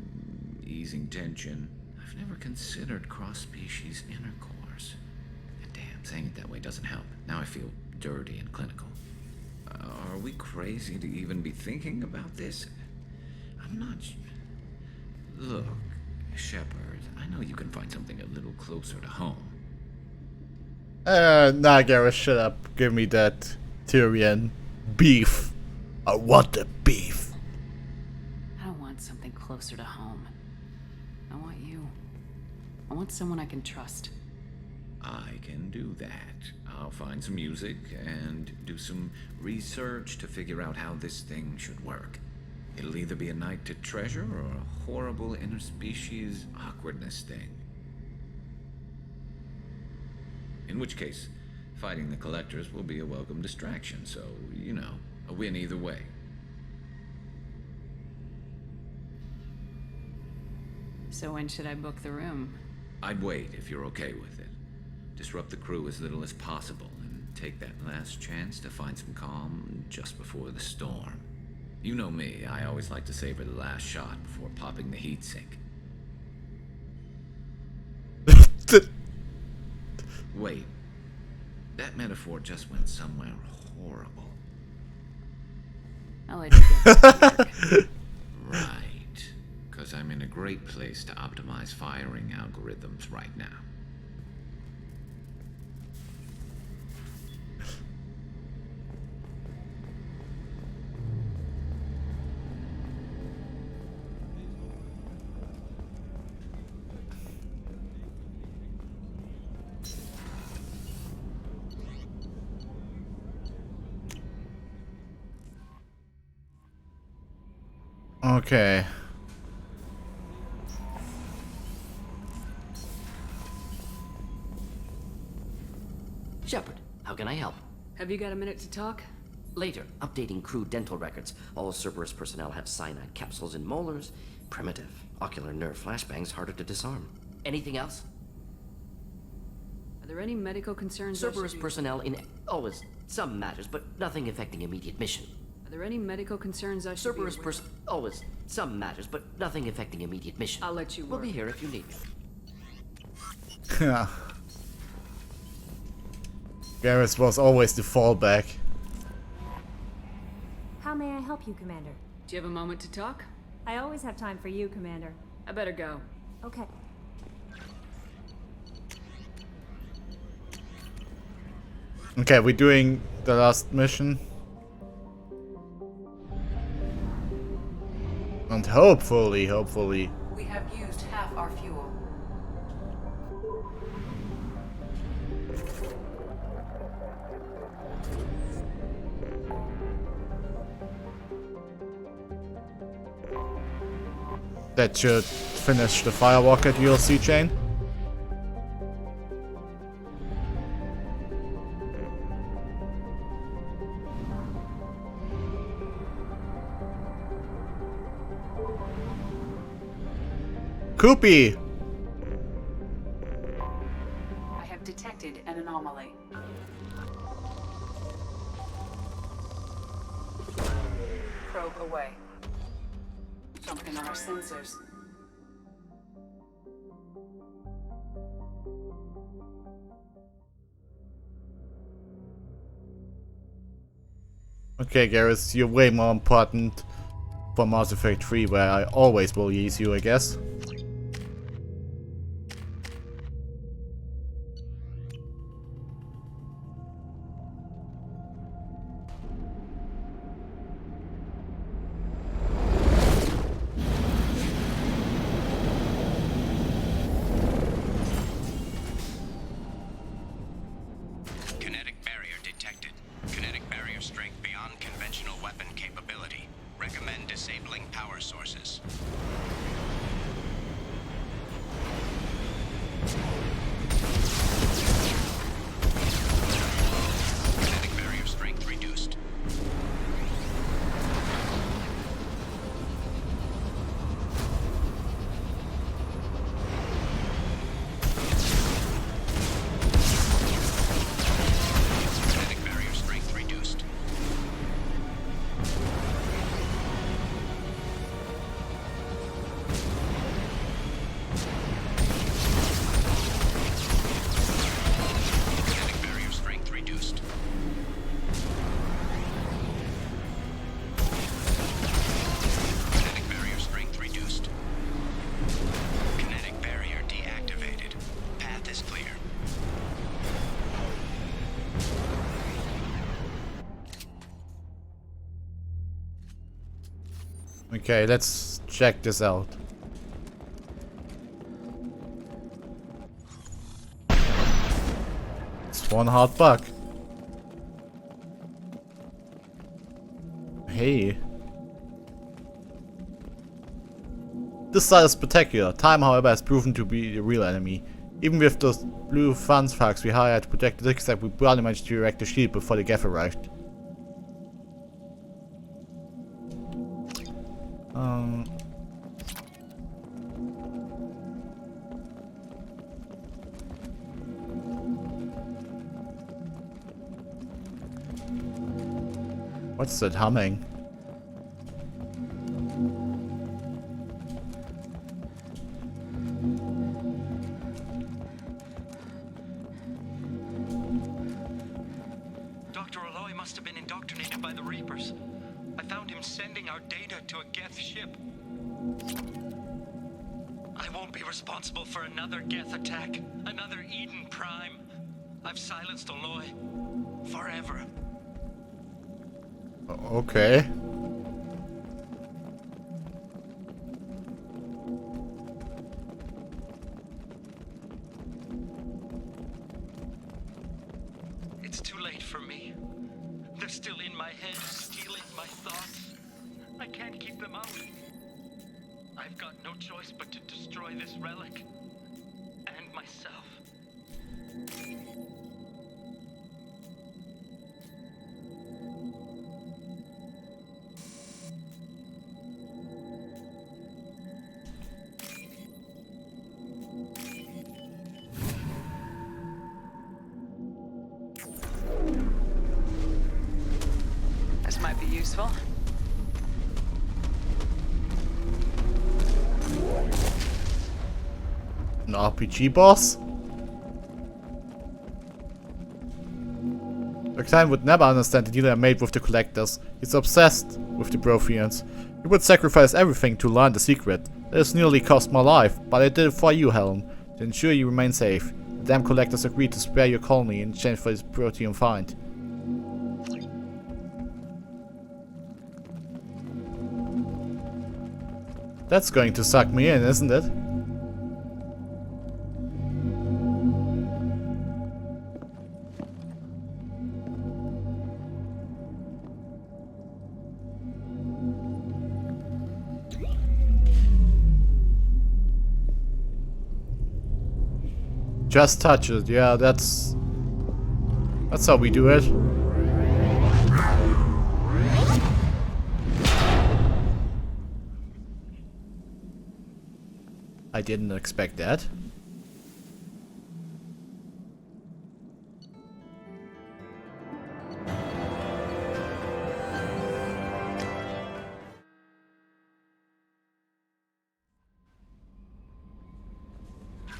easing tension. I've never considered cross-species intercourse. And damn, saying it that way doesn't help. Now I feel dirty and clinical. Are we crazy to even be thinking about this? I'm not... Look, Shepard, I know you can find something a little closer to home. Nah, Garrus, shut up. Give me that Tyrion beef. I want the beef. I don't want something closer to home. I want you. I want someone I can trust. I can do that. I'll find some music and do some research to figure out how this thing should work. It'll either be a night to treasure or a horrible interspecies awkwardness thing. In which case, fighting the collectors will be a welcome distraction, so, you know, a win either way. So when should I book the room? I'd wait if you're okay with it. Disrupt the crew as little as possible and take that last chance to find some calm just before the storm. You know me, I always like to savor the last shot before popping the heatsink. Wait, that metaphor just went somewhere horrible. I'll let you get Right, because I'm in a great place to optimize firing algorithms right now. Okay. Shepard, how can I help? Have you got a minute to talk? Later, updating crew dental records. All Cerberus personnel have cyanide capsules in molars. Primitive. Ocular nerve flashbangs harder to disarm. Anything else? Are there any medical concerns? Cerberus personnel in always some matters, but nothing affecting immediate mission. Are there any medical concerns I should Cerberus always some matters, but nothing affecting immediate mission. I'll let you We'll work. be here if you need me. Garrus was always the fallback. How may I help you, Commander? Do you have a moment to talk? I always have time for you, Commander. I better go. Okay. Okay, we're doing the last mission. And hopefully, We have used half our fuel. that should finish the Firewalker DLC chain. Koopy! I have detected an anomaly. Probe away. Something on our sensors. Okay, Garrus, you're way more important for Mass Effect 3, where I always will use you, I guess. Kinetic barrier detected. Kinetic barrier strength beyond conventional weapon capability. Recommend disabling power sources. Kinetic barrier strength reduced. Kinetic barrier strength reduced. Kinetic barrier strength reduced. Kinetic barrier strength reduced. Kinetic barrier deactivated. Path is clear. Okay, let's check this out. It's one hard bug. Hey. This site is spectacular. Time, however, has proven to be the real enemy. Even with those blue fans thugs we hired to protect the except we barely managed to erect the shield before the Geth arrived. What's that humming? Dr. Aloy must have been indoctrinated by the Reapers. I found him sending our data to a Geth ship. I won't be responsible for another Geth attack, another Eden Prime. I've silenced Aloy. Forever. Okay. It's too late for me. They're still in my head, stealing my thoughts. I can't keep them out. I've got no choice but to destroy this relic. And myself. This might be useful. An RPG boss? Roxanne would never understand the deal I made with the Collectors. He's obsessed with the Protheans. He would sacrifice everything to learn the secret. It has nearly cost my life, but I did it for you, Helen, to ensure you remain safe. The damn Collectors agreed to spare your colony in exchange for this Prothean find. That's going to suck me in, isn't it? Just touch it, yeah, that's how we do it. I didn't expect that.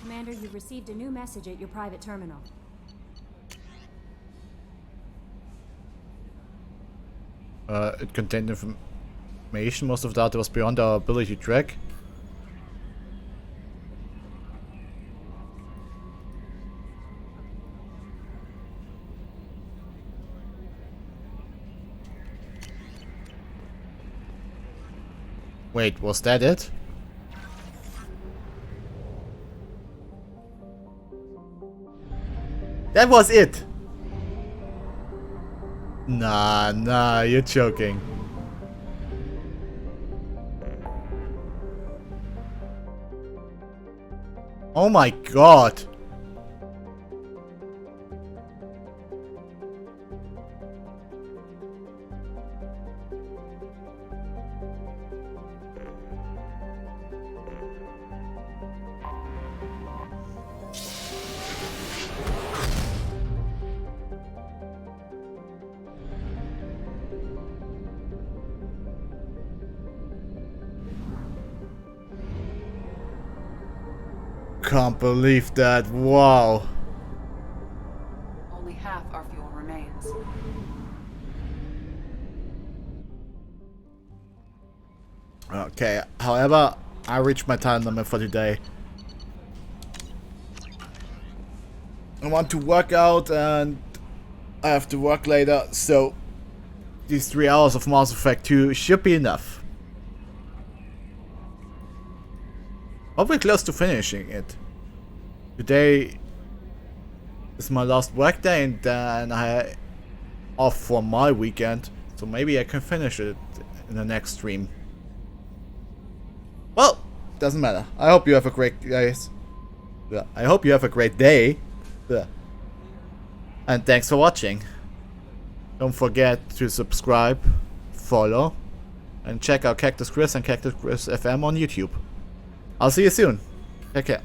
Commander, you've received a new message at your private terminal. It contained information. Most of that was beyond our ability to track. Wait, was that it? That was it! Nah, you're joking. Oh my god! Can't believe that. Wow. Only half our fuel remains. Okay, however, I reached my time limit for today. I want to work out and I have to work later, so these 3 hours of Mass Effect 2 should be enough. But we're close to finishing it. Today is my last work day and then I off for my weekend, so maybe I can finish it in the next stream. Well, doesn't matter. I hope you have a great guys. Yeah, I hope you have a great day. Yeah. And thanks for watching. Don't forget to subscribe, follow, and check out CactusKris and CactusKris FM on YouTube. I'll see you soon. Take care.